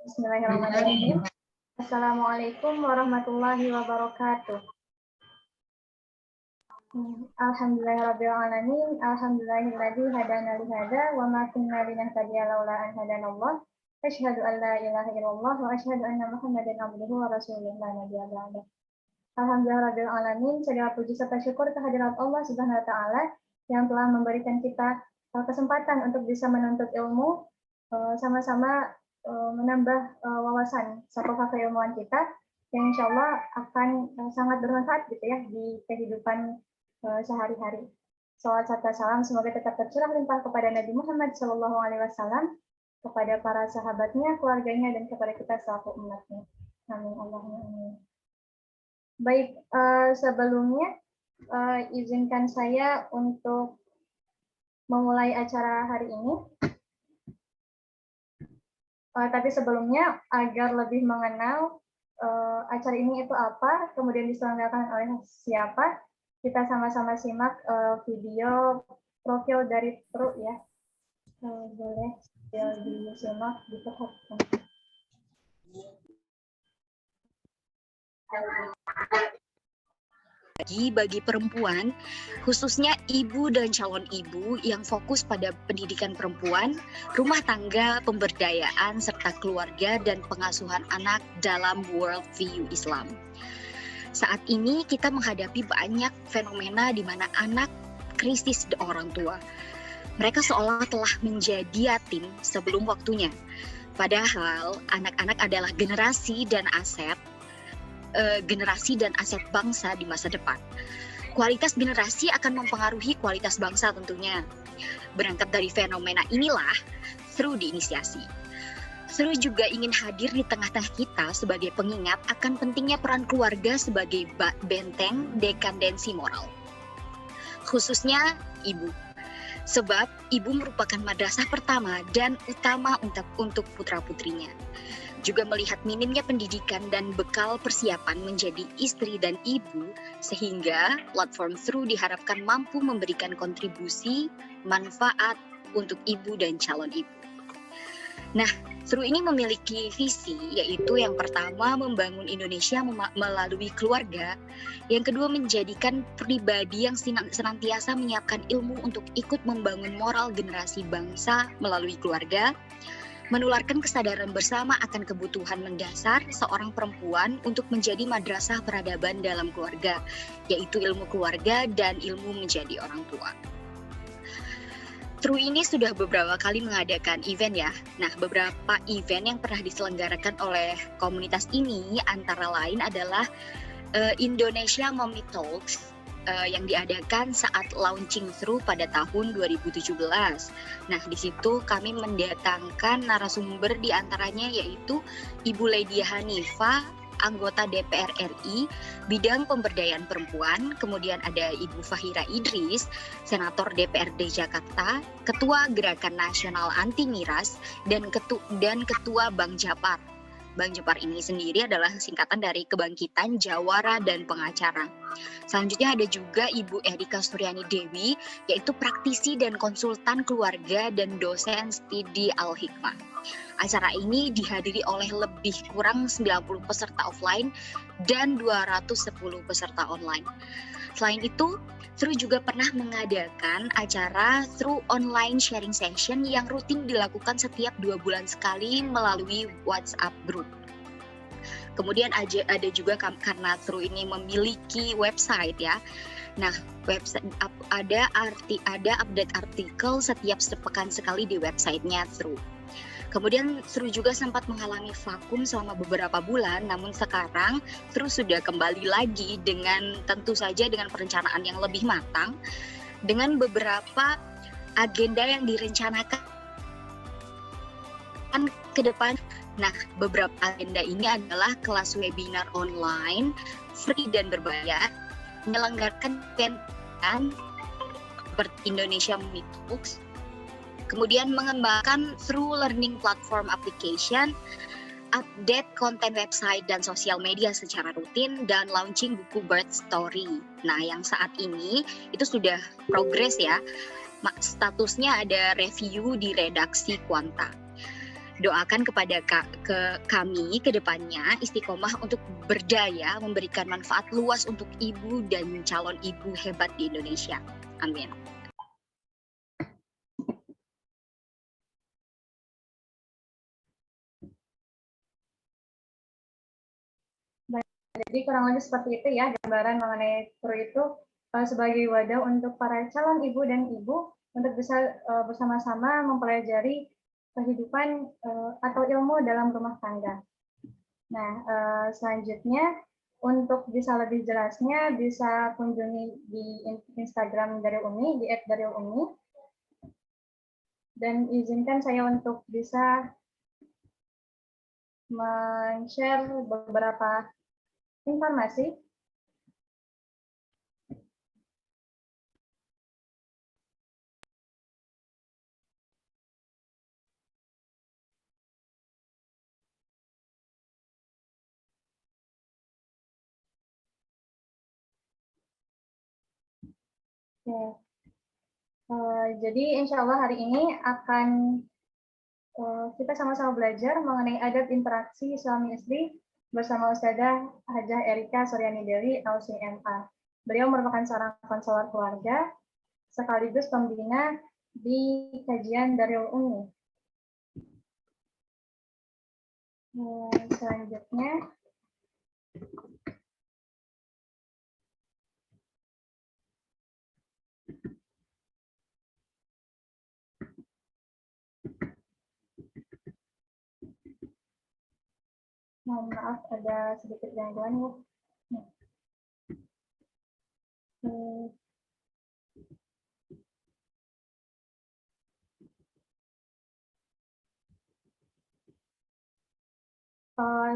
Bismillahirrahmanirrahim. Assalamualaikum warahmatullahi wabarakatuh. Alhamdulillahirabbil alamin. Alhamdulillahilladzi hadana li hada wa ma kunna linahtadiya laula an hadanallah. Asyhadu an la ilaha illallah wa asyhadu anna Muhammadan abduhu wa rasuluhu la nabiyya ba'da. Alhamdulillahirabbil alamin. Segala puji serta syukur kehadirat Allah Subhanahu wa taala yang telah memberikan kita kesempatan untuk bisa menuntut ilmu, sama-sama menambah wawasan satu keilmuan kita yang insya Allah akan sangat bermanfaat gitu ya di kehidupan sehari-hari. Salawat serta salam semoga tetap tercurah limpah kepada Nabi Muhammad SAW, kepada para sahabatnya, keluarganya, dan kepada kita selaku umatnya. Amin Allahumma amin. Baik, sebelumnya izinkan saya untuk memulai acara hari ini. Tapi sebelumnya, agar lebih mengenal acara ini itu apa, kemudian diselenggarakan oleh siapa, kita sama-sama simak video profil dari Tru ya. Boleh disimak, diperhatikan. Bagi perempuan, khususnya ibu dan calon ibu yang fokus pada pendidikan perempuan, rumah tangga, pemberdayaan, serta keluarga dan pengasuhan anak dalam worldview Islam. Saat ini kita menghadapi banyak fenomena di mana anak krisis orang tua. Mereka seolah telah menjadi yatim sebelum waktunya. Padahal anak-anak adalah generasi dan aset bangsa di masa depan. Kualitas generasi akan mempengaruhi kualitas bangsa tentunya. Berangkat dari fenomena inilah Thru diinisiasi. Thru juga ingin hadir di tengah-tengah kita sebagai pengingat akan pentingnya peran keluarga sebagai benteng dekandensi moral. Khususnya ibu. Sebab ibu merupakan madrasah pertama dan utama untuk putra-putrinya. Juga melihat minimnya pendidikan dan bekal persiapan menjadi istri dan ibu, sehingga platform Thru diharapkan mampu memberikan kontribusi, manfaat untuk ibu dan calon ibu. Nah, Thru ini memiliki visi, yaitu yang pertama membangun Indonesia melalui keluarga, yang kedua menjadikan pribadi yang senantiasa menyiapkan ilmu untuk ikut membangun moral generasi bangsa melalui keluarga, menularkan kesadaran bersama akan kebutuhan mendasar seorang perempuan untuk menjadi madrasah peradaban dalam keluarga, yaitu ilmu keluarga dan ilmu menjadi orang tua. Thru ini sudah beberapa kali mengadakan event ya. Nah, beberapa event yang pernah diselenggarakan oleh komunitas ini antara lain adalah Indonesia Mommy Talks, yang diadakan saat launching Thru pada tahun 2017. Nah, di situ kami mendatangkan narasumber di antaranya yaitu Ibu Ledia Hanifah, anggota DPR RI, bidang pemberdayaan perempuan, kemudian ada Ibu Fahira Idris, Senator DPRD Jakarta, Ketua Gerakan Nasional Anti Miras, dan Ketua Bank Japar. Bank Japar ini sendiri adalah singkatan dari Kebangkitan Jawara dan Pengacara. Selanjutnya ada juga Ibu Erika Suryani Dewi, yaitu praktisi dan konsultan keluarga dan dosen studi Al-Hikmah. Acara ini dihadiri oleh lebih kurang 90 peserta offline dan 210 peserta online. Selain itu, Thru juga pernah mengadakan acara Thru Online Sharing Session yang rutin dilakukan setiap 2 bulan sekali melalui WhatsApp Group. Kemudian ada juga karena Thru ini memiliki website ya. Nah, website ada update artikel setiap sepekan sekali di websitenya Thru. Kemudian Thru juga sempat mengalami vakum selama beberapa bulan, namun sekarang Thru sudah kembali lagi dengan tentu saja dengan perencanaan yang lebih matang, dengan beberapa agenda yang direncanakan ke depan. Nah, beberapa agenda ini adalah kelas webinar online, free dan berbayar, menyelenggarakan event seperti Indonesia Mommy Talks, kemudian mengembangkan Thru Learning Platform Application, update konten website dan sosial media secara rutin, dan launching buku Birth Story. Nah, yang saat ini itu sudah progres ya, statusnya ada review di redaksi Quanta. Doakan kepada kami ke depannya istiqomah untuk berdaya, memberikan manfaat luas untuk ibu dan calon ibu hebat di Indonesia. Amin. Jadi kurang lebih seperti itu ya gambaran mengenai TRU itu sebagai wadah untuk para calon ibu dan ibu untuk bisa bersama-sama mempelajari kehidupan atau ilmu dalam rumah tangga. Nah, selanjutnya untuk bisa lebih jelasnya bisa kunjungi di Instagram Darul Umi di @darulumi. Dan izinkan saya untuk bisa men-share beberapa informasi. Jadi insya Allah hari ini akan kita sama-sama belajar mengenai adab interaksi suami istri bersama Ustazah Hajah Erika Suryani Dewi, LCMA. Beliau merupakan seorang konselor keluarga sekaligus pembina di kajian Darul Umi. Selanjutnya, mohon maaf ada sedikit gangguan ya.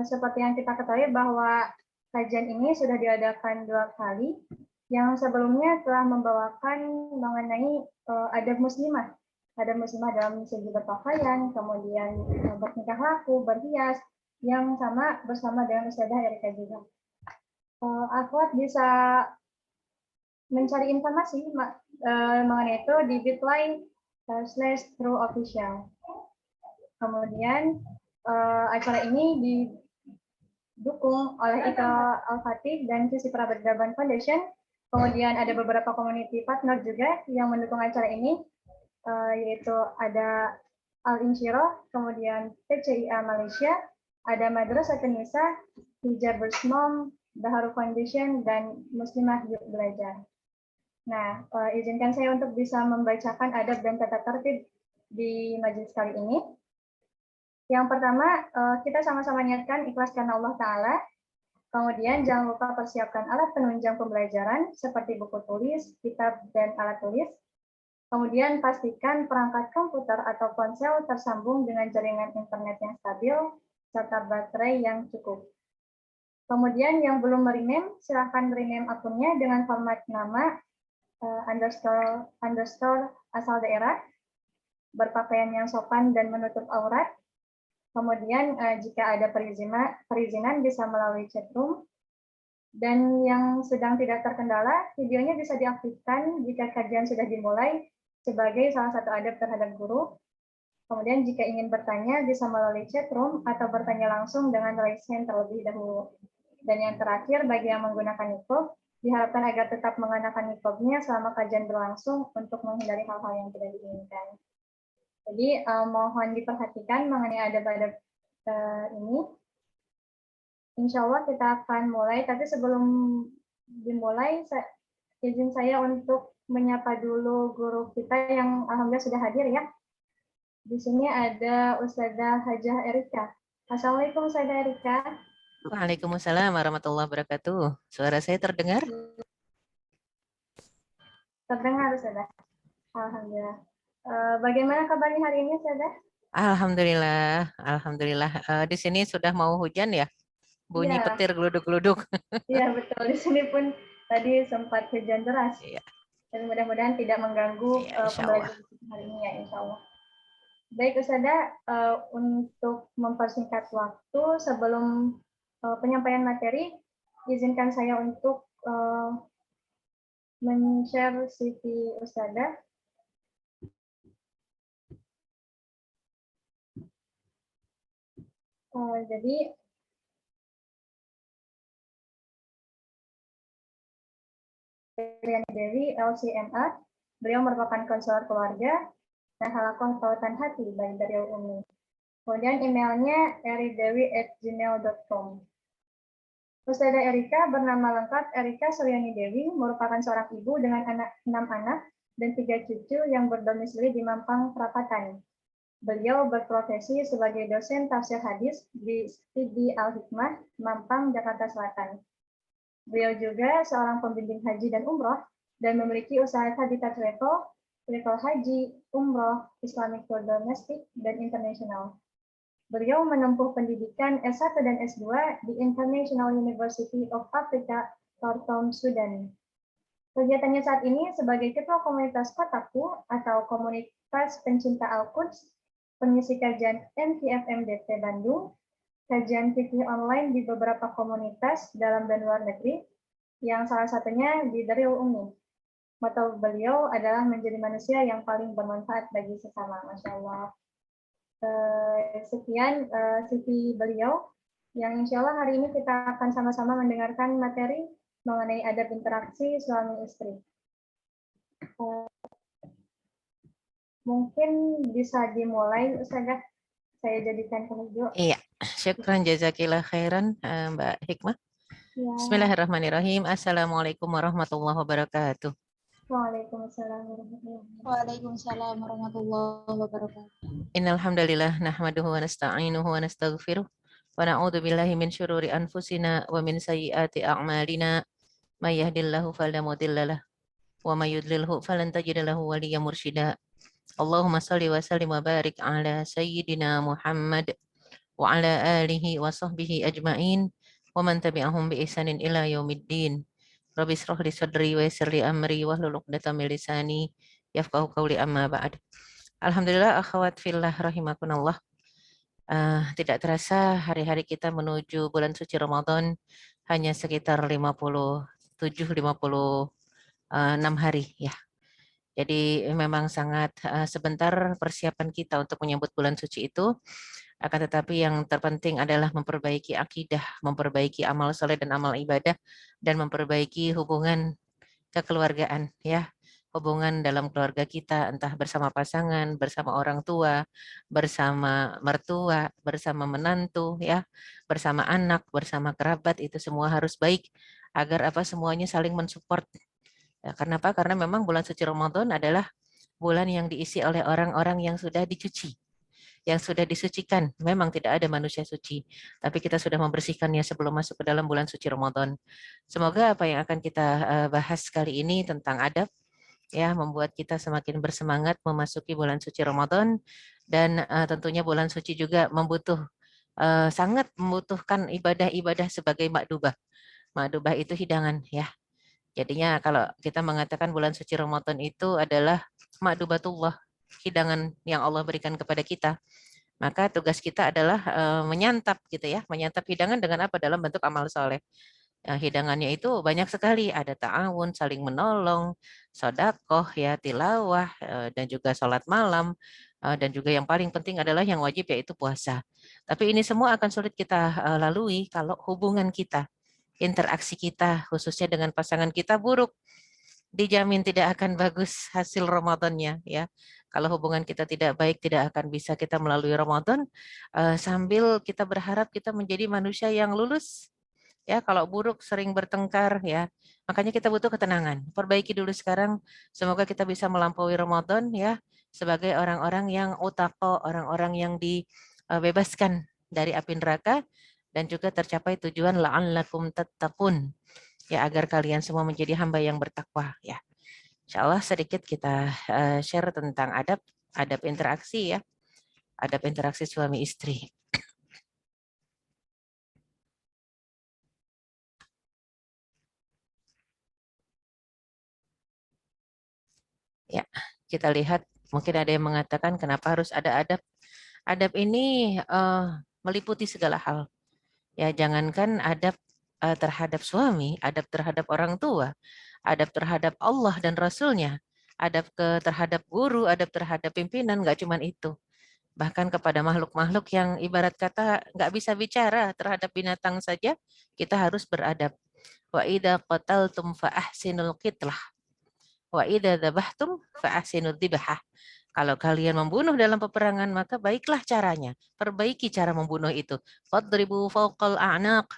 Seperti yang kita ketahui bahwa kajian ini sudah diadakan 2 kali, yang sebelumnya telah membawakan mengenai adab muslimah dalam segi berpakaian, kemudian bertingkah laku, berhias, yang sama bersama dengan Ustazah Erika juga. Akhwat bisa mencari informasi mengenai itu di bit.ly/TRUofficial. Kemudian acara ini didukung oleh Ika Al-Fatih dan Sisi Peradaban Foundation. Kemudian ada beberapa community partner juga yang mendukung acara ini, yaitu ada Al-Insyirah, kemudian TCIA Malaysia, ada Madrasah Nisa, Hijabers Mom, Daharu Foundation, dan Muslimah Yuk Belajar. Nah, izinkan saya untuk bisa membacakan adab dan tata tertib di majelis kali ini. Yang pertama, kita sama-sama niatkan ikhlas karena Allah Ta'ala. Kemudian jangan lupa persiapkan alat penunjang pembelajaran seperti buku tulis, kitab, dan alat tulis. Kemudian pastikan perangkat komputer atau ponsel tersambung dengan jaringan internet yang stabil, serta baterai yang cukup. Kemudian yang belum merename, silahkan rename akunnya dengan format nama, underscore asal daerah, berpakaian yang sopan dan menutup aurat. Kemudian jika ada perizinan bisa melalui chatroom. Dan yang sedang tidak terkendala, videonya bisa diaktifkan jika kajian sudah dimulai sebagai salah satu adab terhadap guru. Kemudian jika ingin bertanya bisa melalui chatroom atau bertanya langsung dengan raise hand terlebih dahulu. Dan yang terakhir, bagi yang menggunakan niqab, diharapkan agar tetap mengenakan niqabnya selama kajian berlangsung untuk menghindari hal-hal yang tidak diinginkan. Jadi mohon diperhatikan mengenai adab-adab ini. Insya Allah kita akan mulai, tapi sebelum dimulai, izin saya untuk menyapa dulu guru kita yang alhamdulillah sudah hadir ya. Di sini ada Ustazah Hajah Erika. Assalamualaikum Ustazah Erika. Waalaikumsalam warahmatullahi wabarakatuh. Suara saya terdengar? Terdengar Ustazah. Alhamdulillah. Bagaimana kabarnya hari ini Ustazah? Alhamdulillah, alhamdulillah. Di sini sudah mau hujan ya? Bunyi Ya. petir geluduk-geluduk. Iya betul. Di sini pun tadi sempat hujan deras. Iya. Dan mudah-mudahan tidak mengganggu pembelajaran hari ini ya, insya Allah. Baik Ustazah, untuk mempersingkat waktu sebelum penyampaian materi, izinkan saya untuk men-share CV Ustazah. Jadi Suryani Dewi, LCMA, beliau merupakan konselor keluarga dan halakoh tautan hati baik dari Umi. Kemudian emailnya eridewi@gmail.com. Ustazah Erika bernama lengkap Erika Suryani Dewi, merupakan seorang ibu dengan 6 anak dan 3 cucu yang berdomisili di Mampang, Perapatan. Beliau berprofesi sebagai dosen tafsir hadis di Stidi Al-Hikmah, Mampang, Jakarta Selatan. Beliau juga seorang pembimbing haji dan umroh dan memiliki usaha habitat travel haji, umroh, Islamic tour domestik, dan internasional. Beliau menempuh pendidikan S1 dan S2 di International University of Africa, Khartoum, Sudan. Kegiatannya saat ini sebagai Ketua Komunitas Kotaku atau Komunitas Pencinta Al-Quds, pengisi kajian MTFMDT Bandung, kajian fikih online di beberapa komunitas dalam dan luar negeri, yang salah satunya di Darul Umi. Moto beliau adalah menjadi manusia yang paling bermanfaat bagi sesama. Masya Allah. Sekian CV beliau, yang insya Allah hari ini kita akan sama-sama mendengarkan materi mengenai adab interaksi suami istri. Mungkin bisa dimulai, Ustazah. Saya jadikan penunjuk. Iya, syukran jazakillah khairan Mbak Hikmah. Ya. Bismillahirrahmanirrahim. Assalamualaikum warahmatullahi wabarakatuh. Waalaikumsalam warahmatullahi wabarakatuh. Innal hamdalillah nahmaduhu wa nasta'inuhu wa nastaghfiruh wa na'udzu billahi min syururi anfusina wa min sayyiati a'malina may yahdihillahu fala mudhillalah wa may yudlilhu falan tajida lahu waliyyan mursyida. Allahumma shalli wa sallim wa barik ala sayyidina Muhammad wa ala alihi wa sahbihi ajma'in wa man tabi'ahum bi ihsanin ila yaumiddin. Rabbi shrah li sadri wa yassir li amri wahlul 'uqdatam min lisani yafqahu qawli amma ba'd. Alhamdulillah akhwat fillah rahimakumullah. Tidak terasa hari-hari kita menuju bulan suci Ramadan hanya sekitar 56 hari ya. Jadi memang sangat sebentar persiapan kita untuk menyambut bulan suci itu. Akan tetapi yang terpenting adalah memperbaiki akidah, memperbaiki amal soleh dan amal ibadah, dan memperbaiki hubungan kekeluargaan ya. Hubungan dalam keluarga kita, entah bersama pasangan, bersama orang tua, bersama mertua, bersama menantu ya, bersama anak, bersama kerabat, itu semua harus baik agar semuanya saling mensupport. Ya, karena apa? Karena memang bulan suci Ramadan adalah bulan yang diisi oleh orang-orang yang sudah dicuci, yang sudah disucikan. Memang tidak ada manusia suci, tapi kita sudah membersihkannya sebelum masuk ke dalam bulan suci Ramadan. Semoga apa yang akan kita bahas kali ini tentang adab ya membuat kita semakin bersemangat memasuki bulan suci Ramadan, dan tentunya bulan suci juga sangat membutuhkan ibadah-ibadah sebagai makdubah. Makdubah itu hidangan ya. Jadinya kalau kita mengatakan bulan suci Ramadan itu adalah makdubatullah, hidangan yang Allah berikan kepada kita, maka tugas kita adalah menyantap gitu ya, menyantap hidangan dengan apa? Dalam bentuk amal soleh. Hidangannya itu banyak sekali, ada ta'awun, saling menolong, sodakoh, ya, tilawah, dan juga sholat malam, dan juga yang paling penting adalah yang wajib yaitu puasa. Tapi ini semua akan sulit kita lalui kalau hubungan kita, interaksi kita khususnya dengan pasangan kita buruk. Dijamin tidak akan bagus hasil Ramadannya ya. Kalau hubungan kita tidak baik, tidak akan bisa kita melalui Ramadan sambil kita berharap kita menjadi manusia yang lulus. Ya, kalau buruk sering bertengkar ya. Makanya kita butuh ketenangan. Perbaiki dulu sekarang, semoga kita bisa melampaui Ramadan ya sebagai orang-orang yang utaqo, orang-orang yang dibebaskan dari api neraka, dan juga tercapai tujuan la'allakum tattaqun. Ya, agar kalian semua menjadi hamba yang bertakwa ya. Insyaallah sedikit kita share tentang adab interaksi ya. Adab interaksi suami istri. Ya, kita lihat mungkin ada yang mengatakan kenapa harus ada adab. Adab ini meliputi segala hal. Ya, jangankan adab terhadap suami, adab terhadap orang tua, adab terhadap Allah dan Rasulnya, adab terhadap guru, adab terhadap pimpinan, nggak cuma itu. Bahkan kepada makhluk-makhluk yang ibarat kata nggak bisa bicara, terhadap binatang saja kita harus beradab. Wa idza qataltum fa ahsinul qitlah. Wa idza dzabhtum fa ahsinudz dzibhah. Kalau kalian membunuh dalam peperangan, maka baiklah caranya. Perbaiki cara membunuh itu. Fadribu fawqal a'naq.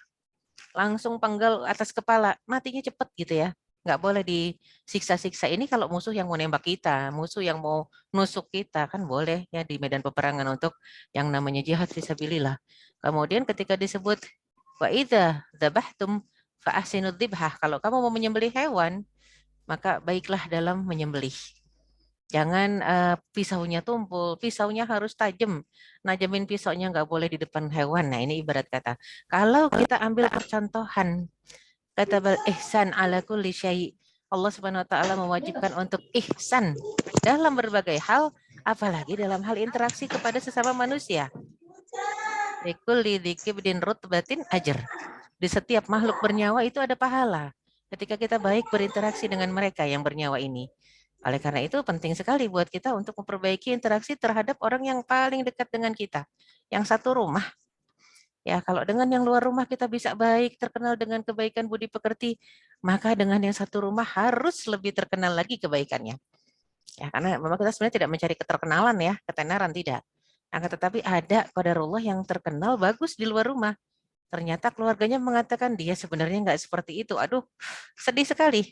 Langsung penggal atas kepala. Matinya cepat gitu ya. Nggak boleh disiksa-siksa. Ini kalau musuh yang mau nembak kita, musuh yang mau nusuk kita, kan boleh ya di medan peperangan untuk yang namanya jihad fisabilillah. Kemudian ketika disebut wa idza dzabhtum fa ahsinudz dzibhah. Kalau kamu mau menyembelih hewan, maka baiklah dalam menyembelih. Jangan pisaunya tumpul, pisaunya harus tajam. Najamin pisaunya nggak boleh di depan hewan. Nah ini ibarat kata. Kalau kita ambil percontohan, kata bal ihsan ala kulli syai. Allah Subhanahu wa taala mewajibkan untuk ihsan dalam berbagai hal, apalagi dalam hal interaksi kepada sesama manusia. Likulli dzikibdin rutbatin ajr. Di setiap makhluk bernyawa itu ada pahala. Ketika kita baik berinteraksi dengan mereka yang bernyawa ini. Oleh karena itu penting sekali buat kita untuk memperbaiki interaksi terhadap orang yang paling dekat dengan kita. Yang satu rumah. Ya, kalau dengan yang luar rumah kita bisa baik, terkenal dengan kebaikan budi pekerti, maka dengan yang satu rumah harus lebih terkenal lagi kebaikannya. Ya, karena memang kita sebenarnya tidak mencari keterkenalan ya, ketenaran tidak. Akan tetapi ada qadarullah yang terkenal bagus di luar rumah. Ternyata keluarganya mengatakan dia sebenarnya nggak seperti itu. Aduh, sedih sekali.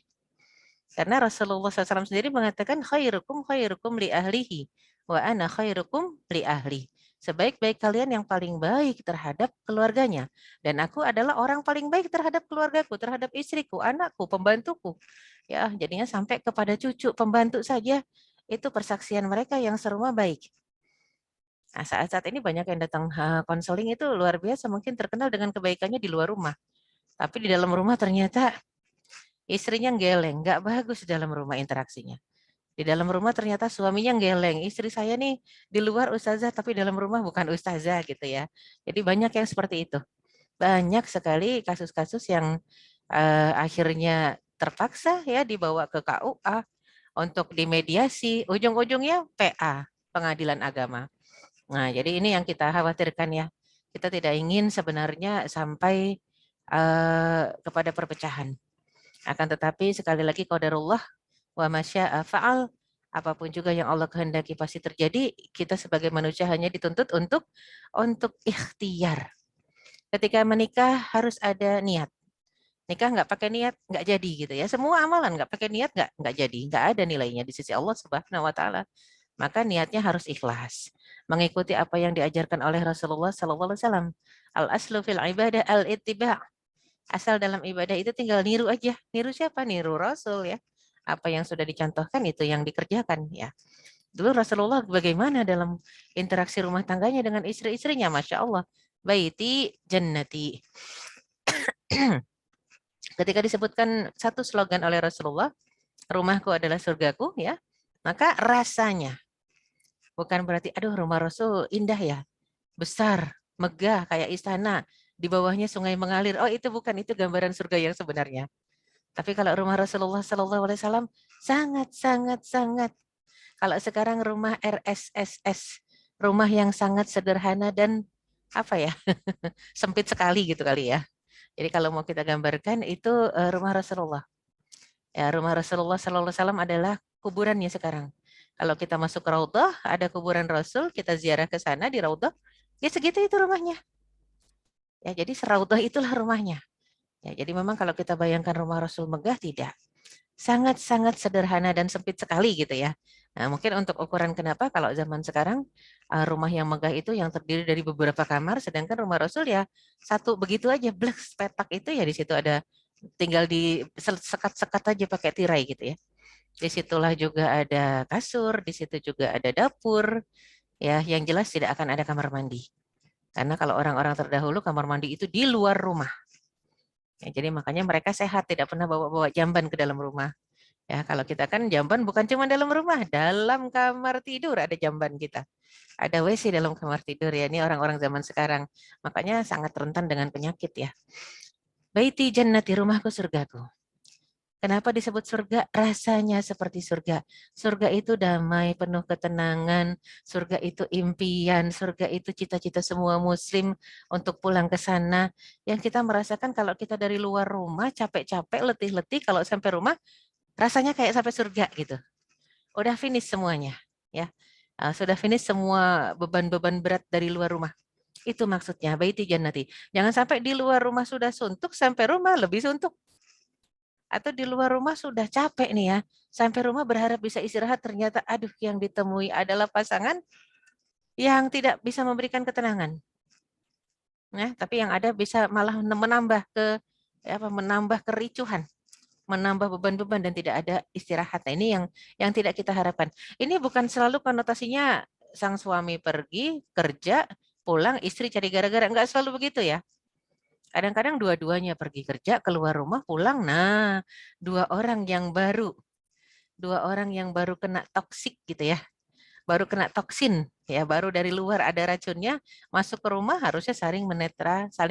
Karena Rasulullah SAW sendiri mengatakan khairukum li ahlihi wa ana khairukum li ahli. Sebaik-baik kalian yang paling baik terhadap keluarganya. Dan aku adalah orang paling baik terhadap keluargaku, terhadap istriku, anakku, pembantuku. Ya, jadinya sampai kepada cucu, pembantu saja itu persaksian mereka yang serumah baik. Nah, saat-saat ini banyak yang datang konseling itu luar biasa, mungkin terkenal dengan kebaikannya di luar rumah. Tapi di dalam rumah ternyata istrinya geleng, nggak bagus di dalam rumah interaksinya. Di dalam rumah ternyata suaminya geleng. Istri saya nih di luar ustazah, tapi dalam rumah bukan ustazah gitu ya. Jadi banyak yang seperti itu. Banyak sekali kasus-kasus yang akhirnya terpaksa ya dibawa ke KUA untuk dimediasi. Ujung-ujungnya PA, Pengadilan Agama. Nah, jadi ini yang kita khawatirkan ya. Kita tidak ingin sebenarnya sampai kepada perpecahan. Akan tetapi sekali lagi qadarullah wa masya'a fa'al, apapun juga yang Allah kehendaki pasti terjadi. Kita sebagai manusia hanya dituntut untuk ikhtiar. Ketika menikah harus ada niat. Nikah nggak pakai niat nggak jadi gitu ya. Semua amalan nggak pakai niat nggak jadi, nggak ada nilainya di sisi Allah Subhanahu Wa Taala. Maka niatnya harus ikhlas, mengikuti apa yang diajarkan oleh Rasulullah Sallallahu Alaihi Wasallam. Al aslu fil ibadah al ittiba'. Asal dalam ibadah itu tinggal niru aja. Niru siapa? Niru Rasul ya. Apa yang sudah dicontohkan itu yang dikerjakan ya. Dulu Rasulullah bagaimana dalam interaksi rumah tangganya dengan istri-istrinya, Masya Allah. Baiti jannati. Ketika disebutkan satu slogan oleh Rasulullah, rumahku adalah surgaku ya, maka rasanya bukan berarti aduh rumah Rasul indah ya, besar, megah kayak istana, di bawahnya sungai mengalir. Oh itu bukan, itu gambaran surga yang sebenarnya. Tapi kalau rumah Rasulullah SAW sangat. Kalau sekarang rumah RSSS, rumah yang sangat sederhana dan apa ya, sempit sekali gitu kali ya. Jadi kalau mau kita gambarkan itu rumah Rasulullah. Ya, rumah Rasulullah SAW adalah kuburannya sekarang. Kalau kita masuk ke Raudhah, ada kuburan Rasul, kita ziarah ke sana di Raudhah, ya segitu itu rumahnya. Ya, jadi Raudhah itulah rumahnya. Ya, jadi memang kalau kita bayangkan rumah Rasul megah, tidak. Sangat-sangat sederhana dan sempit sekali gitu ya. Nah, mungkin untuk ukuran kenapa kalau zaman sekarang rumah yang megah itu yang terdiri dari beberapa kamar, sedangkan rumah Rasul ya satu begitu aja, blek petak itu ya di situ ada tinggal di sekat-sekat aja pakai tirai gitu ya. Disitulah juga ada kasur, di situ juga ada dapur, ya yang jelas tidak akan ada kamar mandi. Karena kalau orang-orang terdahulu kamar mandi itu di luar rumah. Ya, jadi makanya mereka sehat, tidak pernah bawa-bawa jamban ke dalam rumah. Ya, kalau kita kan jamban bukan cuma dalam rumah, dalam kamar tidur ada jamban kita. Ada WC dalam kamar tidur ya, ini orang-orang zaman sekarang. Makanya sangat rentan dengan penyakit ya. Baiti jannati, rumahku surgaku. Kenapa disebut surga? Rasanya seperti surga. Surga itu damai, penuh ketenangan. Surga itu impian. Surga itu cita-cita semua muslim untuk pulang ke sana. Yang kita merasakan kalau kita dari luar rumah, capek-capek, letih-letih, kalau sampai rumah, rasanya kayak sampai surga gitu. Udah finish semuanya. Ya, sudah finish semua beban-beban berat dari luar rumah. Itu maksudnya, baiti jannati. Jangan sampai di luar rumah sudah suntuk, sampai rumah lebih suntuk. Atau di luar rumah sudah capek nih ya, sampai rumah berharap bisa istirahat, ternyata aduh yang ditemui adalah pasangan yang tidak bisa memberikan ketenangan. Ya, tapi yang ada bisa malah menambah kericuhan, menambah beban-beban dan tidak ada istirahat. Nah, ini yang tidak kita harapkan. Ini bukan selalu konotasinya sang suami pergi kerja, pulang istri cari gara-gara, enggak selalu begitu ya. Kadang-kadang dua-duanya pergi kerja, keluar rumah, pulang. Nah, dua orang yang baru kena toksik gitu ya, baru kena toksin ya, baru dari luar ada racunnya, masuk ke rumah harusnya saling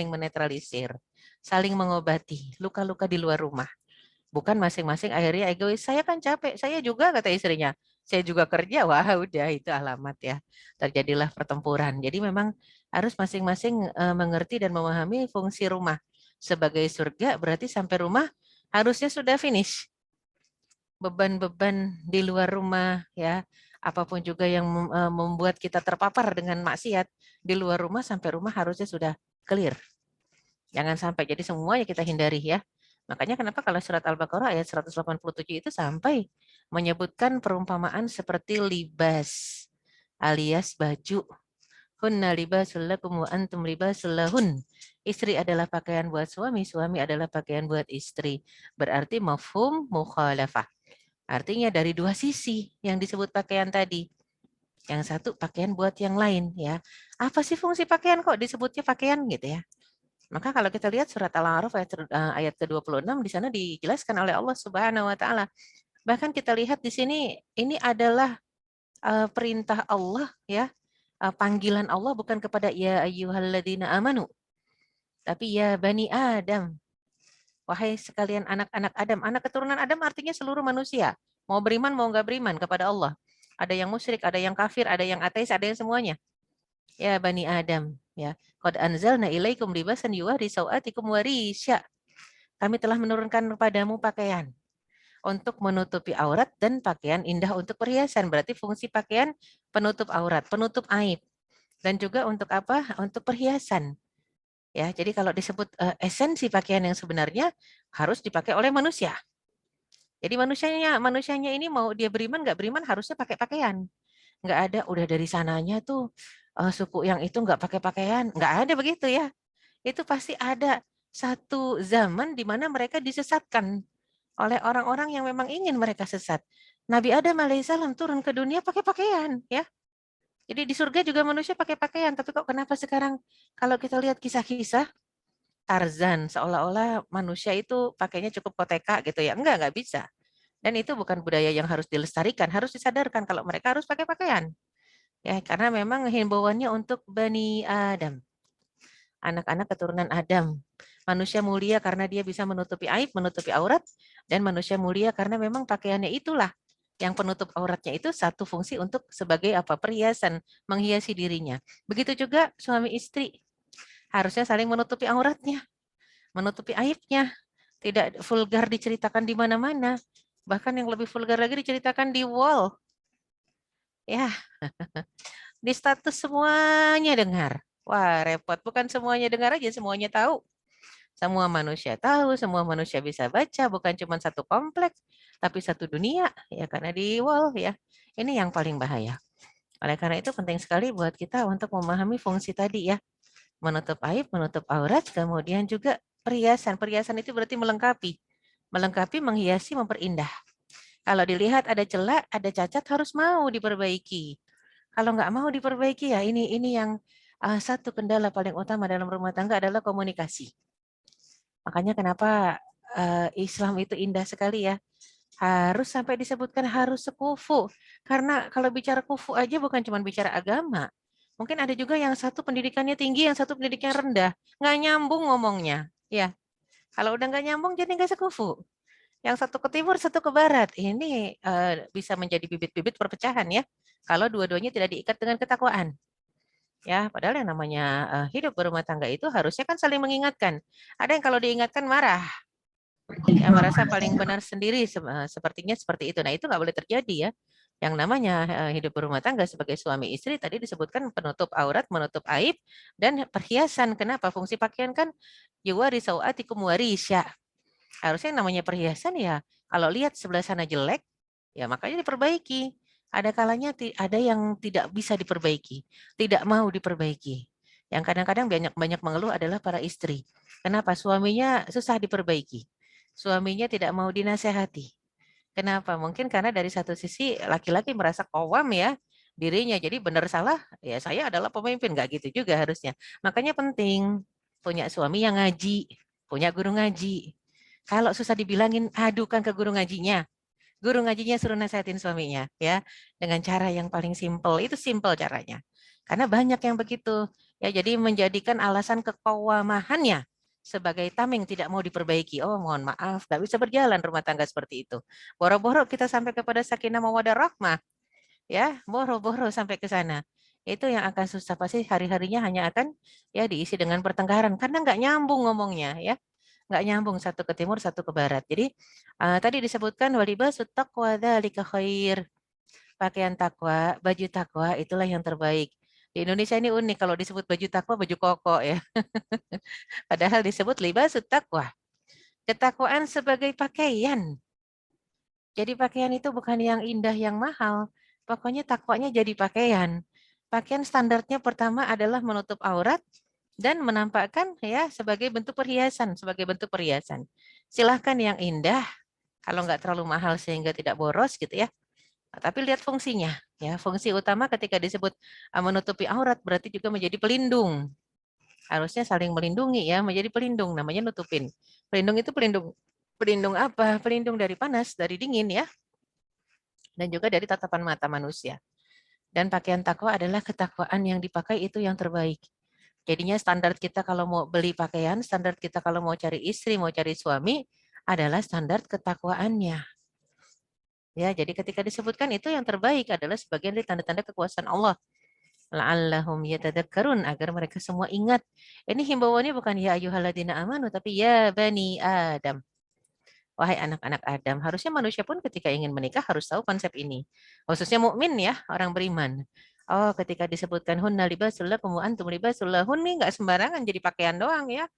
menetralisir, saling mengobati luka-luka di luar rumah. Bukan masing-masing akhirnya egois, saya kan capek, saya juga kata istrinya, saya juga kerja, wah udah itu alamat ya. Terjadilah pertempuran. Jadi memang harus masing-masing mengerti dan memahami fungsi rumah. Sebagai surga berarti sampai rumah harusnya sudah finish. Beban-beban di luar rumah ya, apapun juga yang membuat kita terpapar dengan maksiat di luar rumah, sampai rumah harusnya sudah clear. Jangan sampai, jadi semuanya kita hindari ya. Makanya kenapa kalau surat Al-Baqarah ayat 187 itu sampai menyebutkan perumpamaan seperti libas alias baju. Hunna libasul lakum wa antum libasul lahun. Istri adalah pakaian buat suami, suami adalah pakaian buat istri. Berarti mafhum mukhalafah. Artinya dari dua sisi yang disebut pakaian tadi. Yang satu pakaian buat yang lain ya. Apa sih fungsi pakaian kok disebutnya pakaian gitu ya? Maka kalau kita lihat surat Al-A'raf ayat ke-26 di sana dijelaskan oleh Allah Subhanahu wa taala. Bahkan kita lihat di sini ini adalah perintah Allah ya, panggilan Allah bukan kepada ya ayyuhalladzina amanu, tapi ya bani Adam. Wahai sekalian anak-anak Adam. Anak keturunan Adam artinya seluruh manusia. Mau beriman mau nggak beriman kepada Allah. Ada yang musyrik, ada yang kafir, ada yang ateis, ada yang semuanya. Ya bani Adam, ya. Qad anzalna ilaikum libasan yuwari sawatikum warisya. Kami telah menurunkan kepadamu pakaian untuk menutupi aurat dan pakaian indah untuk perhiasan. Berarti fungsi pakaian penutup aurat, penutup aib. Dan juga untuk apa? Untuk perhiasan. Ya, jadi kalau disebut esensi pakaian yang sebenarnya harus dipakai oleh manusia. Jadi manusianya ini mau dia beriman nggak beriman harusnya pakai pakaian. Nggak ada udah dari sananya tuh suku yang itu nggak pakai pakaian, nggak ada begitu ya. Itu pasti ada satu zaman di mana mereka disesatkan oleh orang-orang yang memang ingin mereka sesat. Nabi Adam alaihissalam turun ke dunia pakai pakaian ya. Jadi di surga juga manusia pakai pakaian, tapi kok kenapa sekarang kalau kita lihat kisah-kisah Tarzan seolah-olah manusia itu pakainya cukup koteka gitu ya. Enggak bisa. Dan itu bukan budaya yang harus dilestarikan, harus disadarkan kalau mereka harus pakai pakaian. Ya, karena memang himbauannya untuk Bani Adam. Anak-anak keturunan Adam. Manusia mulia karena dia bisa menutupi aib, menutupi aurat, dan manusia mulia karena memang pakaiannya itulah yang penutup auratnya itu satu fungsi untuk sebagai apa? Perhiasan, menghiasi dirinya. Begitu juga suami istri harusnya saling menutupi auratnya, menutupi aibnya. Tidak vulgar diceritakan di mana-mana. Bahkan yang lebih vulgar lagi diceritakan di wall. Ya, di status semuanya dengar. Wah, repot. Bukan semuanya dengar aja, semuanya tahu. Semua manusia tahu, semua manusia bisa baca, bukan cuma satu kompleks, tapi satu dunia. Ya, karena di wall ya. Ini yang paling bahaya. Oleh karena itu penting sekali buat kita untuk memahami fungsi tadi ya. Menutup aib, menutup aurat, kemudian juga perhiasan. Perhiasan itu berarti melengkapi. Melengkapi, menghiasi, memperindah. Kalau dilihat ada celah, ada cacat, harus mau diperbaiki. Kalau nggak mau diperbaiki ya ini yang satu kendala paling utama dalam rumah tangga adalah komunikasi. Makanya kenapa Islam itu indah sekali ya. Harus sampai disebutkan harus sekufu. Karena kalau bicara kufu aja bukan cuma bicara agama. Mungkin ada juga yang satu pendidikannya tinggi, yang satu pendidikannya rendah. Nggak nyambung ngomongnya. Ya, kalau udah nggak nyambung jadi nggak sekufu. Yang satu ke timur, satu ke barat. Ini bisa menjadi bibit-bibit perpecahan ya. Kalau dua-duanya tidak diikat dengan ketakwaan. Ya, padahal yang namanya hidup berumah tangga itu harusnya kan saling mengingatkan. Ada yang kalau diingatkan marah, ya merasa paling benar sendiri, sepertinya seperti itu. Nah, itu nggak boleh terjadi ya. Yang namanya hidup berumah tangga sebagai suami istri tadi disebutkan penutup aurat, menutup aib, dan perhiasan. Kenapa? Fungsi pakaian kan yuwari sawatikum warisya. Harusnya yang namanya perhiasan ya, kalau lihat sebelah sana jelek, ya makanya diperbaiki. Ada kalanya ada yang tidak bisa diperbaiki, tidak mau diperbaiki. Yang kadang-kadang banyak mengeluh adalah para istri. Kenapa? Suaminya susah diperbaiki. Suaminya tidak mau dinasehati. Kenapa? Mungkin karena dari satu sisi laki-laki merasa kawam ya dirinya. Jadi benar salah, ya saya adalah pemimpin. Nggak gitu juga harusnya. Makanya penting punya suami yang ngaji, punya guru ngaji. Kalau susah dibilangin, adukan ke guru ngajinya. Guru ngajinya suruh nasihatin suaminya ya dengan cara yang paling simpel. Itu simpel caranya. Karena banyak yang begitu. Ya, jadi menjadikan alasan kekawamahannya sebagai tameng tidak mau diperbaiki. Oh, mohon maaf, nggak bisa berjalan rumah tangga seperti itu. Boro-boro kita sampai kepada sakinah mawaddah rahmah, ya, boro-boro sampai ke sana. Itu yang akan susah pasti hari-harinya hanya akan ya diisi dengan pertengkaran karena nggak nyambung ngomongnya ya. Nggak nyambung satu ke timur, satu ke barat. Jadi tadi disebutkan walibasut taqwa dzalika khair. Pakaian takwa, baju takwa itulah yang terbaik. Di Indonesia ini unik kalau disebut baju takwa, baju koko ya. Padahal disebut libasut taqwa. Ketakwaan sebagai pakaian. Jadi pakaian itu bukan yang indah, yang mahal. Pokoknya takwanya jadi pakaian. Pakaian standarnya pertama adalah menutup aurat dan menampakkan ya sebagai bentuk perhiasan, sebagai bentuk perhiasan. Silahkan yang indah, kalau nggak terlalu mahal sehingga tidak boros gitu ya. Tapi lihat fungsinya. Ya, fungsi utama ketika disebut menutupi aurat berarti juga menjadi pelindung. Harusnya saling melindungi ya, menjadi pelindung namanya nutupin. Pelindung itu pelindung pelindung apa? Pelindung dari panas, dari dingin ya. Dan juga dari tatapan mata manusia. Dan pakaian takwa adalah ketakwaan yang dipakai itu yang terbaik. Jadinya standar kita kalau mau beli pakaian, standar kita kalau mau cari istri, mau cari suami adalah standar ketakwaannya. Ya, jadi ketika disebutkan itu yang terbaik adalah sebagian dari tanda-tanda kekuasaan Allah. La'allahum yatadakkarun agar mereka semua ingat. Ini himbauannya bukan ya ayyuhalladzina amanu tapi ya bani Adam. Wahai anak-anak Adam, harusnya manusia pun ketika ingin menikah harus tahu konsep ini. Khususnya mukmin ya, orang beriman. Oh, ketika disebutkan hunna libasul lakum wa antum libasul lahun nih nggak sembarangan jadi pakaian doang ya.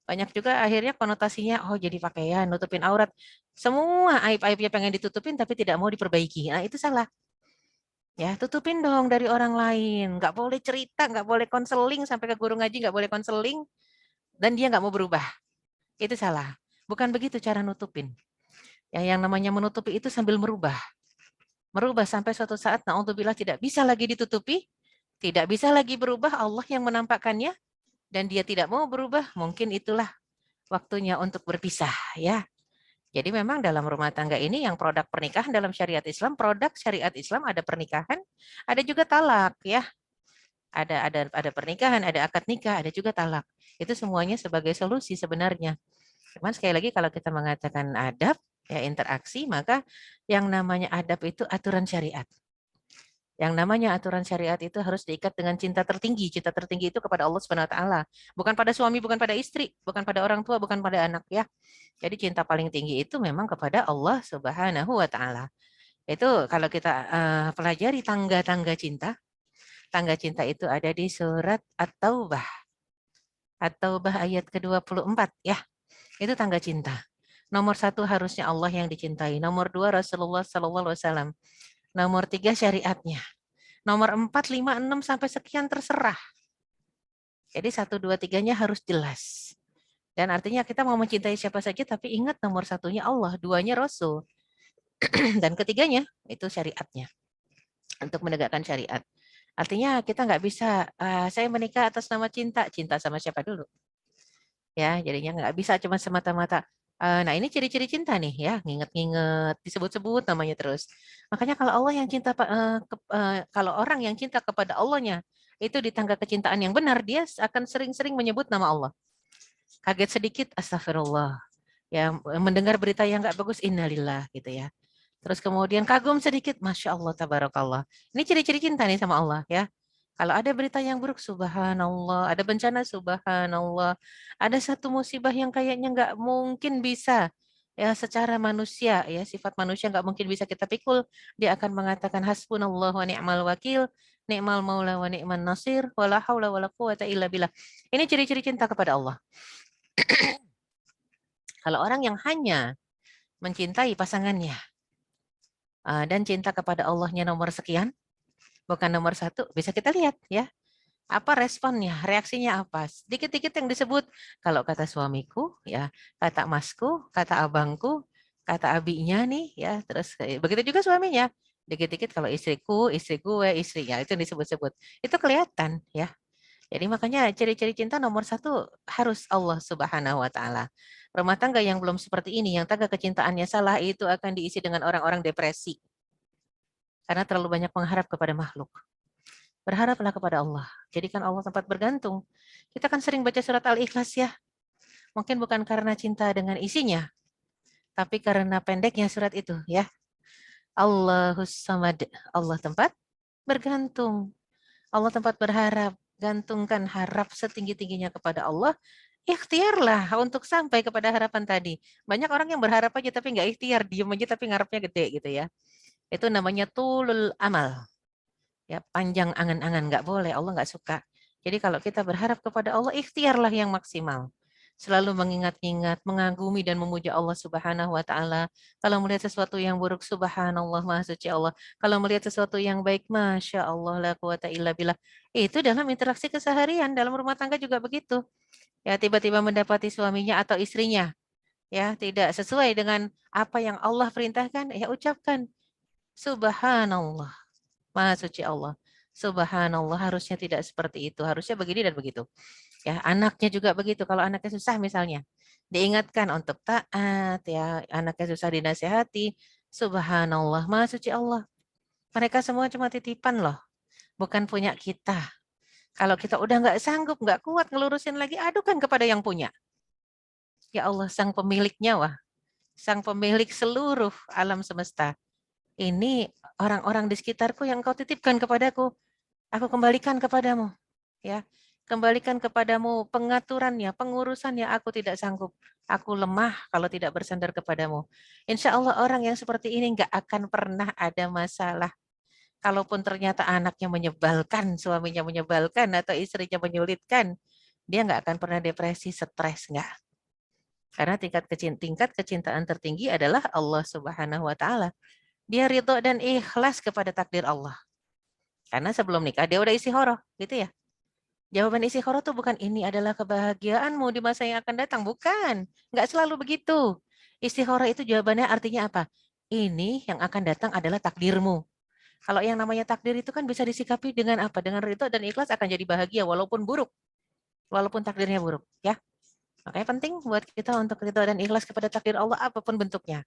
Banyak juga akhirnya konotasinya, oh jadi pakaian, nutupin aurat. Semua aib-aibnya pengen ditutupin tapi tidak mau diperbaiki. Nah itu salah. Ya, tutupin dong dari orang lain. Nggak boleh cerita, nggak boleh konseling, sampai ke guru ngaji nggak boleh konseling. Dan dia nggak mau berubah. Itu salah. Bukan begitu cara nutupin. Ya, yang namanya menutupi itu sambil merubah. Merubah sampai suatu saat, na'udzubillah tidak bisa lagi ditutupi, tidak bisa lagi berubah, Allah yang menampakkannya, dan dia tidak mau berubah, mungkin itulah waktunya untuk berpisah. Ya. Jadi memang dalam rumah tangga ini yang produk pernikahan dalam syariat Islam, produk syariat Islam ada pernikahan, ada juga talak ya. Ada pernikahan, ada akad nikah, ada juga talak. Itu semuanya sebagai solusi sebenarnya. Cuman sekali lagi kalau kita mengatakan adab, ya interaksi, maka yang namanya adab itu aturan syariat. Yang namanya aturan syariat itu harus diikat dengan cinta tertinggi. Cinta tertinggi itu kepada Allah Subhanahu wa taala. Bukan pada suami, bukan pada istri, bukan pada orang tua, bukan pada anak ya. Jadi cinta paling tinggi itu memang kepada Allah Subhanahu wa taala. Itu kalau kita pelajari tangga-tangga cinta. Tangga cinta itu ada di surat At-Taubah. At-Taubah ayat ke-24 ya. Itu tangga cinta. Nomor 1 harusnya Allah yang dicintai. Nomor 2 Rasulullah SAW. Nomor 3 syariatnya. Nomor 4, 5, 6 sampai sekian terserah. Jadi 1, 2, 3-nya harus jelas. Dan artinya kita mau mencintai siapa saja tapi ingat nomor 1-nya Allah, 2-nya Rasul. Dan ketiganya itu syariatnya. Untuk menegakkan syariat. Artinya kita nggak bisa, saya menikah atas nama cinta. Cinta sama siapa dulu? Ya, jadinya nggak bisa cuma semata-mata. Nah ini ciri-ciri cinta nih ya, nginget-nginget, disebut-sebut namanya terus. Makanya kalau Allah yang cinta, kalau orang yang cinta kepada Allahnya itu di tangga kecintaan yang benar, dia akan sering-sering menyebut nama Allah. Kaget sedikit, astagfirullah. Ya, mendengar berita yang nggak bagus, innalillah gitu ya. Terus kemudian kagum sedikit, masya Allah, tabarakallah. Ini ciri-ciri cinta nih sama Allah ya. Kalau ada berita yang buruk, subhanallah. Ada bencana, subhanallah. Ada satu musibah yang kayaknya nggak mungkin bisa ya secara manusia ya, sifat manusia nggak mungkin bisa kita pikul. Dia akan mengatakan hasbunallah wa ni'mal wakil, ni'mal maula wa ni'man nasir, wala haula wala quwata illa billah. Ini ciri-ciri cinta kepada Allah. Kalau orang yang hanya mencintai pasangannya dan cinta kepada Allahnya nomor sekian, bukan nomor satu, bisa kita lihat ya. Apa responnya, reaksinya apa? Dikit-dikit yang disebut, kalau kata suamiku, ya, kata masku, kata abangku, kata abinya nih, ya, terus begitu juga suaminya. Dikit-dikit kalau istriku, istri gue, istrinya, itu yang disebut-sebut. Itu kelihatan, ya. Jadi makanya ciri-ciri cinta nomor satu harus Allah Subhanahu wa Ta'ala. Rumah tangga yang belum seperti ini, yang tangga kecintaannya salah, itu akan diisi dengan orang-orang depresi. Karena terlalu banyak mengharap kepada makhluk. Berharaplah kepada Allah. Jadikan Allah tempat bergantung. Kita kan sering baca surat Al-Ikhlas ya. Mungkin bukan karena cinta dengan isinya, tapi karena pendeknya surat itu ya. Allahus Samad. Allah tempat bergantung. Allah tempat berharap. Gantungkan harap setinggi-tingginya kepada Allah. Ikhtiarlah untuk sampai kepada harapan tadi. Banyak orang yang berharap aja tapi nggak ikhtiar. Diem aja tapi ngarepnya gede gitu ya. Itu namanya tulul amal. Ya, panjang angan-angan, nggak boleh, Allah nggak suka. Jadi kalau kita berharap kepada Allah, ikhtiarlah yang maksimal. Selalu mengingat-ingat, mengagumi dan memuja Allah Subhanahu wa Ta'ala. Kalau melihat sesuatu yang buruk, Subhanallah, Maha Suci Allah. Kalau melihat sesuatu yang baik, Masya Allah, la quwata illa billah. Itu dalam interaksi keseharian, dalam rumah tangga juga begitu. Ya, tiba-tiba mendapati suaminya atau istrinya, ya, tidak sesuai dengan apa yang Allah perintahkan, ya ucapkan, Subhanallah. Maha suci Allah. Subhanallah, harusnya tidak seperti itu. Harusnya begini dan begitu. Ya, anaknya juga begitu. Kalau anaknya susah misalnya, diingatkan untuk taat, ya, anaknya susah dinasehati. Subhanallah, Maha suci Allah. Mereka semua cuma titipan loh, bukan punya kita. Kalau kita udah nggak sanggup, nggak kuat ngelurusin lagi, adukan kepada yang punya. Ya Allah, sang pemilik nyawa, sang pemilik seluruh alam semesta. Ini orang-orang di sekitarku yang kau titipkan kepadaku. Aku kembalikan kepadamu, ya. Kembalikan kepadamu pengaturannya, pengurusannya, aku tidak sanggup. Aku lemah kalau tidak bersandar kepadamu. Insya Allah orang yang seperti ini nggak akan pernah ada masalah. Kalaupun ternyata anaknya menyebalkan, suaminya menyebalkan, atau istrinya menyulitkan, dia nggak akan pernah depresi, stres, nggak. Karena tingkat kecintaan tertinggi adalah Allah Subhanahu wa Ta'ala. Dia ridho dan ikhlas kepada takdir Allah. Karena sebelum nikah dia udah istikharah, gitu ya. Jawaban istikharah tuh bukan ini adalah kebahagiaanmu di masa yang akan datang, bukan. Nggak selalu begitu. Istikharah itu jawabannya artinya apa? Ini yang akan datang adalah takdirmu. Kalau yang namanya takdir itu kan bisa disikapi dengan apa? Dengan ridho dan ikhlas akan jadi bahagia walaupun buruk. Walaupun takdirnya buruk, ya. Makanya penting buat kita untuk ridho dan ikhlas kepada takdir Allah apapun bentuknya.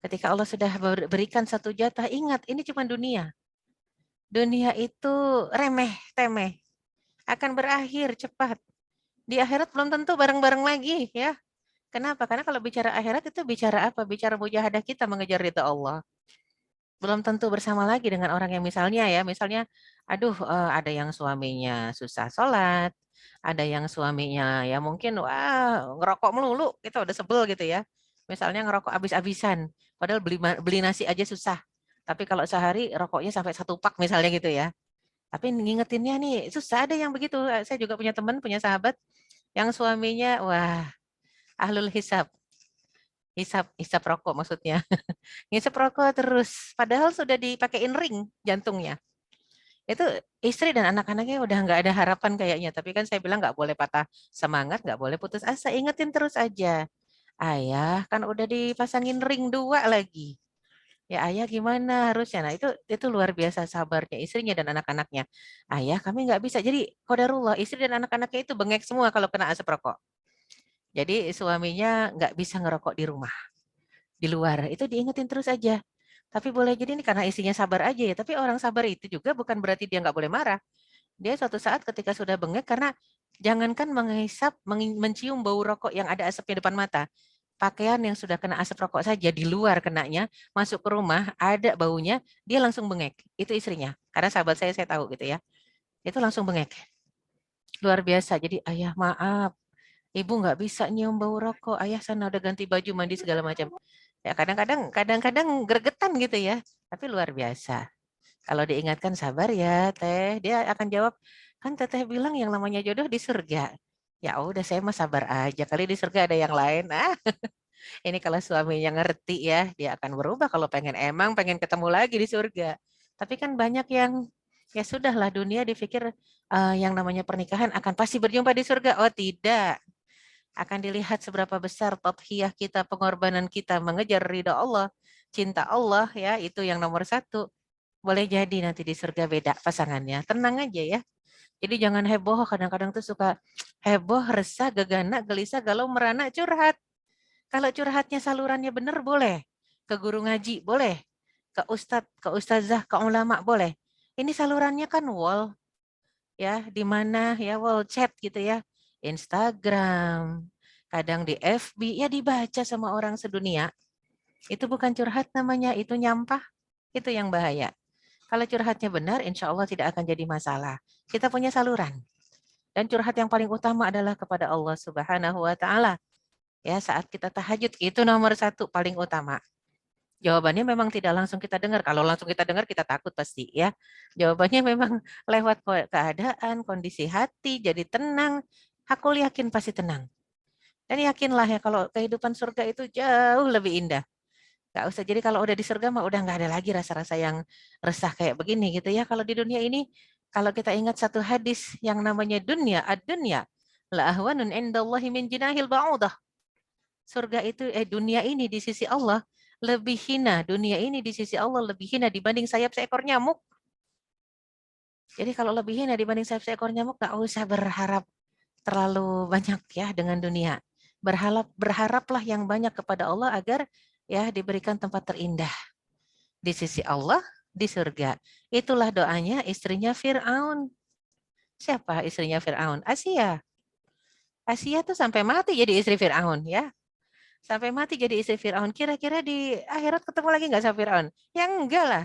Ketika Allah sudah berikan satu jatah, ingat ini cuma dunia. Dunia itu remeh, temeh. Akan berakhir cepat. Di akhirat belum tentu bareng-bareng lagi ya. Kenapa? Karena kalau bicara akhirat itu bicara apa? Bicara mujahadah kita mengejar ridha Allah. Belum tentu bersama lagi dengan orang yang misalnya ya, misalnya aduh ada yang suaminya susah sholat, ada yang suaminya ya mungkin wah ngerokok melulu, kita udah sebel gitu ya. Misalnya ngerokok habis-habisan, padahal beli nasi aja susah. Tapi kalau sehari rokoknya sampai 1 pak misalnya gitu ya. Tapi ngingetinnya nih, susah ada yang begitu. Saya juga punya teman, punya sahabat yang suaminya, wah, ahlul hisab. Hisab rokok maksudnya. Ngisap rokok terus. Padahal sudah dipakein ring jantungnya. Itu istri dan anak-anaknya udah nggak ada harapan kayaknya. Tapi kan saya bilang nggak boleh patah semangat, nggak boleh putus asa. Ingetin terus aja. Ayah kan udah dipasangin ring 2 lagi. Ya ayah gimana harusnya. Nah itu luar biasa sabarnya istrinya dan anak-anaknya. Ayah kami nggak bisa. Jadi qadarullah istri dan anak-anaknya itu bengek semua kalau kena asap rokok. Jadi suaminya nggak bisa ngerokok di rumah. Di luar. Itu diingetin terus aja. Tapi boleh jadi ini karena istrinya sabar aja ya. Tapi orang sabar itu juga bukan berarti dia nggak boleh marah. Dia suatu saat ketika sudah bengek karena jangankan menghisap, mencium bau rokok yang ada asapnya depan mata. pakaian yang sudah kena asap rokok saja di luar kenanya, masuk ke rumah, ada baunya, dia langsung bengek. Itu istrinya. Karena sahabat saya tahu gitu ya. Itu langsung bengek. Luar biasa. Jadi, ayah maaf, ibu nggak bisa nyium bau rokok. Ayah sana udah ganti baju, mandi segala macam. Ya kadang-kadang gregetan gitu ya. Tapi luar biasa. Kalau diingatkan sabar ya teh, dia akan jawab, kan teteh bilang yang namanya jodoh di surga. Ya udah saya mah sabar aja, kali di surga ada yang lain. Ini kalau suaminya ngerti ya, dia akan berubah kalau pengen ketemu lagi di surga. Tapi kan banyak yang ya sudahlah dunia dipikir yang namanya pernikahan akan pasti berjumpa di surga. Oh tidak, akan dilihat seberapa besar tadhiyah kita, pengorbanan kita mengejar ridha Allah, cinta Allah ya, itu yang nomor satu. Boleh jadi nanti di surga beda pasangannya. Tenang aja ya. Jadi jangan heboh, kadang-kadang tuh suka heboh, resah, gegana, gelisah, galau, merana, curhat. Kalau curhatnya salurannya benar boleh. Ke guru ngaji boleh. Ke ustadz, ke ustazah, ke ulama boleh. Ini salurannya kan wall ya, di mana ya wall chat gitu ya. Instagram, kadang di FB, ya dibaca sama orang sedunia. Itu bukan curhat namanya, itu nyampah. Itu yang bahaya. Kalau curhatnya benar, insya Allah tidak akan jadi masalah. Kita punya saluran. Dan curhat yang paling utama adalah kepada Allah Subhanahu wa Ta'ala. Ya, saat kita tahajud, itu nomor satu paling utama. Jawabannya memang tidak langsung kita dengar. Kalau langsung kita dengar, kita takut pasti ya. Jawabannya memang lewat keadaan, kondisi hati, jadi tenang. Aku yakin pasti tenang. Dan yakinlah ya kalau kehidupan surga itu jauh lebih indah. Gak usah, jadi kalau udah di surga mah udah nggak ada lagi rasa-rasa yang resah kayak begini gitu ya. Kalau di dunia ini, kalau kita ingat satu hadis yang namanya dunia, ad-dunya, la ahwanun indallahi min jinahil ba'udah. Surga itu, dunia ini di sisi Allah lebih hina, dunia ini di sisi Allah lebih hina dibanding sayap seekor nyamuk. Jadi kalau lebih hina dibanding sayap seekor nyamuk, gak usah berharap terlalu banyak ya dengan dunia. Berharaplah yang banyak kepada Allah agar ya diberikan tempat terindah di sisi Allah di surga. Itulah doanya istrinya Fir'aun. Siapa istrinya Fir'aun? Asia. Asia tuh sampai mati jadi istri Fir'aun ya. Sampai mati jadi istri Fir'aun. Kira-kira di akhirat ketemu lagi nggak sama Fir'aun? Ya enggak lah.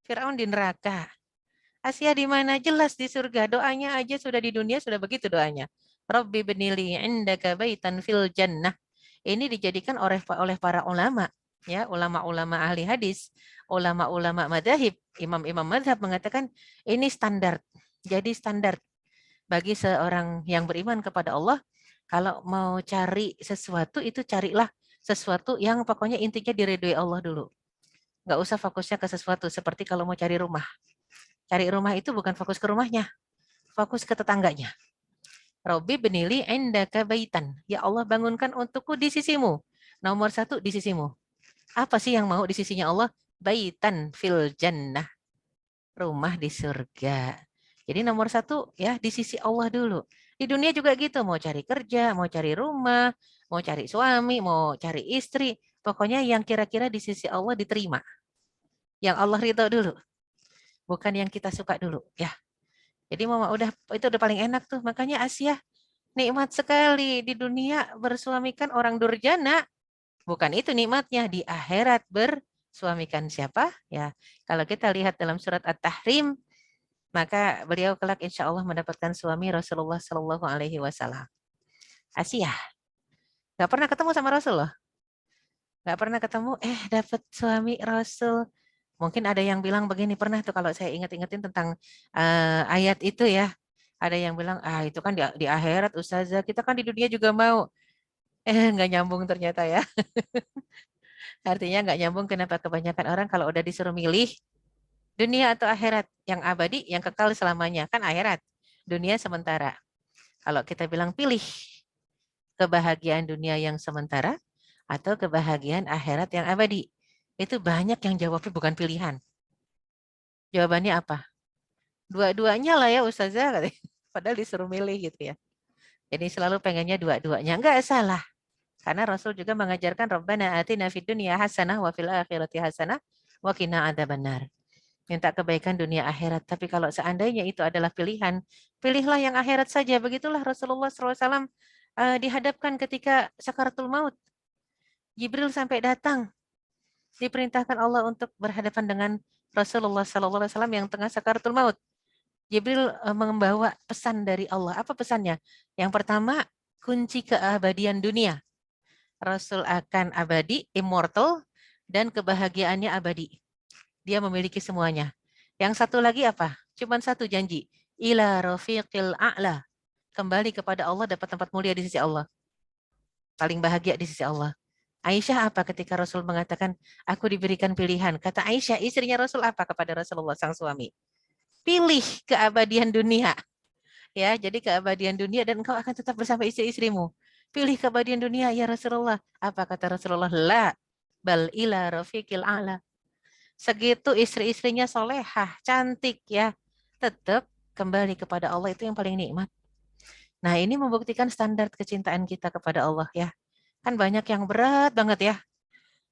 Fir'aun di neraka. Asia di mana? Jelas di surga. Doanya aja sudah di dunia sudah begitu doanya. Rabbi benili indaka baitan fil jannah. Ini dijadikan oleh para ulama, ya, ulama-ulama ahli hadis, ulama-ulama madzhab, imam-imam madzhab mengatakan ini standar. Jadi standar bagi seorang yang beriman kepada Allah, kalau mau cari sesuatu itu carilah sesuatu yang pokoknya intinya diridhoi Allah dulu. Nggak usah fokusnya ke sesuatu, seperti kalau mau cari rumah. Cari rumah itu bukan fokus ke rumahnya, fokus ke tetangganya. Robbi benili indaka baitan. Ya Allah bangunkan untukku di sisimu. Nomor satu di sisimu. Apa sih yang mau di sisinya Allah? Baitan fil jannah. Rumah di surga. Jadi nomor satu ya di sisi Allah dulu. Di dunia juga gitu. Mau cari kerja, mau cari rumah, mau cari suami, mau cari istri. Pokoknya yang kira-kira di sisi Allah diterima. Yang Allah ridho dulu. Bukan yang kita suka dulu. Ya. Jadi mama itu udah paling enak tuh. Makanya Asia nikmat sekali di dunia bersuamikan orang durjana. Bukan itu nikmatnya di akhirat bersuamikan siapa? Ya, kalau kita lihat dalam surat At-Tahrim, maka beliau kelak insya Allah mendapatkan suami Rasulullah Shallallahu Alaihi Wasallam. Asia, nggak pernah ketemu sama Rasulullah, nggak pernah ketemu, dapat suami Rasul. Mungkin ada yang bilang begini, pernah tuh kalau saya ingat-ingetin tentang ayat itu ya. Ada yang bilang, itu kan di akhirat Ustazah, kita kan di dunia juga mau. Nggak nyambung ternyata ya. Artinya nggak nyambung kenapa kebanyakan orang kalau udah disuruh milih dunia atau akhirat, yang abadi, yang kekal selamanya. Kan akhirat, dunia sementara. Kalau kita bilang pilih kebahagiaan dunia yang sementara atau kebahagiaan akhirat yang abadi. Itu banyak yang jawabnya bukan pilihan. Jawabannya apa? Dua-duanya lah ya Ustazah. Padahal disuruh milih gitu ya. Jadi selalu pengennya dua-duanya. Enggak salah. Karena Rasul juga mengajarkan Rabbana atina fid dunya hasanah wa fil akhirati hasanah wa qina adzabannar. Minta kebaikan dunia akhirat. Tapi kalau seandainya itu adalah pilihan, pilihlah yang akhirat saja. Begitulah Rasulullah SAW dihadapkan ketika sakaratul maut. Jibril sampai datang, diperintahkan Allah untuk berhadapan dengan Rasulullah SAW yang tengah sakaratul maut. Jibril membawa pesan dari Allah. Apa pesannya? Yang pertama, kunci keabadian dunia. Rasul akan abadi, immortal, dan kebahagiaannya abadi. Dia memiliki semuanya. Yang satu lagi apa? Cuman satu janji. Ila rafiqil a'la. Kembali kepada Allah, dapat tempat mulia di sisi Allah. Paling bahagia di sisi Allah. Aisyah apa ketika Rasul mengatakan, aku diberikan pilihan. Kata Aisyah, istrinya Rasul apa kepada Rasulullah sang suami? Pilih keabadian dunia. Ya, jadi keabadian dunia dan engkau akan tetap bersama istri-istrimu. Pilih keabadian dunia ya Rasulullah. Apa kata Rasulullah? La bal ila rafiqil a'la. Segitu istri-istrinya solehah, cantik ya. Tetap kembali kepada Allah itu yang paling nikmat. Nah, ini membuktikan standar kecintaan kita kepada Allah ya. Kan banyak yang berat banget ya.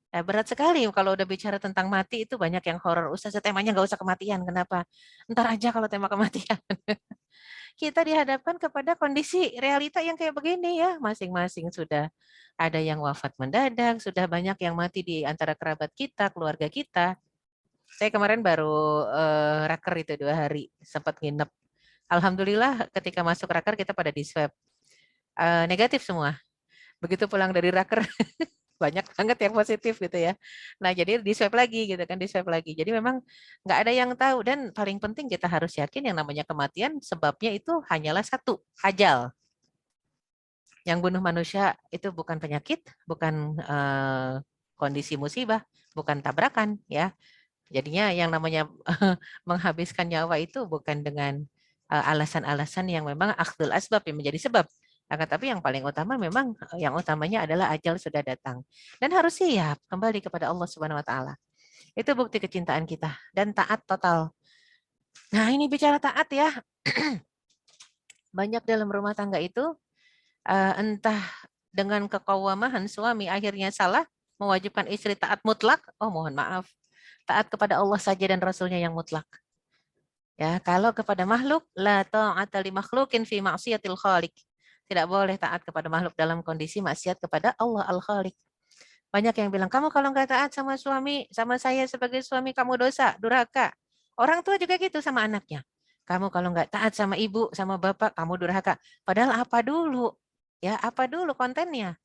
Berat sekali kalau udah bicara tentang mati itu banyak yang horor. Ustaz, temanya nggak usah kematian. Kenapa? Ntar aja kalau tema kematian. Kita dihadapkan kepada kondisi realita yang kayak begini ya. Masing-masing sudah ada yang wafat mendadak, sudah banyak yang mati di antara kerabat kita, keluarga kita. Saya kemarin baru raker itu 2 hari, sempat nginep. Alhamdulillah ketika masuk raker kita pada di swab. Negatif semua. Begitu pulang dari raker banyak banget yang positif gitu ya. Nah jadi di swab lagi gitu kan, di swab lagi. Jadi memang nggak ada yang tahu dan paling penting kita harus yakin yang namanya kematian sebabnya itu hanyalah satu, ajal. Yang bunuh manusia itu bukan penyakit, bukan kondisi musibah, bukan tabrakan ya. Jadinya yang namanya menghabiskan nyawa itu bukan dengan alasan-alasan yang memang akhdul asbab yang menjadi sebab. Akan tapi yang paling utama memang yang utamanya adalah ajal sudah datang. Dan harus siap kembali kepada Allah Subhanahu wa taala. Itu bukti kecintaan kita dan taat total. Nah, ini bicara taat ya. Banyak dalam rumah tangga itu entah dengan kekawamahan suami akhirnya salah mewajibkan istri taat mutlak. Oh, mohon maaf. Taat kepada Allah saja dan Rasulnya yang mutlak. Ya, kalau kepada makhluk, la ta'ata li makhlukin fi ma'siyatil khaliq. Tidak boleh taat kepada makhluk dalam kondisi maksiat kepada Allah Al-Khaliq. Banyak yang bilang, kamu kalau nggak taat sama suami, sama saya sebagai suami, kamu dosa, durhaka. Orang tua juga gitu sama anaknya. Kamu kalau nggak taat sama ibu, sama bapak, kamu durhaka. Padahal apa dulu? Ya, apa dulu kontennya?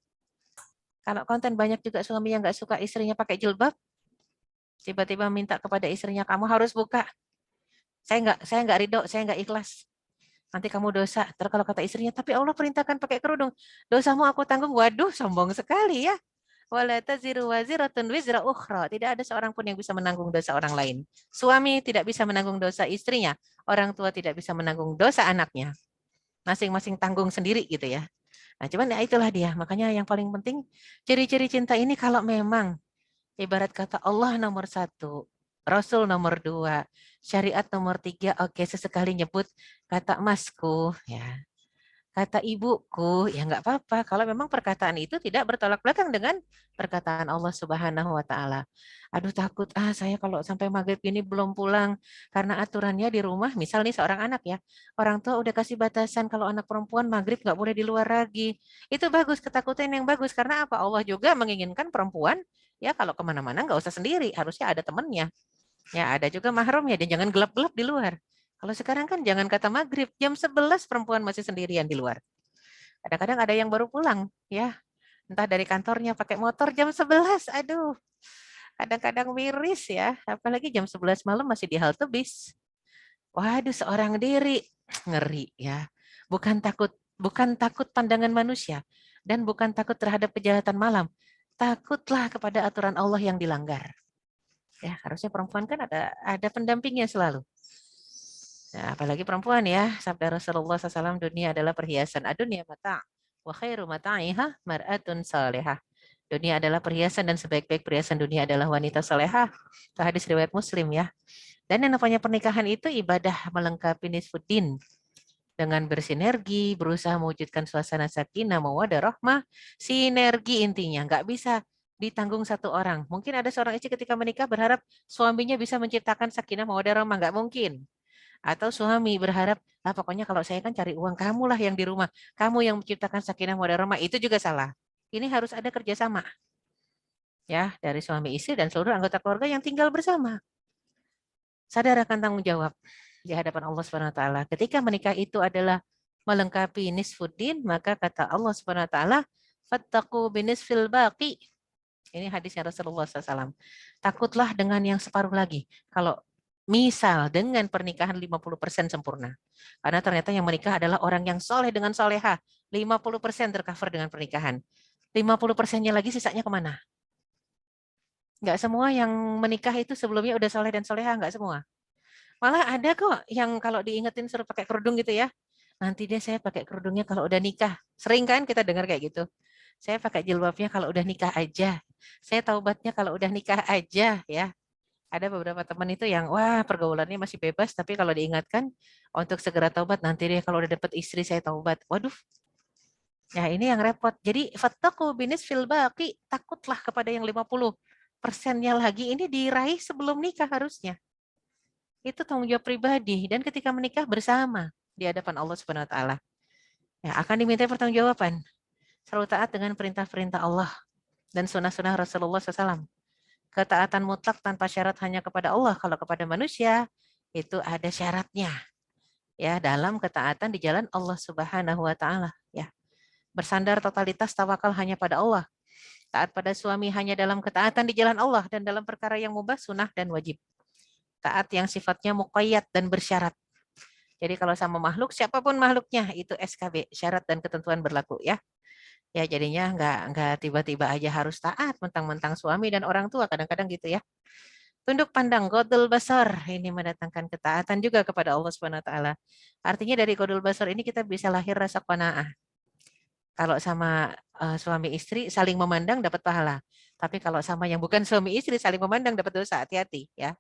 Kalau konten banyak juga suami yang nggak suka istrinya pakai jilbab, tiba-tiba minta kepada istrinya, kamu harus buka. Saya nggak ridho, saya nggak ikhlas. Nanti kamu dosa. Terus kalau kata istrinya, tapi Allah perintahkan pakai kerudung. Dosamu aku tanggung. Waduh, sombong sekali ya. Wala taziru waziratun wizra ukhra. Tidak ada seorang pun yang bisa menanggung dosa orang lain. Suami tidak bisa menanggung dosa istrinya. Orang tua tidak bisa menanggung dosa anaknya. Masing-masing tanggung sendiri gitu ya. Nah, cuman ya itulah dia. Makanya yang paling penting, ciri-ciri cinta ini kalau memang ibarat kata Allah nomor 1, Rasul nomor 2, syariat nomor 3, oke sesekali nyebut kata masku, ya, kata ibuku, ya nggak apa-apa. Kalau memang perkataan itu tidak bertolak belakang dengan perkataan Allah Subhanahu Wa Taala. Aduh takut, saya kalau sampai maghrib ini belum pulang karena aturannya di rumah. Misal nih seorang anak ya, orang tua udah kasih batasan kalau anak perempuan maghrib nggak boleh di luar lagi. Itu bagus, ketakutan yang bagus karena apa? Allah juga menginginkan perempuan ya kalau kemana-mana nggak usah sendiri, harusnya ada temannya. Ya ada juga mahramnya dan jangan gelap-gelap di luar. Kalau sekarang kan jangan kata maghrib, jam 11 perempuan masih sendirian di luar. Kadang-kadang ada yang baru pulang, ya. Entah dari kantornya pakai motor jam 11. Aduh, kadang-kadang miris ya. Apalagi jam 11 malam masih di halte bis. Waduh, seorang diri. Ngeri ya. Bukan takut pandangan manusia. Dan bukan takut terhadap kejahatan malam. Takutlah kepada aturan Allah yang dilanggar. Ya, harusnya perempuan kan ada pendampingnya selalu. Nah, apalagi perempuan ya, sabda Rasulullah SAW, dunia adalah perhiasan. Adunya mata' wa khairu mata'iha mar'atun salihah. Dunia adalah perhiasan dan sebaik-baik perhiasan dunia adalah wanita salehah. Itu hadis riwayat Muslim ya. Dan yang namanya pernikahan itu ibadah melengkapi nisfuddin. Dengan bersinergi, berusaha mewujudkan suasana sakinah, mawaddah, rahmah, sinergi intinya. Nggak bisa ditanggung satu orang. Mungkin ada seorang istri ketika menikah berharap suaminya bisa menciptakan sakinah, mawaddah, rahmah. Nggak mungkin. Atau suami berharap, pokoknya kalau saya kan cari uang, kamulah yang di rumah. Kamu yang menciptakan sakinah mawaddah rahmah. Itu juga salah. Ini harus ada kerjasama. ya, dari suami istri dan seluruh anggota keluarga yang tinggal bersama. Sadar akan tanggung jawab di hadapan Allah Subhanahu wa taala. Ketika menikah itu adalah melengkapi nisfuddin, maka kata Allah Subhanahu wa taala, fattaqu binisfil baqi. Ini hadisnya Rasulullah SAW. Takutlah dengan yang separuh lagi. Kalau misal dengan pernikahan 50% sempurna. Karena ternyata yang menikah adalah orang yang soleh dengan soleha. 50% tercover dengan pernikahan. 50%-nya lagi sisanya kemana? Nggak semua yang menikah itu sebelumnya udah soleh dan soleha, nggak semua. Malah ada kok yang kalau diingetin suruh pakai kerudung gitu ya. Nanti deh saya pakai kerudungnya kalau udah nikah. Sering kan kita dengar kayak gitu. Saya pakai jilbabnya kalau udah nikah aja. Saya taubatnya kalau udah nikah aja ya. Ada beberapa teman itu yang wah pergaulannya masih bebas tapi kalau diingatkan untuk segera taubat nanti deh kalau udah dapet istri saya taubat. Waduh. Ya ini yang repot. Jadi fattaqu binisfil baqi, takutlah kepada yang 50%-nya lagi ini diraih sebelum nikah harusnya. Itu tanggung jawab pribadi dan ketika menikah bersama di hadapan Allah Subhanahu wa taala. Ya, akan diminta pertanggungjawaban. Selalu taat dengan perintah-perintah Allah dan sunnah-sunnah Rasulullah SAW. Ketaatan mutlak tanpa syarat hanya kepada Allah. Kalau kepada manusia itu ada syaratnya. Ya, dalam ketaatan di jalan Allah Subhanahu wa taala, ya. Bersandar totalitas tawakal hanya pada Allah. Taat pada suami hanya dalam ketaatan di jalan Allah dan dalam perkara yang mubah, sunnah dan wajib. Taat yang sifatnya muqayyad dan bersyarat. Jadi kalau sama makhluk, siapapun makhluknya itu SKB, syarat dan ketentuan berlaku ya. Ya jadinya nggak tiba-tiba aja harus taat mentang-mentang suami dan orang tua kadang-kadang gitu ya. Tunduk pandang qadul basar ini mendatangkan ketaatan juga kepada Allah Subhanahu wa taala. Artinya dari qadul basar ini kita bisa lahir rasa qanaah. Kalau sama suami istri saling memandang dapat pahala. Tapi kalau sama yang bukan suami istri saling memandang dapat dosa. Hati-hati ya.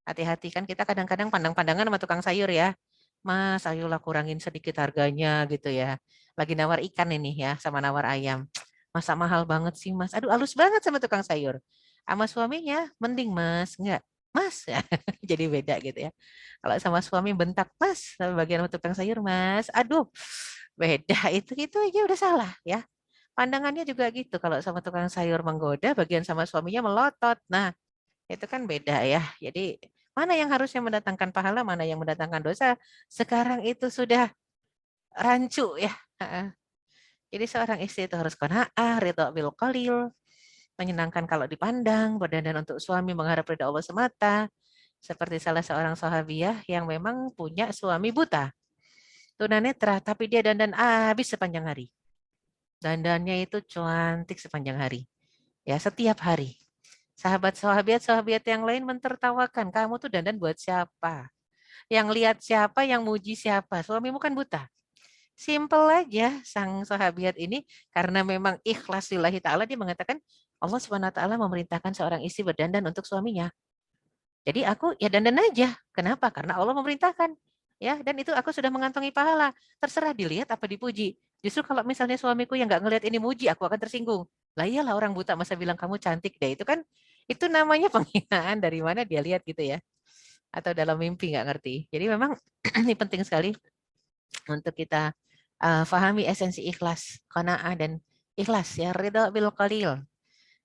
Hati-hati kan kita kadang-kadang pandang-pandangan sama tukang sayur ya. Mas, ayolah kurangin sedikit harganya gitu ya. Lagi nawar ikan ini ya sama nawar ayam. Masa mahal banget sih Mas. Aduh halus banget sama tukang sayur. Sama suaminya mending Mas. Enggak. Mas. Jadi beda gitu ya. Kalau sama suami bentak Mas. Sama bagian sama tukang sayur Mas. Aduh beda. Itu aja udah salah ya. Pandangannya juga gitu. Kalau sama tukang sayur menggoda, bagian sama suaminya melotot. Nah, itu kan beda ya. Jadi mana yang harusnya mendatangkan pahala, mana yang mendatangkan dosa. Sekarang itu sudah rancu ya. Jadi seorang istri itu harus qanaah, ridha bil qalil, menyenangkan kalau dipandang, berdandan untuk suami mengharap ridha Allah semata. Seperti salah seorang sahabiah yang memang punya suami buta. Tunanetra, tapi dia dandan habis sepanjang hari. Dandannya itu cantik sepanjang hari. Ya, setiap hari. Sahabat-sahabat yang lain mentertawakan, kamu tuh dandan buat siapa? Yang lihat siapa, yang muji siapa? Suamimu kan buta. Simple aja sang sahabat ini karena memang ikhlas lillahi ta'ala dia mengatakan Allah SWT memerintahkan seorang istri berdandan untuk suaminya. Jadi aku ya dandan aja. Kenapa? Karena Allah memerintahkan. Ya, dan itu aku sudah mengantongi pahala. Terserah dilihat apa dipuji. Justru kalau misalnya suamiku yang nggak ngelihat ini muji, aku akan tersinggung. Lah iyalah orang buta masa bilang kamu cantik deh. Itu kan itu namanya penghinaan dari mana dia lihat gitu ya. Atau dalam mimpi nggak ngerti. Jadi memang ini penting sekali untuk kita fahami esensi ikhlas, qanaah dan ikhlas ya, ridha bil qalil.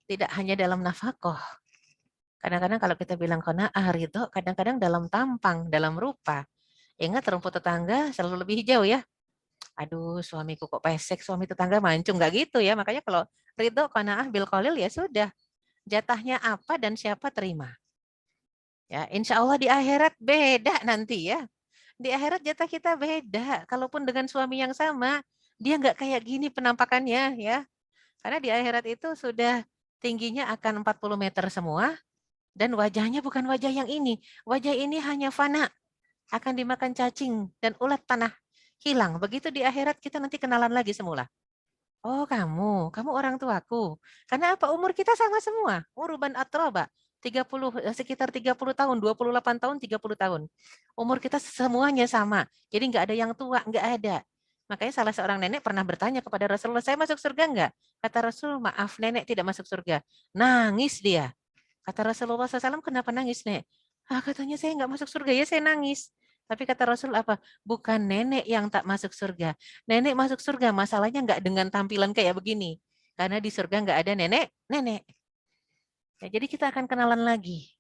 Tidak hanya dalam nafkah. Kadang-kadang kalau kita bilang qanaah, ridha, kadang-kadang dalam tampang, dalam rupa. Ingat rumput tetangga selalu lebih hijau ya. Aduh, suamiku kok pesek, suami tetangga mancung nggak gitu ya. Makanya kalau ridho qanaah bil qalil ya sudah. Jatahnya apa dan siapa terima. Ya, insya Allah di akhirat beda nanti ya. Di akhirat jatah kita beda. Kalaupun dengan suami yang sama, dia nggak kayak gini penampakannya ya. Karena di akhirat itu sudah tingginya akan 40 meter semua. Dan wajahnya bukan wajah yang ini. Wajah ini hanya fana. Akan dimakan cacing dan ulat tanah. Hilang. Begitu di akhirat kita nanti kenalan lagi semula. Oh kamu orang tuaku. Karena apa? Umur kita sama semua. Uruban atroba. 30, sekitar 30 tahun, 28 tahun, 30 tahun. Umur kita semuanya sama. Jadi nggak ada yang tua, nggak ada. Makanya salah seorang nenek pernah bertanya kepada Rasulullah, saya masuk surga nggak? Kata Rasul, maaf nenek tidak masuk surga. Nangis dia. Kata Rasulullah SAW, kenapa nangis nek? Katanya saya nggak masuk surga, ya saya nangis. Tapi kata Rasul apa? Bukan nenek yang tak masuk surga. Nenek masuk surga, masalahnya nggak dengan tampilan kayak begini. Karena di surga nggak ada nenek. Ya, jadi kita akan kenalan lagi.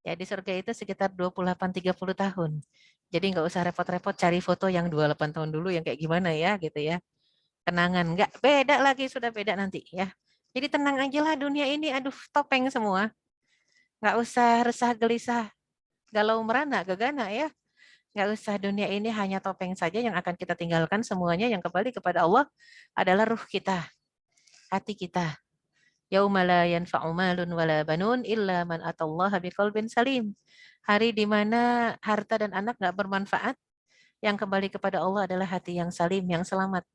Ya, di surga itu sekitar 28-30 tahun. Jadi nggak usah repot-repot cari foto yang 28 tahun dulu yang kayak gimana ya gitu ya. Kenangan nggak beda lagi, sudah beda nanti ya. Jadi tenang aja lah, dunia ini aduh topeng semua. Nggak usah resah gelisah, galau merana, gegana ya. Nggak usah, dunia ini hanya topeng saja yang akan kita tinggalkan, semuanya yang kembali kepada Allah adalah ruh kita, hati kita. Yauma la yanfa'u malun wala banun illa man atallaha biqalbin salim. Hari di mana harta dan anak nggak bermanfaat, yang kembali kepada Allah adalah hati yang salim, yang selamat.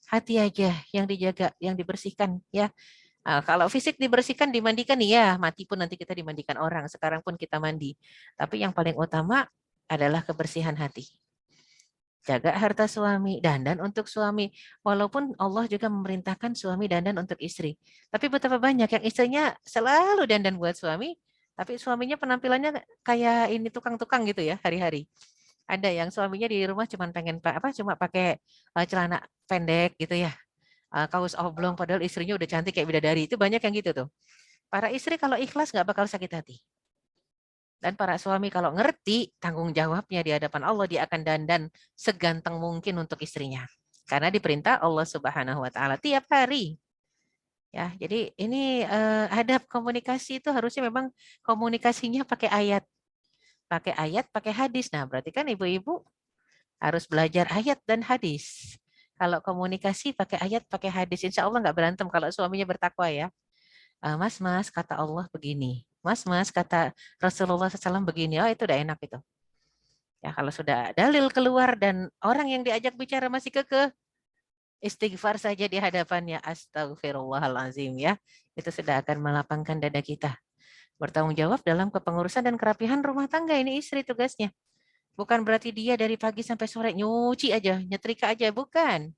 Hati aja yang dijaga, yang dibersihkan ya. Nah, kalau fisik dibersihkan, dimandikan, ya mati pun nanti kita dimandikan orang. Sekarang pun kita mandi. Tapi yang paling utama adalah kebersihan hati. Jaga harta suami, dandan untuk suami. Walaupun Allah juga memerintahkan suami dandan untuk istri. Tapi betapa banyak yang istrinya selalu dandan buat suami, tapi suaminya penampilannya kayak ini tukang-tukang gitu ya hari-hari. Ada yang suaminya di rumah cuma pakai celana pendek gitu ya. Kaos oblong padahal istrinya udah cantik kayak bidadari. Itu banyak yang gitu tuh. Para istri kalau ikhlas nggak bakal sakit hati. Dan para suami kalau ngerti tanggung jawabnya di hadapan Allah, dia akan dandan seganteng mungkin untuk istrinya. Karena diperintah Allah Subhanahu wa taala tiap hari. Ya, jadi ini adab komunikasi itu harusnya memang komunikasinya pakai ayat. Pakai ayat, pakai hadis. Nah, berarti kan ibu-ibu harus belajar ayat dan hadis. Kalau komunikasi pakai ayat, pakai hadis, insya Allah nggak berantem kalau suaminya bertakwa ya. Mas, kata Allah begini. Mas, kata Rasulullah SAW begini. Oh, itu udah enak itu. Ya, kalau sudah dalil keluar dan orang yang diajak bicara masih kekeh, istighfar saja di hadapannya. Astagfirullahalazim ya. Itu sudah akan melapangkan dada kita. Bertanggung jawab dalam kepengurusan dan kerapihan rumah tangga. Ini istri tugasnya. Bukan berarti dia dari pagi sampai sore nyuci aja, nyetrika aja. Bukan.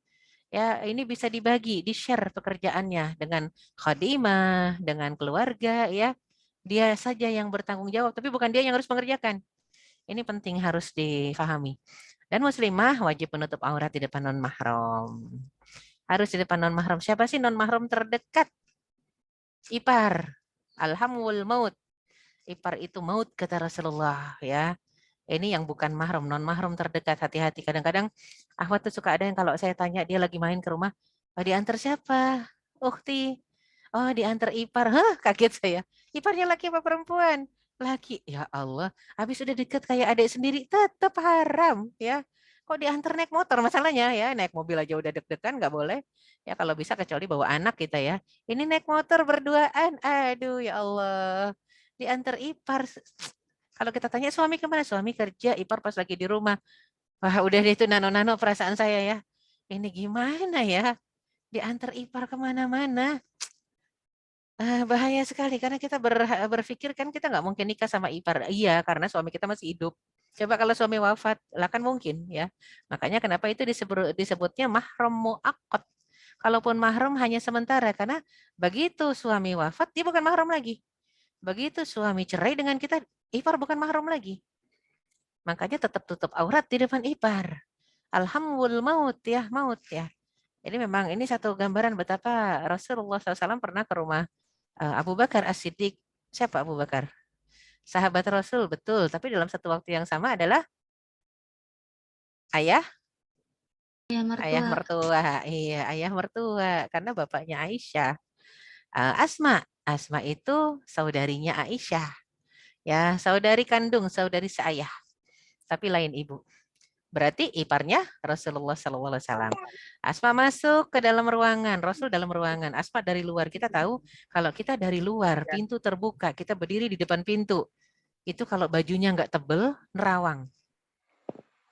Ya, ini bisa dibagi, di-share pekerjaannya dengan khadimah, dengan keluarga ya. Dia saja yang bertanggung jawab, tapi bukan dia yang harus mengerjakan. Ini penting harus difahami. Dan muslimah wajib menutup aurat di depan non mahram. Harus di depan non mahram. Siapa sih non mahram terdekat? Ipar. Alhamul maut. Ipar itu maut kata Rasulullah ya. Ini yang bukan mahram, non mahram terdekat. Hati-hati. Kadang-kadang akhwat tuh suka ada yang kalau saya tanya dia lagi main ke rumah, oh, diantar siapa? Ukti. Oh, diantar ipar. Hah, kaget saya. Iparnya laki apa perempuan? Laki. Ya Allah, habis udah deket kayak adik sendiri, tetap haram ya. Kok diantar naik motor masalahnya ya, naik mobil aja udah deg-degan nggak boleh. Ya kalau bisa kecuali bawa anak kita ya. Ini naik motor berduaan, aduh ya Allah. Diantar ipar. Kalau kita tanya suami kemana? Suami kerja, ipar pas lagi di rumah. Wah udah deh itu nano-nano perasaan saya ya. Ini gimana ya? Diantar ipar kemana-mana. Bahaya sekali karena kita berpikir kan kita nggak mungkin nikah sama ipar. Iya, karena suami kita masih hidup. Coba kalau suami wafat, lah kan mungkin ya. Makanya kenapa itu disebutnya mahram muaqqat. Kalaupun mahram hanya sementara karena begitu suami wafat dia bukan mahram lagi. Begitu suami cerai dengan kita, ipar bukan mahram lagi. Makanya tetap tutup aurat di depan ipar. Alhamdulillah maut ya, maut ya. Jadi memang ini satu gambaran betapa Rasulullah SAW pernah ke rumah Abu Bakar As-Siddiq. Siapa Abu Bakar? Sahabat Rasul, betul. Tapi dalam satu waktu yang sama adalah ayah ayah mertua. Iya, ayah mertua. Karena bapaknya Aisyah. Asma itu saudarinya Aisyah. Ya, saudari kandung, saudari seayah. Tapi lain ibu. Berarti iparnya Rasulullah SAW. Asma masuk ke dalam ruangan, Rasul dalam ruangan. Asma dari luar. Kita tahu kalau kita dari luar, pintu terbuka, kita berdiri di depan pintu. Itu kalau bajunya nggak tebel, nerawang.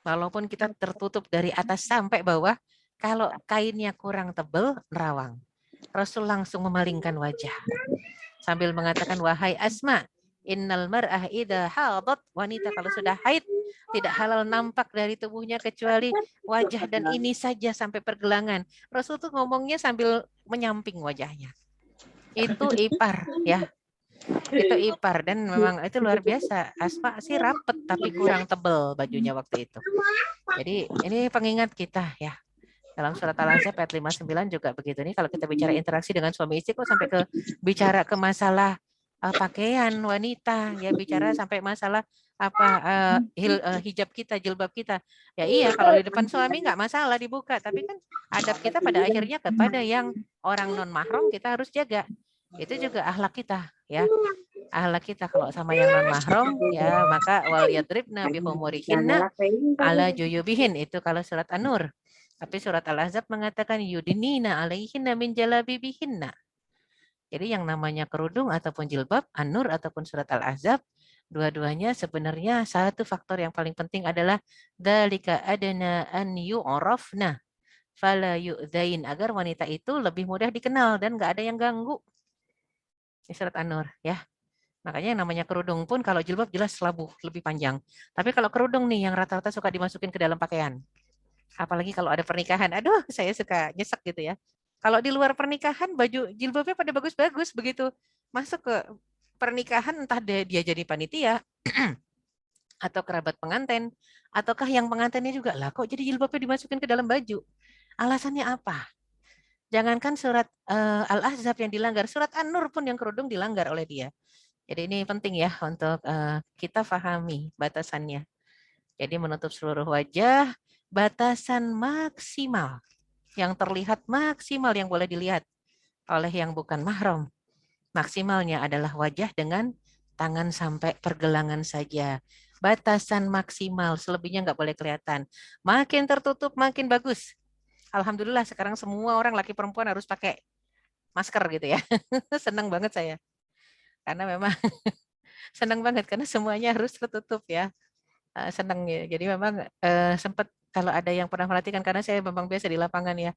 Walaupun kita tertutup dari atas sampai bawah, kalau kainnya kurang tebel, nerawang. Rasul langsung memalingkan wajah. Sambil mengatakan, wahai Asma, innal mar'ah idha hadat, wanita kalau sudah haid, tidak halal nampak dari tubuhnya kecuali wajah dan ini saja sampai pergelangan. Rasul tuh ngomongnya sambil menyamping wajahnya. Itu ipar ya. Itu ipar dan memang itu luar biasa. Asma sih rapet tapi kurang tebel bajunya waktu itu. Jadi ini pengingat kita ya. Dalam surat Al-Ahzab ayat 59 juga begitu nih. Kalau kita bicara interaksi dengan suami istri kok sampai ke bicara ke masalah pakaian wanita, ya bicara sampai masalah apa hijab kita, jilbab kita. Ya iya, kalau di depan suami nggak masalah dibuka, tapi kan adab kita pada akhirnya kepada yang orang non mahram kita harus jaga. Itu juga akhlak kita, ya. Akhlak kita kalau sama yang non mahram, ya maka wal yadribna bihumurihinna ala juyubihin, itu kalau surat An-Nur. Tapi surat Al-Ahzab mengatakan yudinina alaihinna min jalabibihinna. Jadi yang namanya kerudung ataupun jilbab, An-Nur ataupun surat Al-Ahzab, dua-duanya sebenarnya satu faktor yang paling penting adalah dzalika adna an yu'rafna fala yu'dzain, agar wanita itu lebih mudah dikenal dan nggak ada yang ganggu. Ini surat An-Nur, ya. Makanya yang namanya kerudung pun kalau jilbab jelas labuh, lebih panjang. Tapi kalau kerudung nih yang rata-rata suka dimasukin ke dalam pakaian. Apalagi kalau ada pernikahan. Aduh, saya suka nyesek gitu ya. Kalau di luar pernikahan baju jilbabnya pada bagus-bagus, begitu masuk ke pernikahan entah dia jadi panitia atau kerabat pengantin, ataukah yang pengantinnya juga lah kok jadi jilbabnya dimasukin ke dalam baju. Alasannya apa? Jangankan surat Al-Ahzab yang dilanggar, surat An-Nur pun yang kerudung dilanggar oleh dia. Jadi ini penting ya untuk kita pahami batasannya. Jadi menutup seluruh wajah, batasan maksimal yang terlihat maksimal yang boleh dilihat oleh yang bukan mahram. Maksimalnya adalah wajah dengan tangan sampai pergelangan saja. Batasan maksimal, selebihnya nggak boleh kelihatan. Makin tertutup, makin bagus. Alhamdulillah sekarang semua orang laki perempuan harus pakai masker gitu ya. Senang banget saya. Karena memang senang banget karena semuanya harus tertutup ya. Senang ya. Jadi memang sempat kalau ada yang pernah perhatikan karena saya memang biasa di lapangan ya.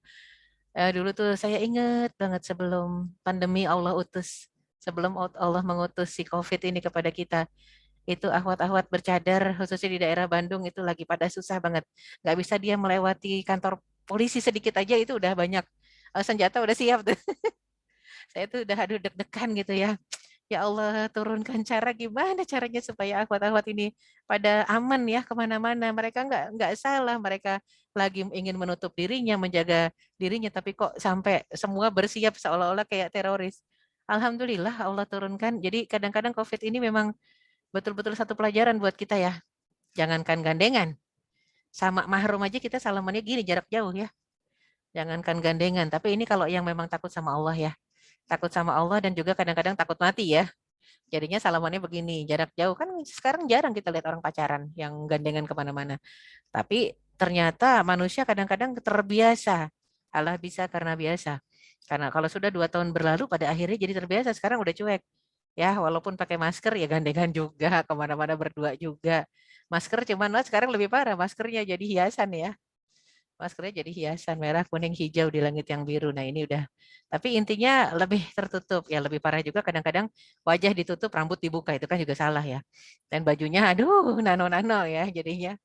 Dulu tuh saya ingat banget sebelum pandemi Allah utus, sebelum Allah mengutus si COVID ini kepada kita, itu ahwat-ahwat bercadar khususnya di daerah Bandung itu lagi pada susah banget. Nggak bisa dia melewati kantor polisi sedikit aja itu udah banyak senjata udah siap tuh. Saya tuh udah aduh deg-degan gitu ya. Ya Allah, turunkan cara gimana caranya supaya akhwat-akhwat ini pada aman ya kemana-mana. Mereka nggak salah, mereka lagi ingin menutup dirinya, menjaga dirinya, tapi kok sampai semua bersiap seolah-olah kayak teroris. Alhamdulillah Allah turunkan. Jadi kadang-kadang COVID ini memang betul-betul satu pelajaran buat kita ya. Jangankan gandengan, sama mahrum aja kita salamannya gini jarak jauh ya. Jangankan gandengan, tapi ini kalau yang memang takut sama Allah ya. Takut sama Allah dan juga kadang-kadang takut mati ya. Jadinya salamannya begini, jarak jauh. Kan sekarang jarang kita lihat orang pacaran yang gandengan kemana-mana. Tapi ternyata manusia kadang-kadang terbiasa. Allah bisa karena biasa. Karena kalau sudah 2 tahun berlalu pada akhirnya jadi terbiasa. Sekarang udah cuek. Ya, walaupun pakai masker ya gandengan juga, kemana-mana berdua juga. Masker cuman lah sekarang lebih parah, maskernya jadi hiasan ya. Maskernya jadi hiasan merah, kuning, hijau di langit yang biru. Nah ini udah. Tapi intinya lebih tertutup ya, lebih parah juga kadang-kadang wajah ditutup, rambut dibuka itu kan juga salah ya. Dan bajunya aduh nano-nano ya jadinya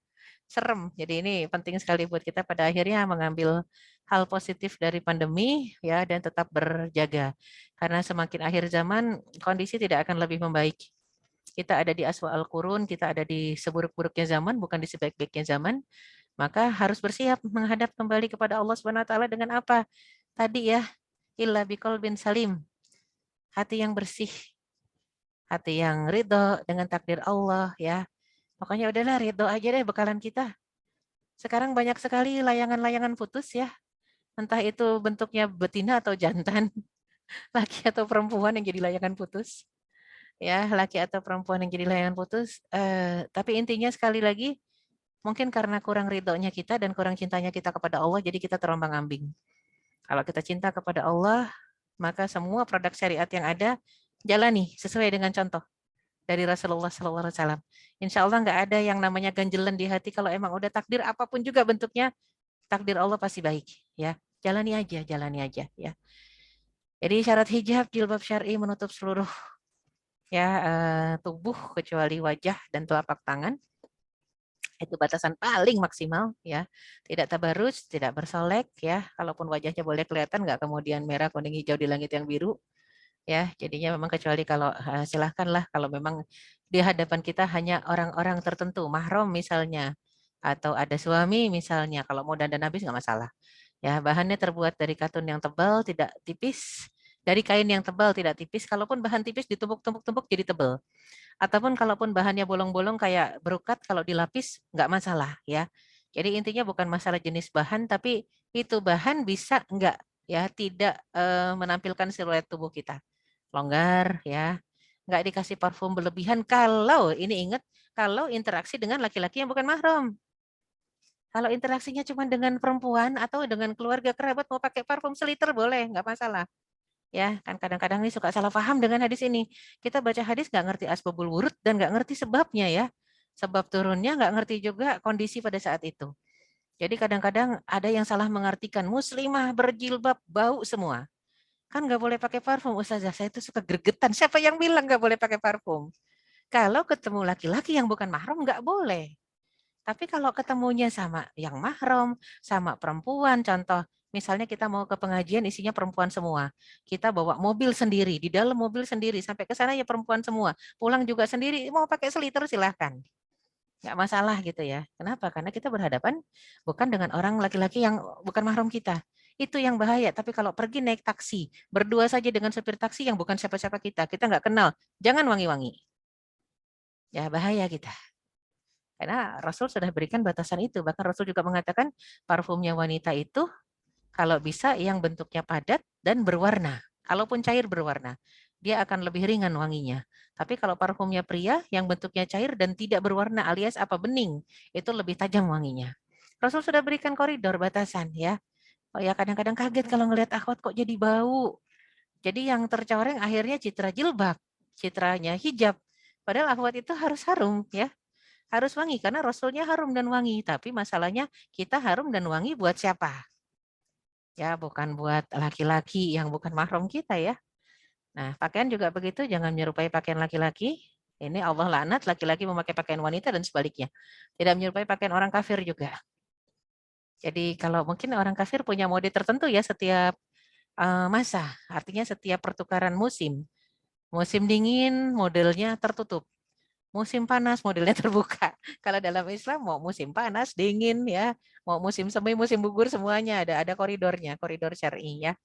serem. Jadi ini penting sekali buat kita pada akhirnya mengambil hal positif dari pandemi ya dan tetap berjaga. Karena semakin akhir zaman kondisi tidak akan lebih membaik. Kita ada di aswa al-qurun, kita ada di seburuk-buruknya zaman, bukan di sebaik-baiknya zaman. Maka harus bersiap menghadap kembali kepada Allah Subhanahu wa taala dengan apa? Tadi ya, illa biqalbin salim. Hati yang bersih, hati yang ridho dengan takdir Allah ya. Pokoknya udahlah ridho aja deh bekalan kita. Sekarang banyak sekali layangan-layangan putus ya. Entah itu bentuknya betina atau jantan, laki atau perempuan yang jadi layangan putus. Ya, laki atau perempuan yang jadi layangan putus. Tapi intinya sekali lagi, mungkin karena kurang ridhonya kita dan kurang cintanya kita kepada Allah, jadi kita terombang-ambing. Kalau kita cinta kepada Allah, maka semua produk syariat yang ada, jalani sesuai dengan contoh dari Rasulullah SAW. Insya Allah nggak ada yang namanya ganjelan di hati kalau emang udah takdir apapun juga bentuknya, takdir Allah pasti baik. Ya, jalani aja ya. Jadi syarat hijab jilbab syar'i menutup seluruh ya tubuh kecuali wajah dan telapak tangan. Itu batasan paling maksimal ya, tidak tabarruj, tidak bersolek ya, kalaupun wajahnya boleh kelihatan nggak kemudian merah kuning hijau di langit yang biru ya, jadinya memang kecuali kalau silahkanlah kalau memang di hadapan kita hanya orang-orang tertentu mahram misalnya atau ada suami misalnya, kalau mau dandan habis nggak masalah ya, bahannya terbuat dari katun yang tebal tidak tipis Dari kain yang tebal tidak tipis, kalaupun bahan tipis ditumpuk-tumpuk-tumpuk jadi tebal. Ataupun kalaupun bahannya bolong-bolong kayak berukat, kalau dilapis nggak masalah ya. Jadi intinya bukan masalah jenis bahan, tapi itu bahan bisa nggak ya tidak menampilkan siluet tubuh kita. Longgar ya, nggak dikasih parfum berlebihan kalau ini ingat, kalau interaksi dengan laki-laki yang bukan mahram. Kalau interaksinya cuma dengan perempuan atau dengan keluarga kerabat mau pakai parfum seliter boleh, nggak masalah. Ya, kan kadang-kadang ini suka salah paham dengan hadis ini. Kita baca hadis nggak ngerti asbabul wurud dan nggak ngerti sebabnya ya. Sebab turunnya nggak ngerti juga kondisi pada saat itu. Jadi kadang-kadang ada yang salah mengartikan muslimah berjilbab bau semua. Kan nggak boleh pakai parfum, Ustazah. Saya itu suka gregetan. Siapa yang bilang nggak boleh pakai parfum? Kalau ketemu laki-laki yang bukan mahram nggak boleh. Tapi kalau ketemunya sama yang mahram, sama perempuan, contoh, misalnya kita mau ke pengajian isinya perempuan semua. Kita bawa mobil sendiri, di dalam mobil sendiri, sampai ke sana ya perempuan semua. Pulang juga sendiri, mau pakai seliter silahkan. Nggak masalah gitu ya. Kenapa? Karena kita berhadapan bukan dengan orang laki-laki yang bukan mahram kita. Itu yang bahaya. Tapi kalau pergi naik taksi, berdua saja dengan supir taksi yang bukan siapa-siapa kita nggak kenal, jangan wangi-wangi. Ya bahaya kita. Karena Rasul sudah berikan batasan itu. Bahkan Rasul juga mengatakan parfumnya wanita itu kalau bisa yang bentuknya padat dan berwarna. Kalaupun cair berwarna, dia akan lebih ringan wanginya. Tapi kalau parfumnya pria yang bentuknya cair dan tidak berwarna alias apa bening, itu lebih tajam wanginya. Rasul sudah berikan koridor batasan ya. Oh ya kadang-kadang kaget kalau ngelihat akhwat kok jadi bau. Jadi yang tercoreng akhirnya citra jilbab, citranya hijab. Padahal akhwat itu harus harum ya. Harus wangi karena Rasulnya harum dan wangi. Tapi masalahnya kita harum dan wangi buat siapa? Ya bukan buat laki-laki yang bukan mahram kita ya. Nah pakaian juga begitu, jangan menyerupai pakaian laki-laki. Ini Allah laknat laki-laki memakai pakaian wanita dan sebaliknya. Tidak menyerupai pakaian orang kafir juga. Jadi kalau mungkin orang kafir punya mode tertentu ya setiap masa. Artinya setiap pertukaran musim. Musim dingin modelnya tertutup. Musim panas modelnya terbuka. Kalau dalam Islam mau musim panas, dingin ya, mau musim semi, musim gugur semuanya ada koridornya, koridor syar'i ya.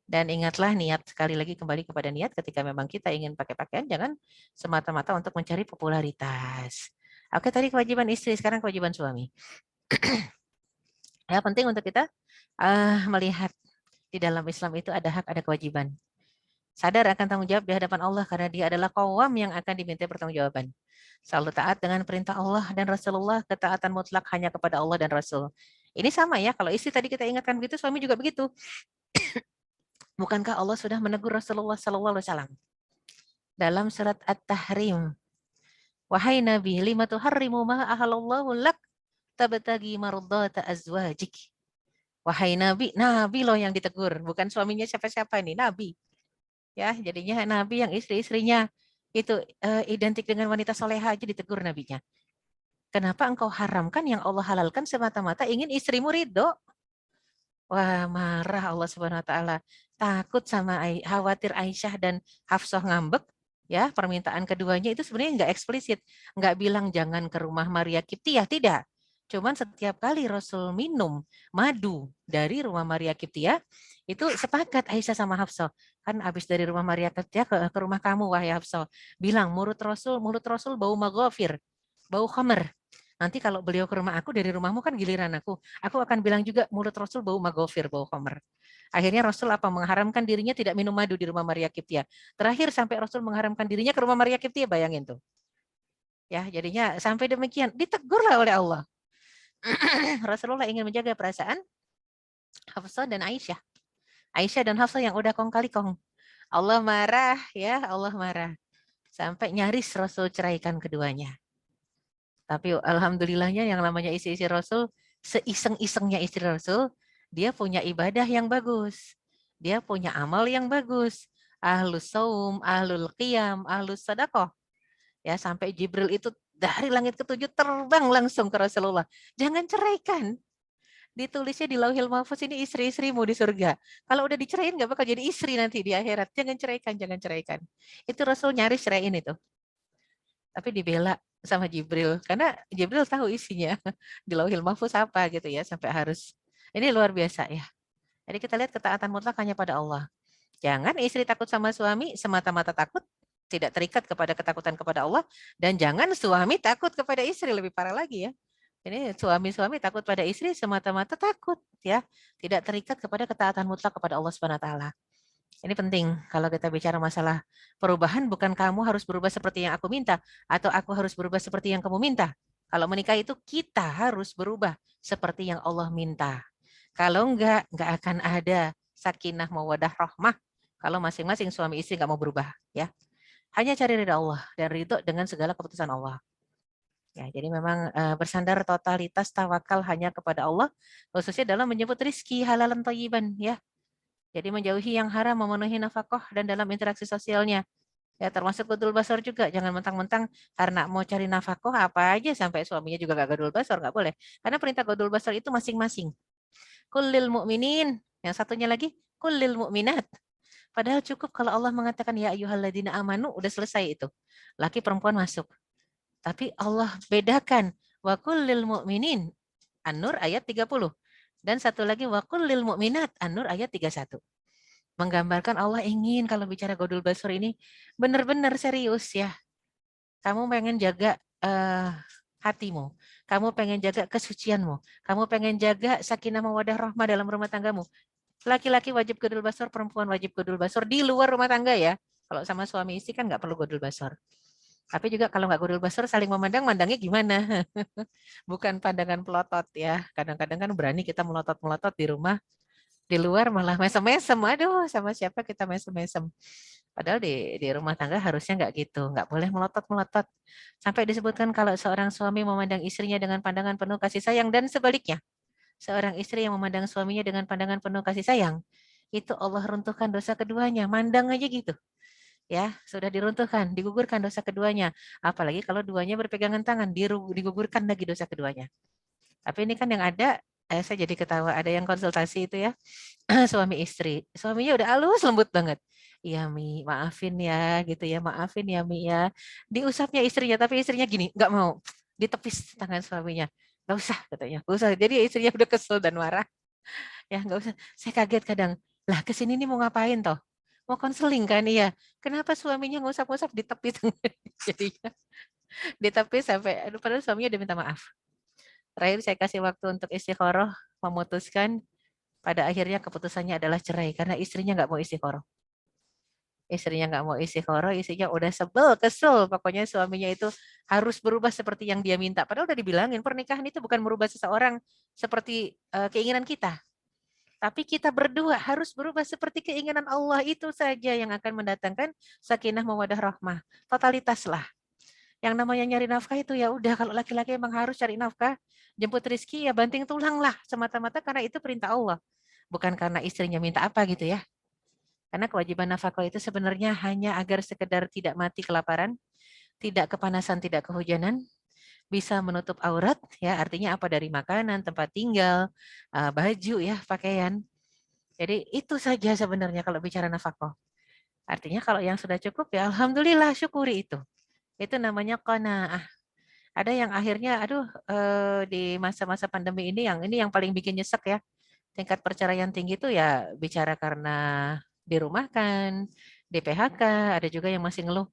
Dan ingatlah niat, sekali lagi kembali kepada niat ketika memang kita ingin pakai pakaian jangan semata-mata untuk mencari popularitas. Oke, tadi kewajiban istri, sekarang kewajiban suami. Ya, penting untuk kita melihat di dalam Islam itu ada hak, ada kewajiban. Sadar akan tanggung jawab di hadapan Allah karena dia adalah qawwam yang akan diminta pertanggungjawaban. Selalu taat dengan perintah Allah dan Rasulullah, ketaatan mutlak hanya kepada Allah dan Rasul. Ini sama ya, kalau istri tadi kita ingatkan begitu, suami juga begitu. Bukankah Allah sudah menegur Rasulullah SAW dalam surat At-Tahrim? Wahai Nabi, lima tuharrimu ma ahalallahu lak tabtagi mardata azwajik. Wahai Nabi, Nabi loh yang ditegur, bukan suaminya siapa-siapa ini, Nabi. Ya, jadinya Nabi yang istri-istrinya itu identik dengan wanita soleha aja ditegur nabinya. Kenapa engkau haramkan yang Allah halalkan semata-mata ingin istrimu ridho? Wah, marah Allah Subhanahu wa taala. Takut sama khawatir Aisyah dan Hafsah ngambek, ya, permintaan keduanya itu sebenarnya enggak eksplisit. Enggak bilang jangan ke rumah Maria Kiptiah, tidak. Cuman setiap kali Rasul minum madu dari rumah Maria Kiptiah, itu sepakat Aisyah sama Hafsah. Kan habis dari rumah Maria Kiptiah ke rumah kamu wahai Hafsah. Bilang mulut Rasul bau maghfir, bau khamr. Nanti kalau beliau ke rumah aku, dari rumahmu kan giliran aku. Aku akan bilang juga mulut Rasul bau maghfir, bau khamr. Akhirnya Rasul apa? Mengharamkan dirinya tidak minum madu di rumah Maria Kiptiah. Terakhir sampai Rasul mengharamkan dirinya ke rumah Maria Kiptiah, bayangin tuh. Ya, jadinya sampai demikian ditegurlah oleh Allah. Rasulullah ingin menjaga perasaan Hafsah dan Aisyah. Aisyah dan Hafsah yang udah kong kali kong. Allah marah ya, Allah marah. Sampai nyaris Rasul ceraikan keduanya. Tapi alhamdulillahnya yang namanya istri-istri Rasul, seiseng-isengnya istri Rasul, dia punya ibadah yang bagus. Dia punya amal yang bagus. Ahlus saum, ahlul qiyam, ahlus sadaqah. Ya, sampai Jibril itu dari langit ketujuh terbang langsung ke Rasulullah. Jangan ceraikan. Ditulisnya di Lauhil Mahfuz ini istri-istrimu di surga. Kalau udah dicerain nggak bakal jadi istri nanti di akhirat. Jangan ceraikan, jangan ceraikan. Itu Rasul nyaris ceraiin itu. Tapi dibela sama Jibril karena Jibril tahu isinya di Lauhil Mahfuz apa gitu ya, sampai harus ini luar biasa ya. Jadi kita lihat ketaatan mutlak hanya pada Allah. Jangan istri takut sama suami semata-mata takut, tidak terikat kepada ketakutan kepada Allah, dan jangan suami takut kepada istri, lebih parah lagi ya. Ini suami-suami takut pada istri semata-mata takut ya, tidak terikat kepada ketaatan mutlak kepada Allah Subhanahu wa taala. Ini penting kalau kita bicara masalah perubahan, bukan kamu harus berubah seperti yang aku minta atau aku harus berubah seperti yang kamu minta. Kalau menikah itu kita harus berubah seperti yang Allah minta. Kalau enggak akan ada sakinah mawadah rahmah kalau masing-masing suami istri nggak mau berubah ya. Hanya cari ridha Allah dan ridho dengan segala keputusan Allah. Ya, jadi memang bersandar totalitas tawakal hanya kepada Allah, khususnya dalam menyebut rizki halalan thayyiban ya. Jadi menjauhi yang haram, memenuhi nafkah dan dalam interaksi sosialnya. Ya, termasuk godul basar juga. Jangan mentang-mentang karena mau cari nafkah apa aja sampai suaminya juga gak godul basar, nggak boleh. Karena perintah godul basar itu masing-masing. Kullil mu'minin. Yang satunya lagi, kullil mu'minat. Padahal cukup kalau Allah mengatakan ya ayyuhalladzina amanu, udah selesai itu. Laki perempuan masuk. Tapi Allah bedakan wa kullil mu'minin. An-Nur ayat 30. Dan satu lagi wa kullil mu'minat. An-Nur ayat 31. Menggambarkan Allah ingin kalau bicara godul basur ini benar-benar serius ya. Kamu pengen jaga hatimu. Kamu pengen jaga kesucianmu. Kamu pengen jaga sakinah mawadah rahmah dalam rumah tanggamu. Laki-laki wajib godul basur, perempuan wajib godul basur di luar rumah tangga ya. Kalau sama suami istri kan nggak perlu godul basur. Tapi juga kalau nggak godul basur saling memandang, mandangnya gimana? Bukan pandangan pelotot ya. Kadang-kadang kan berani kita melotot-melotot di rumah, di luar malah mesem-mesem. Aduh, sama siapa kita mesem-mesem. Padahal di rumah tangga harusnya nggak gitu, nggak boleh melotot-melotot. Sampai disebutkan kalau seorang suami memandang istrinya dengan pandangan penuh kasih sayang dan sebaliknya. Seorang istri yang memandang suaminya dengan pandangan penuh kasih sayang, itu Allah runtuhkan dosa keduanya. Mandang aja gitu. Ya, sudah diruntuhkan, digugurkan dosa keduanya. Apalagi kalau duanya berpegangan tangan, digugurkan lagi dosa keduanya. Tapi ini kan yang ada, saya jadi ketawa, ada yang konsultasi itu ya, suami istri. Suaminya udah halus lembut banget. Iya Mi, maafin ya gitu ya, maafin ya Mi ya. Diusapnya istrinya, tapi istrinya gini, nggak mau. Ditepis tangan suaminya. Nggak usah katanya, nggak usah. Jadi istrinya udah kesel dan marah. Ya nggak usah. Saya kaget kadang, lah kesini nih mau ngapain toh? Mau konseling kan iya. Kenapa suaminya ngusap-ngusap ditepis? Jadinya ditepis sampai, aduh padahal suaminya udah minta maaf. Terakhir saya kasih waktu untuk istikharah, memutuskan, pada akhirnya keputusannya adalah cerai karena istrinya nggak mau istikharah. Istrinya nggak mau istikharah, istrinya udah sebel, kesel. Pokoknya suaminya itu harus berubah seperti yang dia minta. Padahal udah dibilangin pernikahan itu bukan merubah seseorang seperti keinginan kita. Tapi kita berdua harus berubah seperti keinginan Allah, itu saja yang akan mendatangkan sakinah mawadah rahmah. Totalitas lah. Yang namanya nyari nafkah itu ya udah, kalau laki-laki emang harus cari nafkah, jemput rizki ya banting tulang lah, semata-mata karena itu perintah Allah. Bukan karena istrinya minta apa gitu ya. Karena kewajiban nafkah itu sebenarnya hanya agar sekedar tidak mati kelaparan, tidak kepanasan, tidak kehujanan, bisa menutup aurat ya, artinya apa, dari makanan, tempat tinggal, baju ya, pakaian. Jadi itu saja sebenarnya kalau bicara nafkah. Artinya kalau yang sudah cukup ya alhamdulillah, syukuri itu. Itu namanya qanaah. Ada yang akhirnya aduh, di masa-masa pandemi ini yang paling bikin nyesek ya. Tingkat perceraian tinggi itu ya bicara karena dirumahkan, di PHK, ada juga yang masih ngeluh.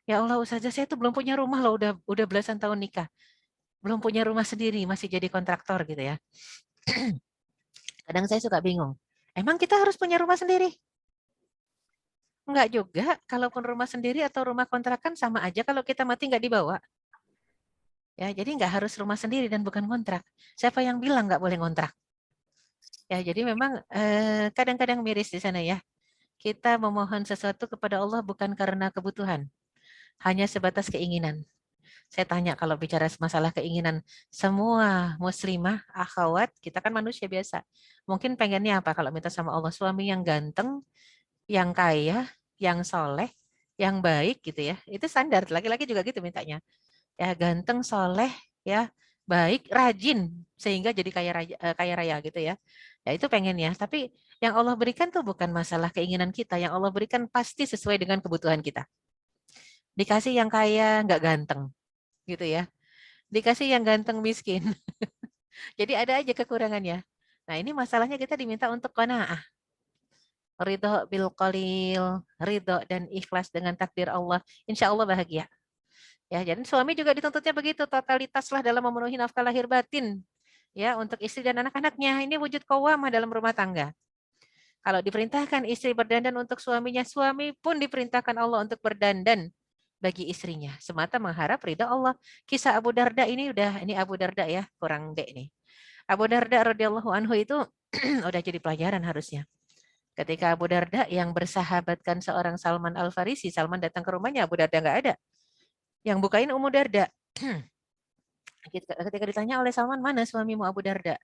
Ya Allah Ustazah, saya tuh belum punya rumah loh, udah belasan tahun nikah. Belum punya rumah sendiri, masih jadi kontraktor gitu ya. Kadang saya suka bingung. Emang kita harus punya rumah sendiri? Enggak juga, kalaupun rumah sendiri atau rumah kontrakan sama aja kalau kita mati nggak dibawa. Ya, jadi nggak harus rumah sendiri dan bukan kontrak. Siapa yang bilang nggak boleh kontrak? Ya, jadi memang kadang-kadang miris di sana ya. Kita memohon sesuatu kepada Allah bukan karena kebutuhan, hanya sebatas keinginan. Saya tanya kalau bicara masalah keinginan, semua muslimah, akhwat, kita kan manusia biasa. Mungkin pengennya apa kalau minta sama Allah? Suami yang ganteng, yang kaya, yang soleh, yang baik gitu ya. Itu standar, laki-laki juga gitu mintanya. Ya ganteng, soleh, ya baik, rajin, sehingga jadi kaya raya gitu ya. Ya itu pengen ya. Tapi yang Allah berikan tuh bukan masalah keinginan kita. Yang Allah berikan pasti sesuai dengan kebutuhan kita. Dikasih yang kaya nggak ganteng gitu ya. Dikasih yang ganteng miskin. Jadi ada aja kekurangannya. Nah ini masalahnya kita diminta untuk qanaah. ridho bil qalil, ridho dan ikhlas dengan takdir Allah, insya Allah bahagia. Ya, jadi suami juga dituntutnya begitu, totalitaslah dalam memenuhi nafkah lahir batin ya untuk istri dan anak-anaknya. Ini wujud qawwamah dalam rumah tangga. Kalau diperintahkan istri berdandan untuk suaminya, suami pun diperintahkan Allah untuk berdandan bagi istrinya, semata mengharap ridha Allah. Kisah Abu Darda ini Abu Darda ya, kurang dek nih. Abu Darda radhiyallahu anhu itu udah jadi pelajaran harusnya. Ketika Abu Darda yang bersahabatkan seorang Salman Al-Farisi, Salman datang ke rumahnya, Abu Darda nggak ada. Yang bukain Ummu Darda. Ketika ditanya oleh Salman, mana suamimu Abu Darda?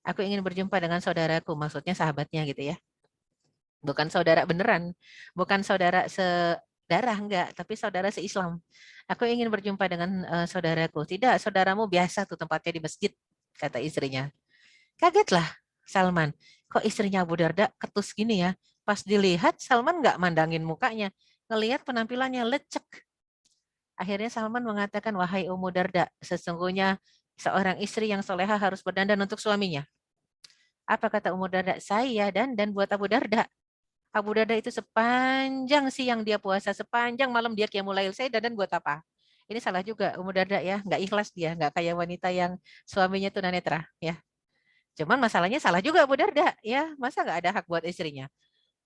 Aku ingin berjumpa dengan saudaraku, maksudnya sahabatnya gitu ya. Bukan saudara beneran, bukan saudara sedarah enggak, tapi saudara seislam. Aku ingin berjumpa dengan saudaraku. Tidak, saudaramu biasa tuh tempatnya di masjid, kata istrinya. Kagetlah Salman, kok istrinya Abu Darda ketus gini ya? Pas dilihat Salman enggak mandangin mukanya, ngelihat penampilannya lecek. Akhirnya Salman mengatakan, wahai Ummu Darda, sesungguhnya seorang istri yang soleha harus berdandan untuk suaminya. Apa kata Ummu Darda? Saya dan buat Abu Darda. Abu Darda itu sepanjang siang dia puasa, sepanjang malam dia qiyamul lail. Saya dandan buat apa? Ini salah juga Ummu Darda ya, nggak ikhlas dia, nggak kayak wanita yang suaminya tunanetra ya. Cuman masalahnya salah juga Abu Darda ya, masa nggak ada hak buat istrinya.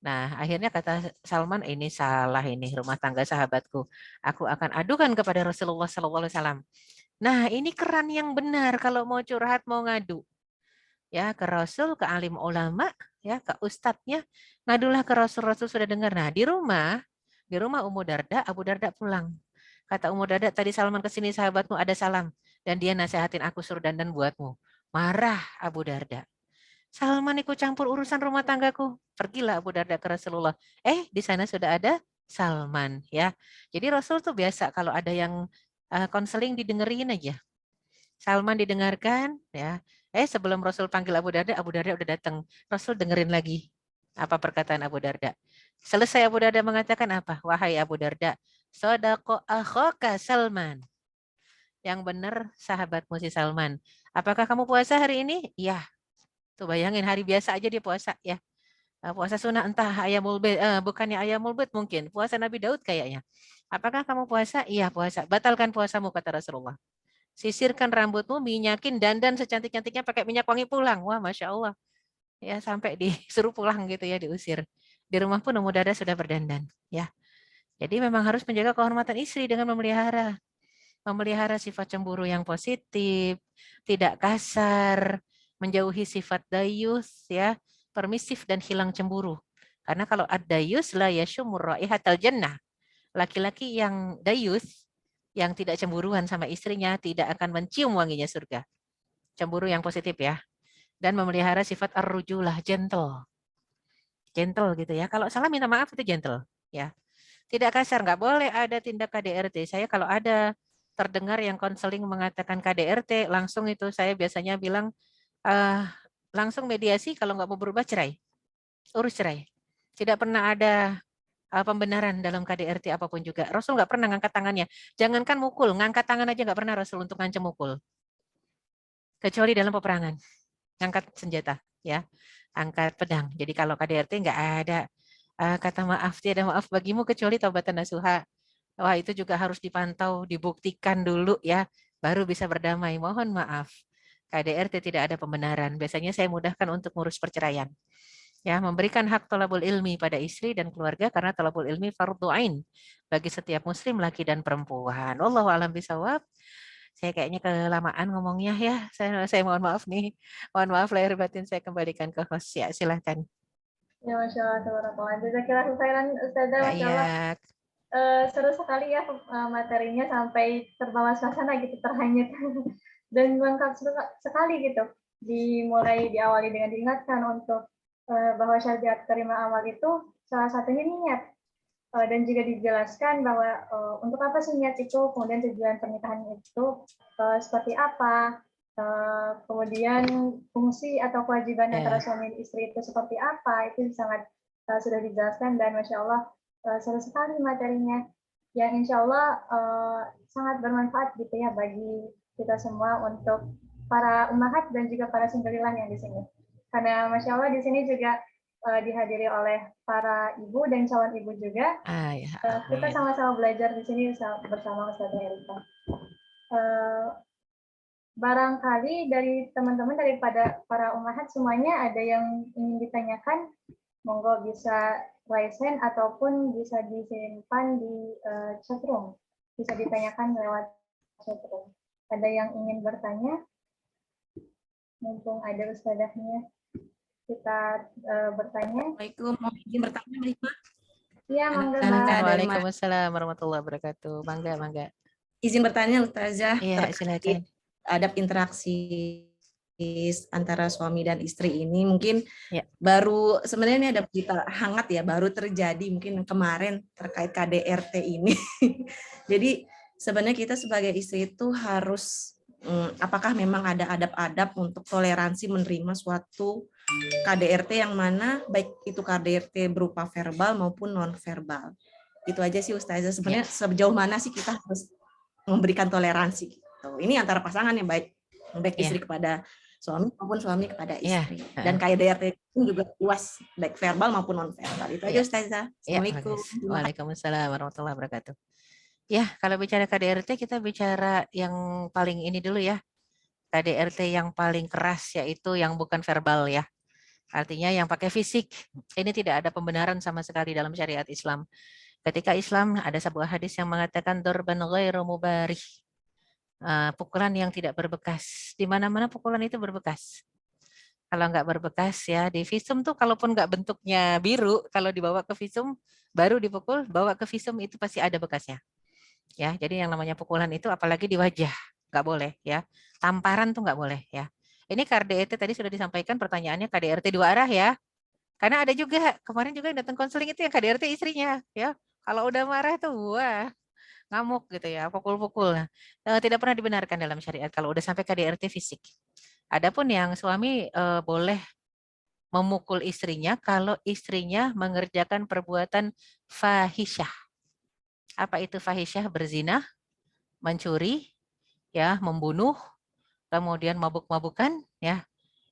Nah, akhirnya kata Salman, ini salah ini rumah tangga sahabatku. Aku akan adukan kepada Rasulullah SAW. Nah, ini keran yang benar kalau mau curhat, mau ngadu. Ya, ke Rasul, ke alim ulama, ya, ke ustadznya, ngadulah ke Rasul. Rasul sudah dengar. Nah, di rumah Ummu Darda, Abu Darda pulang. Kata Ummu Darda, tadi Salman kesini sahabatmu ada salam dan dia nasihatin aku suruh dandan buatmu. Marah Abu Darda. Salman ikut campur urusan rumah tanggaku. Pergilah Abu Darda ke Rasulullah. Di sana sudah ada Salman, ya. Jadi Rasul tuh biasa kalau ada yang konseling didengerin aja. Salman didengarkan, ya. Sebelum Rasul panggil Abu Darda udah datang. Rasul dengerin lagi apa perkataan Abu Darda. Selesai Abu Darda mengatakan apa? Wahai Abu Darda, sodako akhoka Salman. Yang benar sahabatmu si Salman. Apakah kamu puasa hari ini? Iya. Tuh bayangin hari biasa aja dia puasa ya. Puasa sunnah entah ayamul bait, bukannya ayamul bait mungkin. Puasa Nabi Daud kayaknya. Apakah kamu puasa? Iya puasa. Batalkan puasamu kata Rasulullah. Sisirkan rambutmu, minyakin, dandan secantik-cantiknya pakai minyak wangi pulang. Wah, Masya Allah. Ya, sampai disuruh pulang gitu ya, diusir. Di rumah pun Ummu Darda sudah berdandan. Ya, jadi memang harus menjaga kehormatan istri dengan memelihara sifat cemburu yang positif, tidak kasar, menjauhi sifat dayus, ya, permisif dan hilang cemburu. Karena kalau ad-dayus la yashumur raihatal jannah. Laki-laki yang dayus, yang tidak cemburuan sama istrinya, tidak akan mencium wanginya surga. Cemburu yang positif ya. Dan memelihara sifat ar-rujulah, gentle. Gentle gitu ya. Kalau salah minta maaf itu gentle. Ya. Tidak kasar, nggak boleh ada tindak KDRT. Saya kalau ada terdengar yang konseling mengatakan KDRT, langsung itu saya biasanya bilang, langsung mediasi, kalau nggak mau berubah cerai. Urus cerai. Tidak pernah ada pembenaran dalam KDRT apapun juga. Rasul nggak pernah ngangkat tangannya. Jangankan mukul, ngangkat tangan aja nggak pernah Rasul untuk ngancam mukul. Kecuali dalam peperangan. Ngangkat senjata, ya. Angkat pedang. Jadi kalau KDRT nggak ada kata maaf, tiada maaf bagimu kecuali taubatan nasuha. Wah, itu juga harus dipantau, dibuktikan dulu ya, baru bisa berdamai. Mohon maaf. KDRT tidak ada pembenaran. Biasanya saya mudahkan untuk ngurus perceraian. Ya, memberikan hak thalabul ilmi pada istri dan keluarga karena thalabul ilmi fardhu ain bagi setiap muslim laki dan perempuan. Wallahu a'lam bishawab. Saya kayaknya kelamaan ngomongnya ya. Saya mohon maaf nih. Mohon maaf lahir batin, saya kembalikan ke host ya. Silahkan. Ya, Masya Allah, tabarakallah. Jazakillah khairan, Ustazah, Masya Allah. Ya. Seru sekali ya materinya sampai terbawa suasana gitu, terhanyut. Dan lengkap sekali gitu. Dimulai diawali dengan diingatkan untuk bahwa syarat terima amal itu salah satunya niat. Dan juga dijelaskan bahwa untuk apa sih niat itu, kemudian tujuan pernikahan itu seperti apa, kemudian fungsi atau kewajiban antara suami dan istri itu seperti apa, itu sangat sudah dijelaskan dan Masya Allah seru sekali materinya yang Insya Allah sangat bermanfaat gitu ya bagi kita semua untuk para ummahat dan juga para singgalilan yang di sini. Karena Masya Allah di sini juga dihadiri oleh para ibu dan calon ibu juga. Ya, Kita sama-sama belajar di sini bersama Ustazah Erika. Barangkali dari teman-teman, daripada para ummahat semuanya ada yang ingin ditanyakan, monggo bisa raise hand ataupun bisa disimpan di chatroom. Bisa ditanyakan lewat chatroom. Ada yang ingin bertanya? Mumpung ada ustazahnya, kita bertanya. Assalamualaikum, mau izin bertanya, Mbak Hikmah? Iya, mangga. Waalaikumsalam warahmatullahi wabarakatuh. Mangga. Izin bertanya, Ustazah, Iya, silakan. Adab interaksi antara suami dan istri ini mungkin ya. Baru sebenarnya ini ada berita hangat ya, baru terjadi mungkin kemarin terkait KDRT ini. Jadi sebenarnya kita sebagai istri itu harus apakah memang ada adab-adab untuk toleransi menerima suatu KDRT yang mana baik itu KDRT berupa verbal maupun non verbal. Itu aja sih Ustazah, sebenarnya sejauh mana sih kita harus memberikan toleransi gitu. Ini antara pasangan yang baik istri kepada suami maupun suami kepada istri. Dan KDRT juga luas, baik verbal maupun non verbal. Itu aja Ustazah. Assalamualaikum. Waalaikumsalam warahmatullahi wabarakatuh. Ya, kalau bicara KDRT kita bicara yang paling ini dulu ya. KDRT yang paling keras yaitu yang bukan verbal ya. Artinya yang pakai fisik. Ini tidak ada pembenaran sama sekali dalam syariat Islam. Ketika Islam ada sebuah hadis yang mengatakan dorban ghairu mubarih. Pukulan yang tidak berbekas. Di mana-mana pukulan itu berbekas. Kalau nggak berbekas ya di visum tuh, kalaupun nggak bentuknya biru, kalau dibawa ke visum baru dipukul, bawa ke visum itu pasti ada bekasnya. Ya, jadi yang namanya pukulan itu apalagi di wajah nggak boleh ya. Tamparan tuh nggak boleh ya. Ini KDRT tadi sudah disampaikan pertanyaannya KDRT dua arah ya. Karena ada juga kemarin juga yang datang konseling itu yang KDRT istrinya ya. Kalau udah marah tuh wah ngamuk gitu ya, pukul-pukul. Tidak pernah dibenarkan dalam syariat kalau udah sampai KDRT fisik. Adapun yang suami boleh memukul istrinya kalau istrinya mengerjakan perbuatan fahisyah. Apa itu fahisyah? Berzina, mencuri, ya, membunuh, kemudian mabuk-mabukan, ya.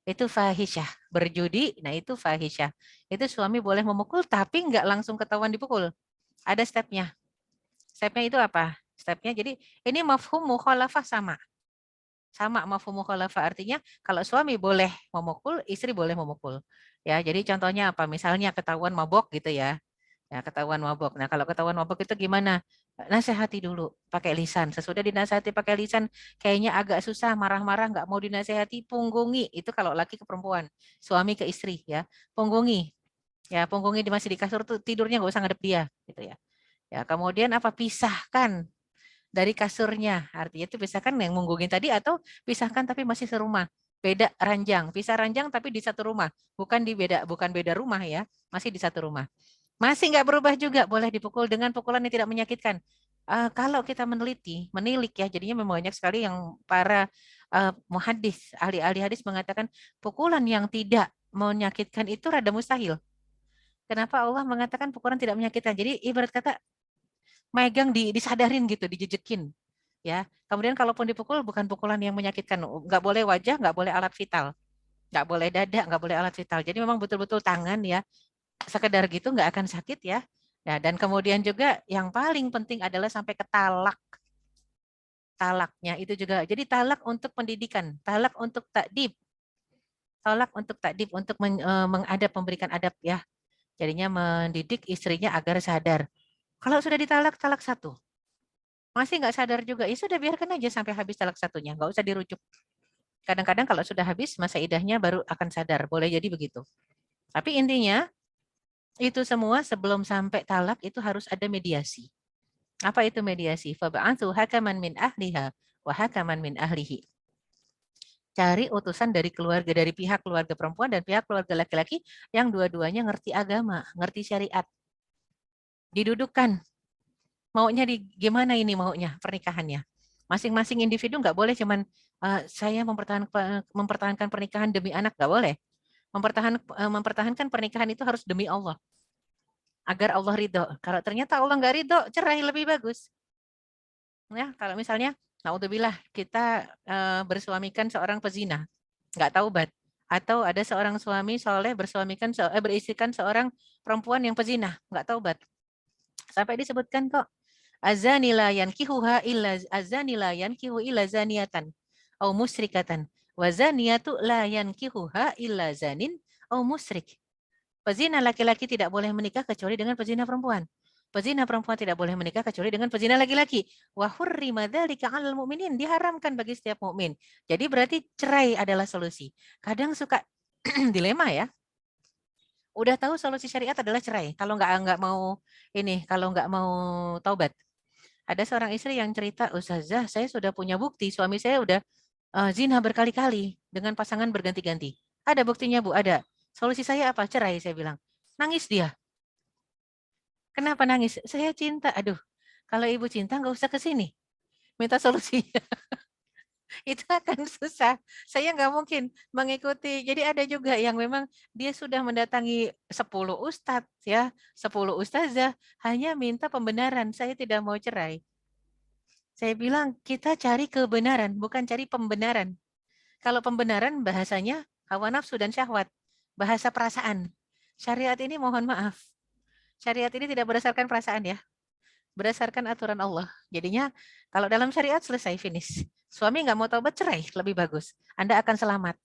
Itu fahisyah. Berjudi, nah itu fahisyah. Itu suami boleh memukul tapi nggak langsung ketahuan dipukul. Ada stepnya. Stepnya itu apa? Stepnya jadi ini mafhum mukhalafah sama. Sama mafhum mukhalafah artinya kalau suami boleh memukul, istri boleh memukul. Ya, jadi contohnya apa? Misalnya ketahuan mabok gitu ya. Ya, ketahuan mabok. Nah, kalau ketahuan mabok itu gimana? Nasihati dulu pakai lisan. Sesudah dinasihati pakai lisan kayaknya agak susah, marah-marah nggak mau dinasihati, punggungi. Itu kalau laki ke perempuan, suami ke istri ya. Punggungi. Ya, punggungi masih di kasur tuh tidurnya nggak usah ngadep dia gitu ya. Ya, kemudian apa? Pisahkan dari kasurnya. Artinya itu pisahkan yang menggugin tadi atau pisahkan tapi masih serumah. Beda ranjang, pisah ranjang tapi di satu rumah. Bukan beda rumah ya, masih di satu rumah. Masih nggak berubah juga, boleh dipukul dengan pukulan yang tidak menyakitkan. Kalau kita menilik ya, jadinya memang banyak sekali yang para muhaddis, ahli-ahli hadis mengatakan pukulan yang tidak menyakitkan itu rada mustahil. Kenapa Allah mengatakan pukulan tidak menyakitkan? Jadi ibarat kata megang disadarin gitu, dijejekin. Ya, kemudian kalaupun dipukul bukan pukulan yang menyakitkan, nggak boleh wajah, nggak boleh alat vital, nggak boleh dada, nggak boleh alat vital. Jadi memang betul-betul tangan ya, sekedar gitu nggak akan sakit ya. Nah, dan kemudian juga yang paling penting adalah sampai ke talak. Talaknya itu juga. Jadi talak untuk pendidikan, talak untuk takdib. Talak untuk takdib, untuk mengadab, memberikan adab ya. Jadinya mendidik istrinya agar sadar. Kalau sudah ditalak, talak satu. Masih nggak sadar juga, ya sudah biarkan aja sampai habis talak satunya, nggak usah dirujuk. Kadang-kadang kalau sudah habis masa idahnya baru akan sadar, boleh jadi begitu. Tapi intinya, itu semua sebelum sampai talak itu harus ada mediasi. Apa itu mediasi? Fab'atsu hakaman min ahliha wa hakaman min ahlihi. Cari utusan dari pihak keluarga perempuan dan pihak keluarga laki-laki yang dua-duanya ngerti agama, ngerti syariat. Didudukkan. Maunya gimana ini maunya pernikahannya. Masing-masing individu nggak boleh cuman saya mempertahankan pernikahan demi anak, nggak boleh. Mempertahankan pernikahan itu harus demi Allah. Agar Allah ridho. Kalau ternyata Allah nggak ridho, cerai lebih bagus. Ya, kalau misalnya, naudzubillah, kita bersuamikan seorang pezina, nggak taubat. Atau ada seorang suami soleh beristrikan seorang perempuan yang pezina, nggak taubat. Sampai disebutkan kok, azani la yankihuha illa azani la yankihu illa zaniatan au musyrikatan wa zaniyatu la yankihuha illa zanin au musyrik. Pezina laki-laki tidak boleh menikah kecuali dengan pezina perempuan. Pezina perempuan tidak boleh menikah kecuali dengan pezina laki-laki. Wa hurrima dzalika 'alal mu'minin, diharamkan bagi setiap mukmin. Jadi berarti cerai adalah solusi. Kadang suka dilema ya. Udah tahu solusi syariat adalah cerai. Kalau nggak mau kalau nggak mau taubat. Ada seorang istri yang cerita, Ustazah, saya sudah punya bukti suami saya udah zina berkali-kali dengan pasangan berganti-ganti. Ada buktinya, Bu? Ada. Solusi saya apa? Cerai, saya bilang. Nangis dia. Kenapa nangis? Saya cinta. Aduh, kalau ibu cinta nggak usah ke sini. Minta solusinya. Itu akan susah. Saya nggak mungkin mengikuti. Jadi ada juga yang memang dia sudah mendatangi 10 ustadz, ya, 10 ustazah, hanya minta pembenaran. Saya tidak mau cerai. Saya bilang, kita cari kebenaran, bukan cari pembenaran. Kalau pembenaran bahasanya hawa nafsu dan syahwat. Bahasa perasaan. Syariat ini mohon maaf. Syariat ini tidak berdasarkan perasaan ya. Berdasarkan aturan Allah. Jadinya kalau dalam syariat selesai, finish. Suami nggak mau taubat, cerai, lebih bagus. Anda akan selamat.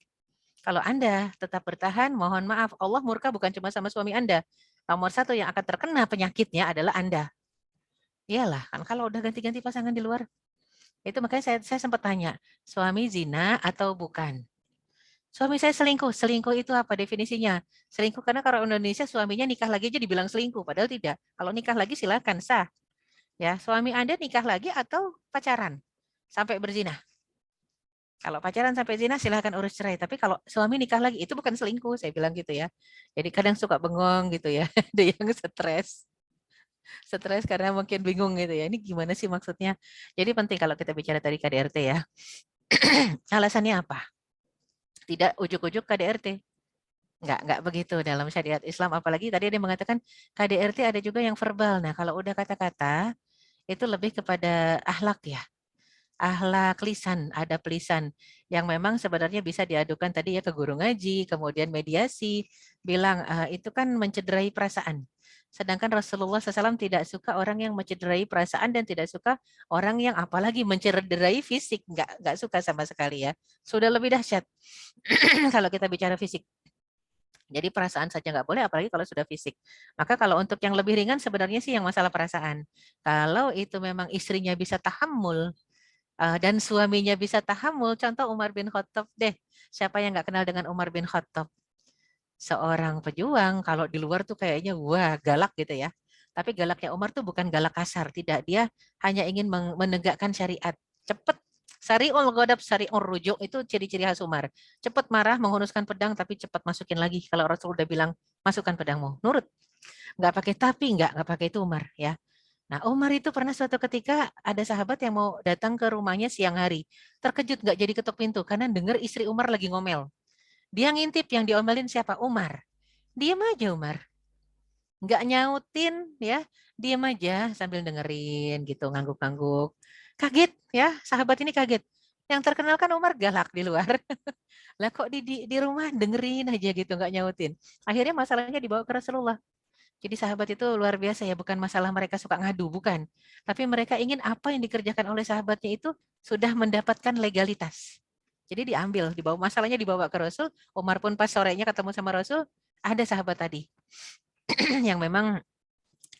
Kalau Anda tetap bertahan, mohon maaf, Allah murka bukan cuma sama suami Anda. Nomor satu yang akan terkena penyakitnya adalah Anda. Iyalah, kan kalau udah ganti-ganti pasangan di luar. Itu makanya saya sempat tanya, suami zina atau bukan? Suami saya selingkuh. Selingkuh itu apa definisinya? Selingkuh karena kalau Indonesia suaminya nikah lagi aja dibilang selingkuh, padahal tidak. Kalau nikah lagi silakan, sah. Ya, suami Anda nikah lagi atau pacaran sampai berzina. Kalau pacaran sampai zina silahkan urus cerai. Tapi kalau suami nikah lagi itu bukan selingkuh, saya bilang gitu ya. Jadi kadang suka bengong gitu ya. Ada yang stres. Stres karena mungkin bingung gitu ya. Ini gimana sih maksudnya? Jadi penting kalau kita bicara tadi KDRT ya. Alasannya apa? Tidak ujuk-ujuk KDRT. Enggak begitu dalam syariat Islam. Apalagi tadi dia mengatakan KDRT ada juga yang verbal. Nah kalau udah kata-kata itu lebih kepada akhlak ya. Akhlak lisan, adab lisan yang memang sebenarnya bisa diadukan tadi ya ke guru ngaji, kemudian mediasi, bilang itu kan mencederai perasaan. Sedangkan Rasulullah SAW tidak suka orang yang mencederai perasaan dan tidak suka orang yang apalagi mencederai fisik, nggak suka sama sekali ya. Sudah lebih dahsyat kalau kita bicara fisik. Jadi perasaan saja nggak boleh, apalagi kalau sudah fisik. Maka kalau untuk yang lebih ringan sebenarnya sih yang masalah perasaan. Kalau itu memang istrinya bisa tahammul, dan suaminya bisa tahammul, contoh Umar bin Khattab deh. Siapa yang nggak kenal dengan Umar bin Khattab? Seorang pejuang, kalau di luar tuh kayaknya wah galak gitu ya. Tapi galaknya Umar tuh bukan galak kasar, tidak. Dia hanya ingin menegakkan syariat. Cepat, sari'ul ghadab, sari'ul rujuk, itu ciri-ciri khas Umar. Cepat marah, menghunuskan pedang, tapi cepat masukin lagi. Kalau Rasul udah bilang, masukkan pedangmu, nurut. Nggak pakai tapi, nggak pakai itu Umar ya. Nah, Umar itu pernah suatu ketika ada sahabat yang mau datang ke rumahnya siang hari. Terkejut nggak jadi ketuk pintu karena dengar istri Umar lagi ngomel. Dia ngintip, yang diomelin siapa? Umar. Diam aja Umar. Nggak nyautin ya, diam aja sambil dengerin gitu, ngangguk-ngangguk. Kaget ya, sahabat ini kaget. Yang terkenal kan Umar galak di luar. Lah kok di rumah dengerin aja gitu, nggak nyautin. Akhirnya masalahnya dibawa ke Rasulullah. Jadi sahabat itu luar biasa ya, bukan masalah mereka suka ngadu, bukan. Tapi mereka ingin apa yang dikerjakan oleh sahabatnya itu sudah mendapatkan legalitas. Jadi diambil, masalahnya dibawa ke Rasul. Umar pun pas sorenya ketemu sama Rasul, ada sahabat tadi yang memang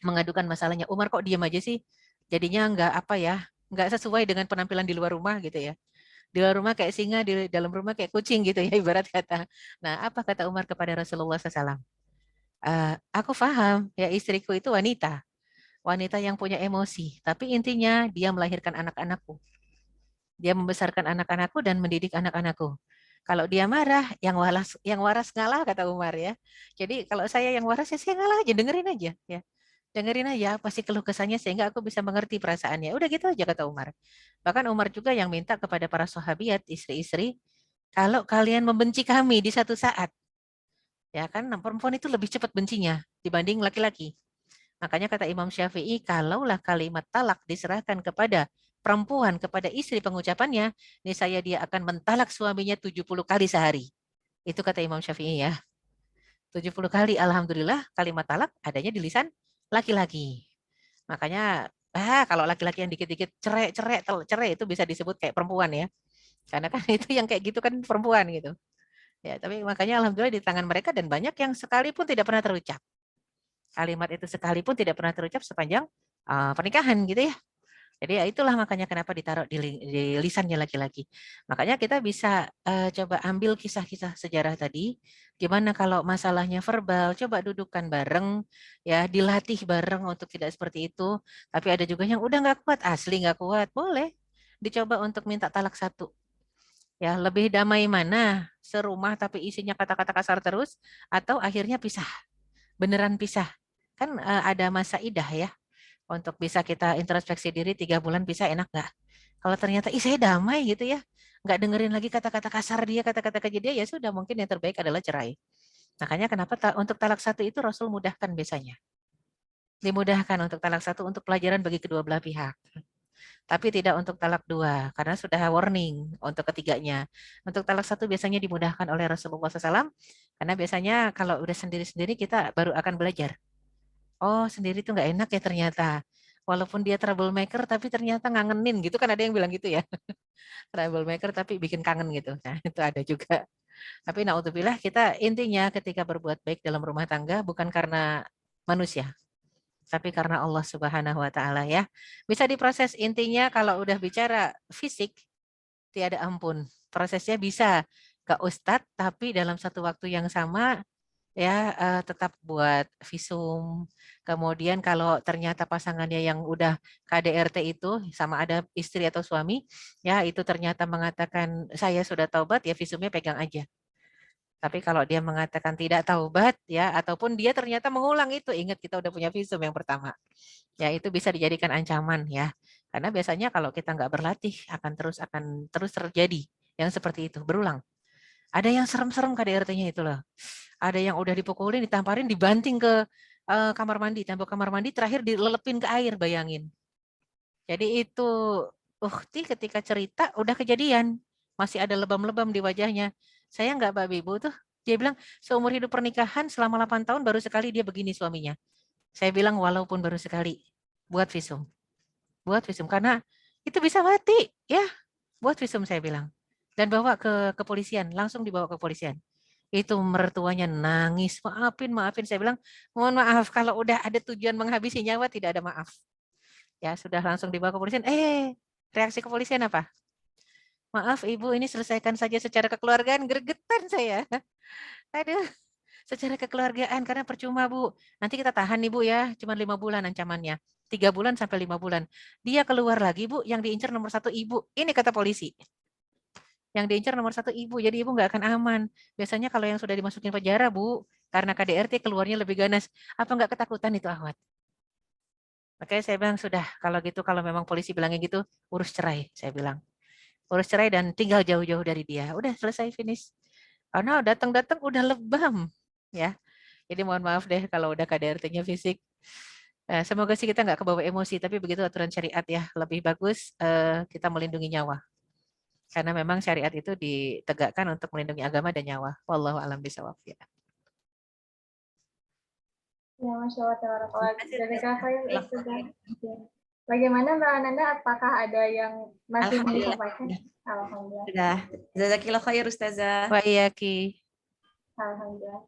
mengadukan masalahnya. Umar kok diam aja sih? Jadinya nggak sesuai dengan penampilan di luar rumah gitu ya. Di luar rumah kayak singa, di dalam rumah kayak kucing gitu ya ibarat kata. Nah, apa kata Umar kepada Rasulullah SAW? Aku paham ya, istriku itu wanita yang punya emosi, tapi intinya dia melahirkan anak-anakku, dia membesarkan anak-anakku dan mendidik anak-anakku. Kalau dia marah, yang waras ngalah kata Umar ya. Jadi kalau saya yang waras ya saya ngalah aja, dengerin aja ya. Dengerin aja apa sih keluh kesahnya sehingga aku bisa mengerti perasaannya. Udah gitu aja kata Umar. Bahkan Umar juga yang minta kepada para sahabiat, istri-istri, kalau kalian membenci kami di satu saat, ya kan, perempuan itu lebih cepat bencinya dibanding laki-laki. Makanya kata Imam Syafi'i, kalaulah kalimat talak diserahkan kepada perempuan, kepada istri pengucapannya, niscaya dia akan mentalak suaminya 70 kali sehari. Itu kata Imam Syafi'i ya. 70 kali alhamdulillah kalimat talak adanya di lisan laki-laki. Makanya kalau laki-laki yang dikit-dikit cerai itu bisa disebut kayak perempuan ya. Karena kan itu yang kayak gitu kan perempuan gitu. Ya, tapi makanya alhamdulillah di tangan mereka dan banyak yang sekalipun tidak pernah terucap. Kalimat itu sekalipun tidak pernah terucap sepanjang pernikahan gitu ya. Jadi ya itulah makanya kenapa ditaruh di lisannya laki-laki. Makanya kita bisa coba ambil kisah-kisah sejarah tadi. Gimana kalau masalahnya verbal, coba dudukkan bareng, ya dilatih bareng untuk tidak seperti itu. Tapi ada juga yang udah nggak kuat, asli nggak kuat, boleh dicoba untuk minta talak satu. Ya lebih damai mana? Serumah tapi isinya kata-kata kasar terus, atau akhirnya pisah, beneran pisah. Kan ada masa idah ya untuk bisa kita introspeksi diri 3 bulan bisa enak nggak? Kalau ternyata saya damai gitu ya, nggak dengerin lagi kata-kata kasar dia, kata-kata keji dia, ya sudah mungkin yang terbaik adalah cerai. Makanya kenapa untuk talak satu itu Rasul mudahkan biasanya. Dimudahkan untuk talak satu untuk pelajaran bagi kedua belah pihak. Tapi tidak untuk talak dua, karena sudah warning untuk ketiganya. Untuk talak satu biasanya dimudahkan oleh Rasulullah SAW, karena biasanya kalau udah sendiri-sendiri kita baru akan belajar. Oh, sendiri tuh nggak enak ya ternyata. Walaupun dia troublemaker, tapi ternyata ngangenin gitu kan ada yang bilang gitu ya. Troublemaker tapi bikin kangen gitu. Nah, itu ada juga. Tapi naudzubillah kita intinya ketika berbuat baik dalam rumah tangga bukan karena manusia, tapi karena Allah Subhanahu wa taala ya. Bisa diproses intinya kalau udah bicara fisik tiada ampun. Prosesnya bisa ke ustadz tapi dalam satu waktu yang sama ya tetap buat visum. Kemudian kalau ternyata pasangannya yang udah KDRT itu sama ada istri atau suami, ya itu ternyata mengatakan saya sudah taubat, ya visumnya pegang aja. Tapi kalau dia mengatakan tidak taubat ya ataupun dia ternyata mengulang itu, ingat kita udah punya visum yang pertama. Ya itu bisa dijadikan ancaman ya. Karena biasanya kalau kita nggak berlatih akan terus terjadi yang seperti itu berulang. Ada yang serem-serem KDRT-nya itu loh. Ada yang udah dipukulin, ditamparin, dibanting ke kamar mandi, tembok kamar mandi, terakhir dilelepin ke air, bayangin. Jadi itu Ukti ketika cerita udah kejadian, masih ada lebam-lebam di wajahnya. Saya nggak babi ibu tuh. Dia bilang seumur hidup pernikahan selama 8 tahun baru sekali dia begini suaminya. Saya bilang walaupun baru sekali, buat visum. Buat visum karena itu bisa mati ya. Buat visum saya bilang. Dan bawa ke kepolisian, langsung dibawa ke kepolisian. Itu mertuanya nangis, maafin, maafin. Saya bilang, mohon maaf kalau udah ada tujuan menghabisi nyawa tidak ada maaf. Ya sudah langsung dibawa ke kepolisian. Reaksi kepolisian apa? Maaf ibu, ini selesaikan saja secara kekeluargaan. Gregetan saya. Aduh, secara kekeluargaan karena percuma bu. Nanti kita tahan nih bu ya, cuma 5 bulan ancamannya. 3 bulan sampai 5 bulan. Dia keluar lagi bu, yang diincar nomor 1 ibu. Ini kata polisi. Yang diincar nomor 1 ibu, jadi ibu nggak akan aman. Biasanya kalau yang sudah dimasukin penjara bu, karena KDRT keluarnya lebih ganas. Apa nggak ketakutan itu Ahwat? Makanya saya bilang sudah, kalau gitu kalau memang polisi bilangnya gitu, urus cerai, saya bilang. Urus cerai dan tinggal jauh-jauh dari dia. Udah selesai finish. Karena datang-datang udah lebam, ya. Jadi mohon maaf deh kalau udah KDRT-nya fisik. Semoga sih kita nggak kebawa emosi, tapi begitu aturan syariat ya. Lebih bagus kita melindungi nyawa. Karena memang syariat itu ditegakkan untuk melindungi agama dan nyawa. Wallahu a'lam bishawab. Ya. Ya, Masya Allah, tabarakallah. Bagaimana Mbak Ananda? Apakah ada yang masih mau disampaikan? Alhamdulillah. Sudah. Jazakillah khair Ustazah. Wa iyaki. Alhamdulillah.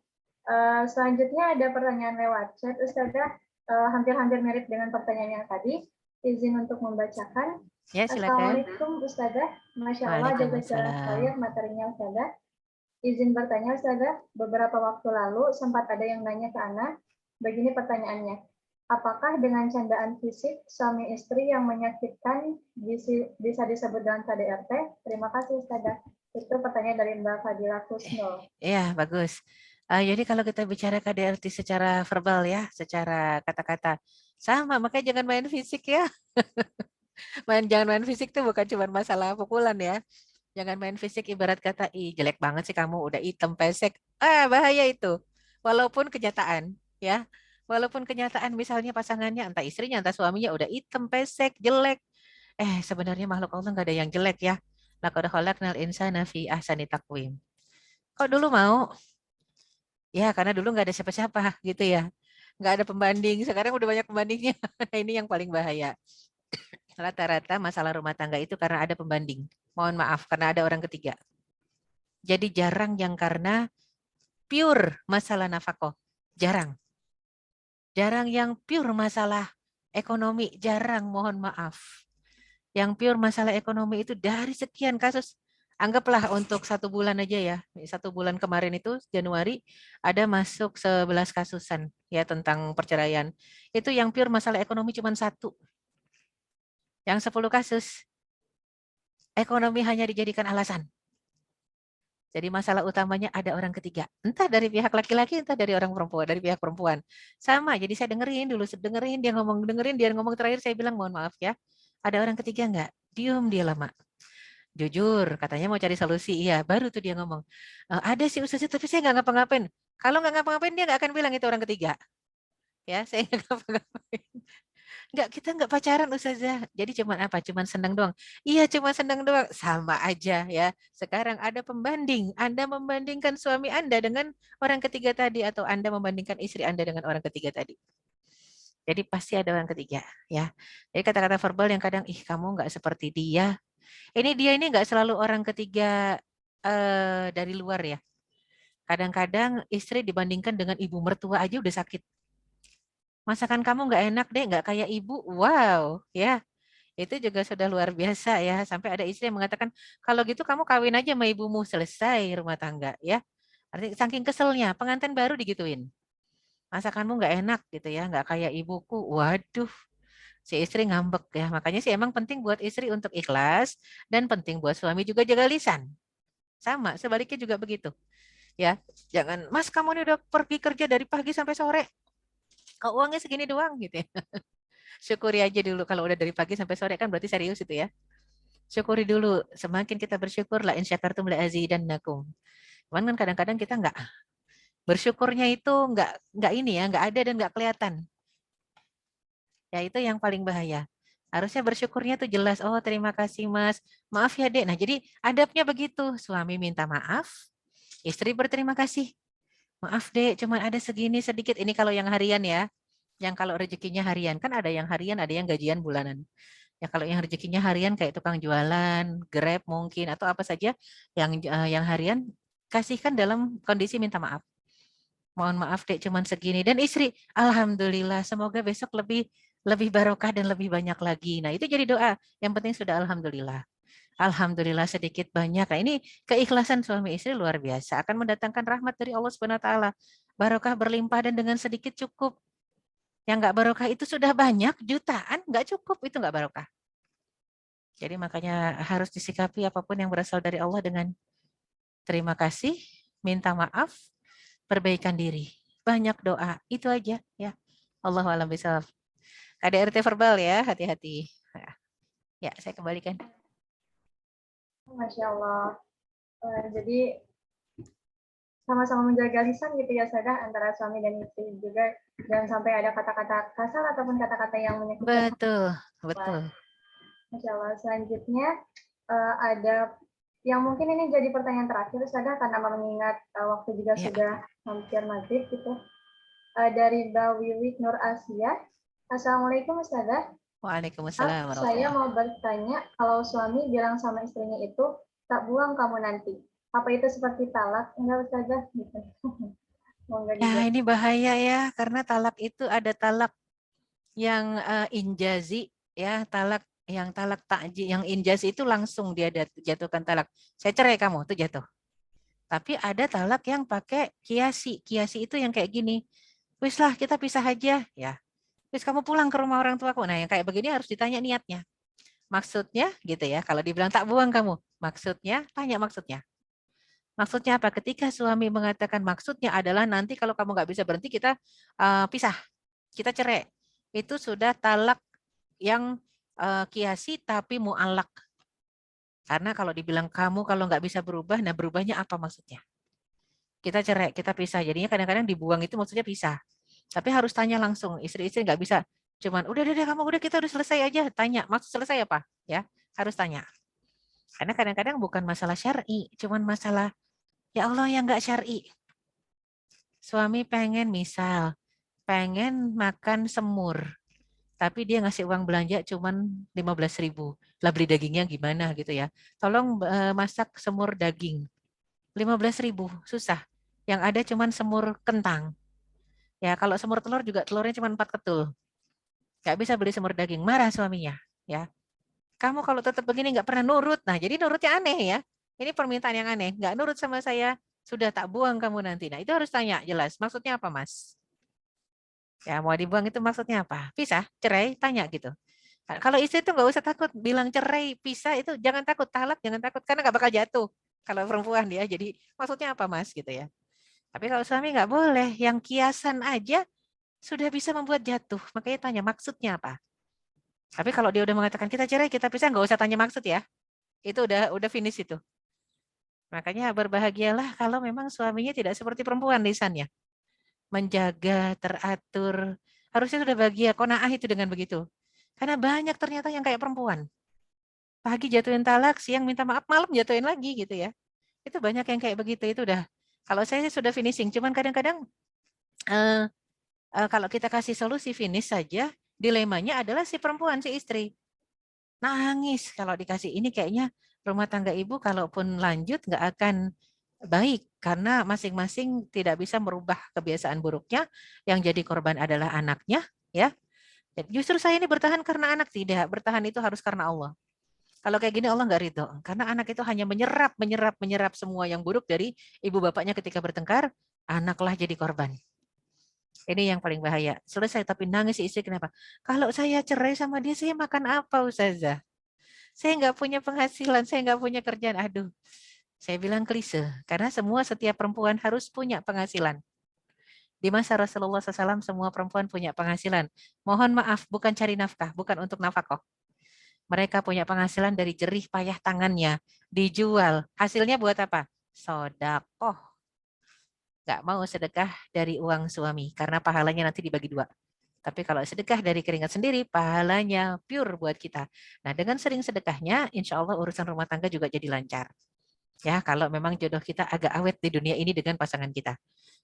Selanjutnya ada pertanyaan lewat chat, Ustazah. Hampir-hampir mirip dengan pertanyaan yang tadi. Izin untuk membacakan. Ya, silakan. Assalamualaikum Ustazah. Masya Allah, jazakallah khair materinya Ustazah. Izin bertanya Ustazah, beberapa waktu lalu sempat ada yang nanya ke Ana, begini pertanyaannya. Apakah dengan candaan fisik suami istri yang menyakitkan bisa disebut dengan KDRT? Terima kasih Ustazah. Itu pertanyaan dari Mbak Fadila Kusnul. Iya, bagus. Jadi kalau kita bicara KDRT secara verbal ya, secara kata-kata, sama, makanya jangan main fisik ya. Jangan main fisik tuh bukan cuma masalah pukulan ya. Jangan main fisik ibarat kata, ih jelek banget sih kamu, udah hitam pesek. Bahaya itu. Walaupun kenyataan ya. Walaupun kenyataan misalnya pasangannya, entah istrinya, entah suaminya udah hitam pesek, jelek. Sebenarnya makhluk Allah nggak ada yang jelek ya. Laqad khalaqnal insana fi ahsani taqwim. Kok dulu mau? Ya karena dulu nggak ada siapa-siapa gitu ya. Nggak ada pembanding, sekarang udah banyak pembandingnya. Nah, ini yang paling bahaya. Rata-rata masalah rumah tangga itu karena ada pembanding. Mohon maaf, karena ada orang ketiga. Jadi jarang yang karena pure masalah nafkah. Jarang. Jarang yang pure masalah ekonomi. Jarang, mohon maaf. Yang pure masalah ekonomi itu dari sekian kasus. Anggaplah untuk 1 bulan aja ya. 1 bulan kemarin itu Januari ada masuk 11 kasusan ya tentang perceraian. Itu yang pure masalah ekonomi cuma 1. Yang 10 kasus ekonomi hanya dijadikan alasan. Jadi masalah utamanya ada orang ketiga. Entah dari pihak laki-laki, entah dari orang perempuan, dari pihak perempuan. Sama, jadi saya dengerin dulu, dengerin dia ngomong terakhir, saya bilang mohon maaf ya. Ada orang ketiga enggak? Diam dia lama. Jujur, katanya mau cari solusi. Iya, baru tuh dia ngomong. Ada sih ustaznya, tapi saya nggak ngapa-ngapain. Kalau nggak ngapa-ngapain, dia nggak akan bilang itu orang ketiga. Ya, saya nggak ngapa-ngapain. Enggak, kita nggak pacaran ustazah. Jadi cuman apa? Cuman senang doang. Iya, cuma senang doang. Sama aja ya. Sekarang ada pembanding. Anda membandingkan suami Anda dengan orang ketiga tadi atau Anda membandingkan istri Anda dengan orang ketiga tadi. Jadi pasti ada orang ketiga ya. Jadi kata-kata verbal yang kadang kamu nggak seperti dia. Dia ini nggak selalu orang ketiga dari luar ya. Kadang-kadang istri dibandingkan dengan ibu mertua aja udah sakit. Masakan kamu nggak enak deh, nggak kayak ibu. Wow, ya. Itu juga sudah luar biasa ya. Sampai ada istri yang mengatakan, kalau gitu kamu kawin aja sama ibumu, selesai rumah tangga ya. Artinya saking keselnya, pengantin baru digituin. Masakanmu nggak enak gitu ya, nggak kayak ibuku. Waduh, si istri ngambek ya. Makanya sih emang penting buat istri untuk ikhlas dan penting buat suami juga jaga lisan. Sama, sebaliknya juga begitu. Ya, jangan, Mas kamu ini udah pergi kerja dari pagi sampai sore. Kok uangnya segini doang gitu ya. Syukuri aja dulu kalau udah dari pagi sampai sore kan berarti serius itu ya. Syukuri dulu. Semakin kita bersyukur la in syakartum la azidannakum. Cuman kan kadang-kadang kita nggak bersyukurnya itu nggak ini ya, nggak ada dan nggak kelihatan. Ya itu yang paling bahaya. Harusnya bersyukurnya tuh jelas. Oh terima kasih mas. Maaf ya dek. Nah jadi adabnya begitu. Suami minta maaf. Istri berterima kasih. Maaf dek, cuman ada segini sedikit. Ini kalau yang harian ya. Yang kalau rezekinya harian. Kan ada yang harian, ada yang gajian bulanan. Ya kalau yang rezekinya harian kayak tukang jualan, Grab mungkin, atau apa saja yang harian, kasihkan dalam kondisi minta maaf. Mohon maaf dek, cuman segini. Dan istri, alhamdulillah, semoga besok lebih lebih barokah dan lebih banyak lagi. Nah itu jadi doa. Yang penting sudah alhamdulillah. Alhamdulillah sedikit banyak. Nah ini keikhlasan suami istri luar biasa. Akan mendatangkan rahmat dari Allah Subhanahu Wa Taala. Barokah berlimpah dan dengan sedikit cukup. Yang nggak barokah itu sudah banyak, jutaan, nggak cukup, itu nggak barokah. Jadi makanya harus disikapi apapun yang berasal dari Allah dengan terima kasih, minta maaf, perbaikan diri. Banyak doa, itu aja ya. Allahu a'lam bishawab. KDRT verbal ya, hati-hati. Ya, saya kembalikan. Masya Allah. Jadi sama-sama menjaga lisan gitu ya Sadah antara suami dan istri juga, jangan sampai ada kata-kata kasar ataupun kata-kata yang menyakitkan. Betul. Masya Allah. Selanjutnya ada yang mungkin ini jadi pertanyaan terakhir Sadah karena mengingat waktu juga sudah hampir maghrib gitu. Dari Mbak Wiwi Nur Asia. Assalamualaikum Sadah. Waalaikumsalam. Saya mau bertanya, kalau suami bilang sama istrinya itu tak buang kamu nanti, apa itu seperti talak? Enggak Ustazah gitu. Ya ini bahaya ya, karena talak itu ada talak yang injazi ya, talak takji, yang injazi itu langsung dia jatuhkan talak. Saya cerai kamu, tuh jatuh. Tapi ada talak yang pakai kiasi. Kiasi itu yang kayak gini. Wis lah kita pisah aja ya. Wis kamu pulang ke rumah orang tuaku. Nah yang kayak begini harus ditanya niatnya. Maksudnya gitu ya. Kalau dibilang tak buang kamu. Maksudnya, tanya maksudnya. Maksudnya apa? Ketika suami mengatakan maksudnya adalah nanti kalau kamu nggak bisa berhenti kita pisah. Kita cerai. Itu sudah talak yang kiasi tapi mu'alak. Karena kalau dibilang kamu kalau nggak bisa berubah, nah berubahnya apa maksudnya? Kita cerai, kita pisah. Jadinya kadang-kadang dibuang itu maksudnya pisah. Tapi harus tanya langsung. Istri-istri nggak bisa cuman udah kamu udah kita udah selesai aja. Tanya maksud selesai apa? Ya harus tanya. Karena kadang-kadang bukan masalah syar'i, cuman masalah Ya Allah yang nggak syar'i. Suami pengen makan semur, tapi dia ngasih uang belanja cuman 15.000. Lah beli dagingnya gimana gitu ya. Tolong masak semur daging. 15.000, susah. Yang ada cuman semur kentang. Ya, kalau semur telur juga telurnya cuma 4 ketul. Nggak bisa beli semur daging. Marah suaminya. Ya, kamu kalau tetap begini nggak pernah nurut. Nah, jadi nurutnya aneh ya. Ini permintaan yang aneh. Nggak nurut sama saya, sudah tak buang kamu nanti. Nah, itu harus tanya jelas. Maksudnya apa, Mas? Ya, mau dibuang itu maksudnya apa? Pisah, cerai, tanya gitu. Kalau istri itu nggak usah takut bilang cerai, pisah itu jangan takut, talak jangan takut karena nggak bakal jatuh. Kalau perempuan dia, jadi maksudnya apa Mas gitu ya. Tapi kalau suami nggak boleh, yang kiasan aja sudah bisa membuat jatuh. Makanya tanya maksudnya apa. Tapi kalau dia udah mengatakan kita cerai, kita pisah, nggak usah tanya maksud ya. Itu udah finish itu. Makanya berbahagialah kalau memang suaminya tidak seperti perempuan lisannya. Menjaga, teratur. Harusnya sudah bahagia, qanaah itu dengan begitu. Karena banyak ternyata yang kayak perempuan. Pagi jatuhin talak, siang minta maaf, malam jatuhin lagi gitu ya. Itu banyak yang kayak begitu, itu udah. Kalau saya sih sudah finishing, cuman kadang-kadang kalau kita kasih solusi finish saja, dilemanya adalah si perempuan, si istri. Nangis kalau dikasih ini kayaknya rumah tangga ibu kalaupun lanjut nggak akan baik karena masing-masing tidak bisa merubah kebiasaan buruknya, yang jadi korban adalah anaknya, ya. Justru saya ini bertahan karena anak, tidak, bertahan itu harus karena Allah. Kalau kayak gini Allah nggak ridho, karena anak itu hanya menyerap semua yang buruk dari ibu bapaknya ketika bertengkar, anaklah jadi korban. Ini yang paling bahaya. Selesai tapi nangis si istri kenapa? Kalau saya cerai sama dia, saya makan apa Ustazah? Saya nggak punya penghasilan, saya nggak punya kerjaan. Aduh, saya bilang klise, karena setiap perempuan harus punya penghasilan. Di masa Rasulullah SAW semua perempuan punya penghasilan. Mohon maaf, bukan cari nafkah, bukan untuk nafkah. Mereka punya penghasilan dari jerih payah tangannya, dijual. Hasilnya buat apa? Sodakoh. Nggak mau sedekah dari uang suami, karena pahalanya nanti dibagi dua. Tapi kalau sedekah dari keringat sendiri, pahalanya pure buat kita. Nah, dengan sering sedekahnya, insya Allah urusan rumah tangga juga jadi lancar. Ya, kalau memang jodoh kita agak awet di dunia ini dengan pasangan kita.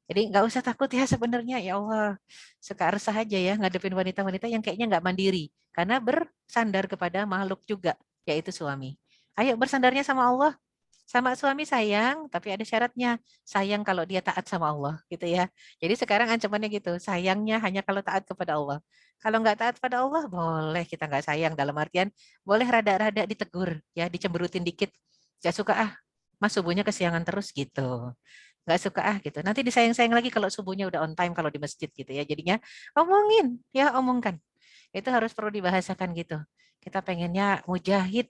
Jadi nggak usah takut ya sebenarnya, ya Allah. Suka resah aja ya ngadepin wanita-wanita yang kayaknya nggak mandiri. Karena bersandar kepada makhluk juga, yaitu suami. Ayo bersandarnya sama Allah. Sama suami sayang, tapi ada syaratnya. Sayang kalau dia taat sama Allah, gitu ya. Jadi sekarang ancamannya gitu, sayangnya hanya kalau taat kepada Allah. Kalau nggak taat pada Allah, boleh kita nggak sayang. Dalam artian, boleh rada-rada ditegur, ya, dicemberutin dikit. Gak suka mas subuhnya kesiangan terus gitu. Nggak suka gitu. Nanti disayang-sayang lagi kalau subuhnya udah on time kalau di masjid gitu ya. Jadinya omongin, ya omongkan. Itu harus perlu dibahasakan gitu. Kita pengennya mujahid,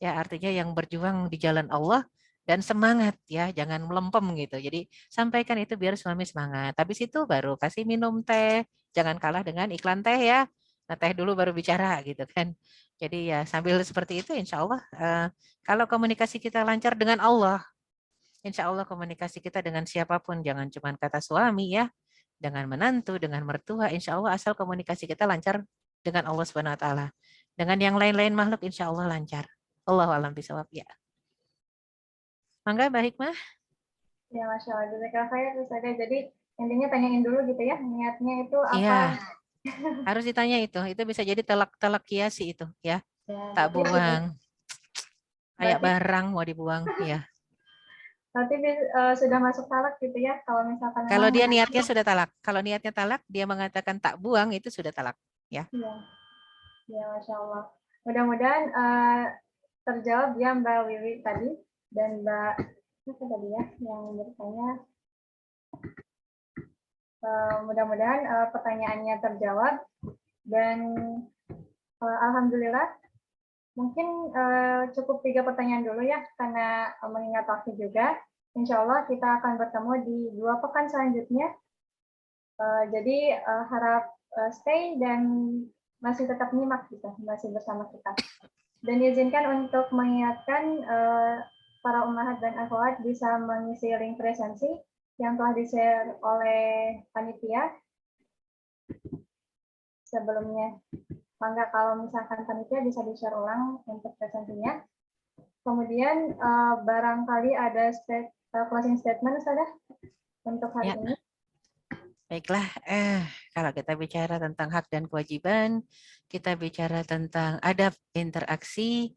ya artinya yang berjuang di jalan Allah dan semangat ya, jangan melempem gitu. Jadi sampaikan itu biar suami semangat. Habis itu baru kasih minum teh, jangan kalah dengan iklan teh ya. Nah, teh dulu baru bicara gitu kan. Jadi ya sambil seperti itu insya Allah kalau komunikasi kita lancar dengan Allah, insya Allah komunikasi kita dengan siapapun, jangan cuma kata suami ya, dengan menantu, dengan mertua, insya Allah asal komunikasi kita lancar dengan Allah Subhanahu Wa Taala. Dengan yang lain-lain makhluk insya Allah lancar. Allahu a'lam bishawab ya. Mangga Mbak Hikmah. Ya, Masya Allah. Jazakallah khair, terus ada. Jadi intinya tanyain dulu gitu ya, niatnya itu Iya, apa. harus ditanya itu. Itu bisa jadi telak-telak kiasi itu ya. Ya, Tak buang. Kayak berarti barang mau dibuang ya. berarti sudah masuk talak gitu ya, kalau misalkan Kalau memang dia niatnya sudah talak. Kalau niatnya talak, dia mengatakan tak buang itu sudah talak ya. ya, ya Masya Allah. Mudah-mudahan terjawab ya Mbak Wiwi tadi dan Mbak apa tadi ya yang bertanya. Mudah-mudahan pertanyaannya terjawab dan alhamdulillah mungkin cukup 3 pertanyaan dulu ya karena mengingat waktu juga. Insya Allah kita akan bertemu di 2 pekan selanjutnya. Jadi harap stay dan masih tetap nyimak gitu, masih bersama kita. Dan izinkan untuk mengingatkan para ummahat dan akhwat bisa mengisi link presensi yang telah di-share oleh panitia sebelumnya. Maka kalau misalkan panitia bisa di-share ulang untuk presensinya. Kemudian barangkali ada closing statement Ustazah untuk hari Ya. ini. Baiklah, kalau kita bicara tentang hak dan kewajiban, kita bicara tentang adab interaksi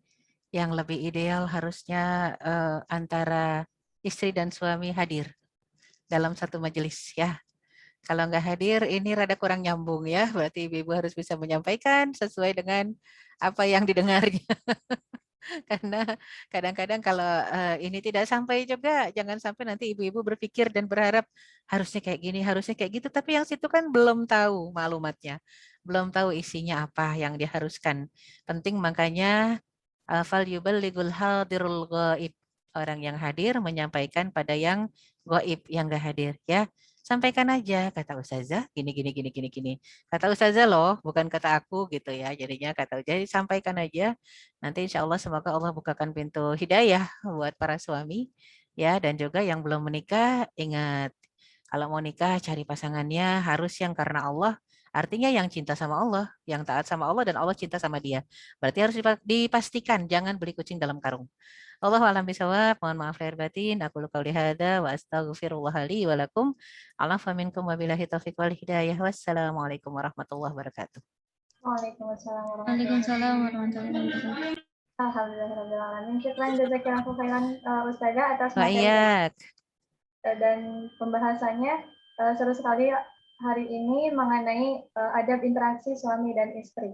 yang lebih ideal harusnya antara istri dan suami hadir dalam satu majelis ya. Kalau nggak hadir, ini rada kurang nyambung ya. Berarti ibu-ibu harus bisa menyampaikan sesuai dengan apa yang didengarnya. Karena kadang-kadang kalau ini tidak sampai juga, jangan sampai nanti ibu-ibu berpikir dan berharap harusnya kayak gini, harusnya kayak gitu. Tapi yang situ kan belum tahu maklumatnya, belum tahu isinya apa yang diharuskan. Penting makanya fal yuballighul hadirul ghaib. Orang yang hadir menyampaikan pada yang gaib, yang nggak hadir ya. Sampaikan aja, kata ustazah gini gini gini gini gini. Kata ustazah loh, bukan kata aku gitu ya. Jadinya kata jadi sampaikan aja. Nanti insya Allah semoga Allah bukakan pintu hidayah buat para suami ya, dan juga yang belum menikah ingat kalau mau nikah cari pasangannya harus yang karena Allah. Artinya yang cinta sama Allah, yang taat sama Allah dan Allah cinta sama dia. Berarti harus dipastikan jangan beli kucing dalam karung. Allahu a'lam bishawab. Mohon maaf lahir batin. Aku qouli hadza wa astaghfirullah li wa lakum. Alafa minkum wabillahi taufiq wal hidayah. Wassalamualaikum warahmatullahi wabarakatuh. Waalaikumsalam Waalaikumsalam warahmatullahi wabarakatuh. Alhamdulillahirrahmanirrahim. Syukran jazakallahu khairan Ustazah atas materi Baik. dan pembahasannya seru sekali hari ini mengenai adab interaksi suami dan istri.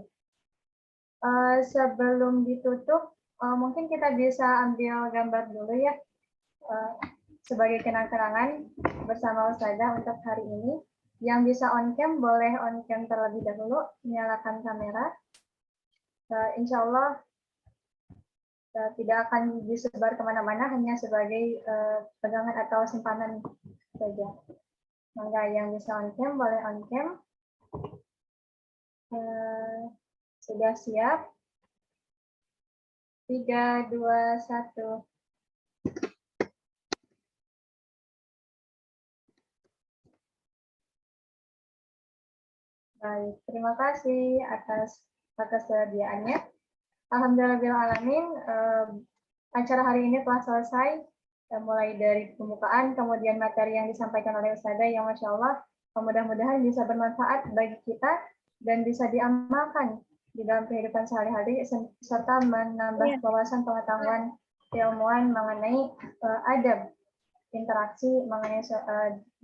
Sebelum ditutup, mungkin kita bisa ambil gambar dulu ya sebagai kenang-kenangan bersama Ustazah untuk hari ini. Yang bisa on cam boleh on cam terlebih dahulu, nyalakan kamera. Insya Allah tidak akan disebar kemana-mana, hanya sebagai pegangan atau simpanan saja. Maka yang bisa on cam boleh on cam. Sudah siap? 3, 2, 1. Baik, terima kasih atas kesediaannya. Alhamdulillahirrahmanirrahim, acara hari ini telah selesai, mulai dari pembukaan, kemudian materi yang disampaikan oleh Ustazah yang Masya Allah, mudah-mudahan bisa bermanfaat bagi kita dan bisa diamalkan di dalam kehidupan sehari-hari, serta menambah wawasan pengetahuan keilmuan mengenai adab interaksi mengenai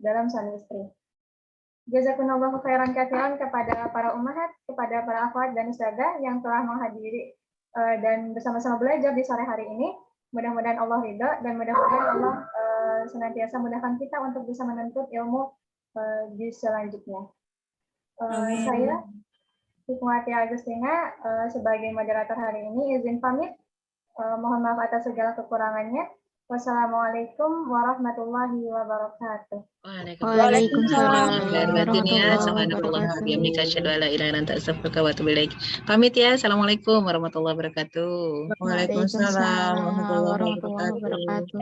dalam suami istri. Jazakumullahu khairan katsiran kepada para ummahat, kepada para akhwat dan ustazah yang telah menghadiri dan bersama-sama belajar di sore hari ini. Mudah-mudahan Allah ridha dan mudah-mudahan Allah senantiasa mudahkan kita untuk bisa menuntut ilmu di selanjutnya. Saya Hikmati Agustina sebagai moderator hari ini izin pamit. Mohon maaf atas segala kekurangannya. Wassalamualaikum warahmatullahi wabarakatuh. Waalaikumsalam warahmatullahi wabarakatuh. Pamit ya. Assalamualaikum warahmatullahi wabarakatuh. Waalaikumsalam warahmatullahi wabarakatuh.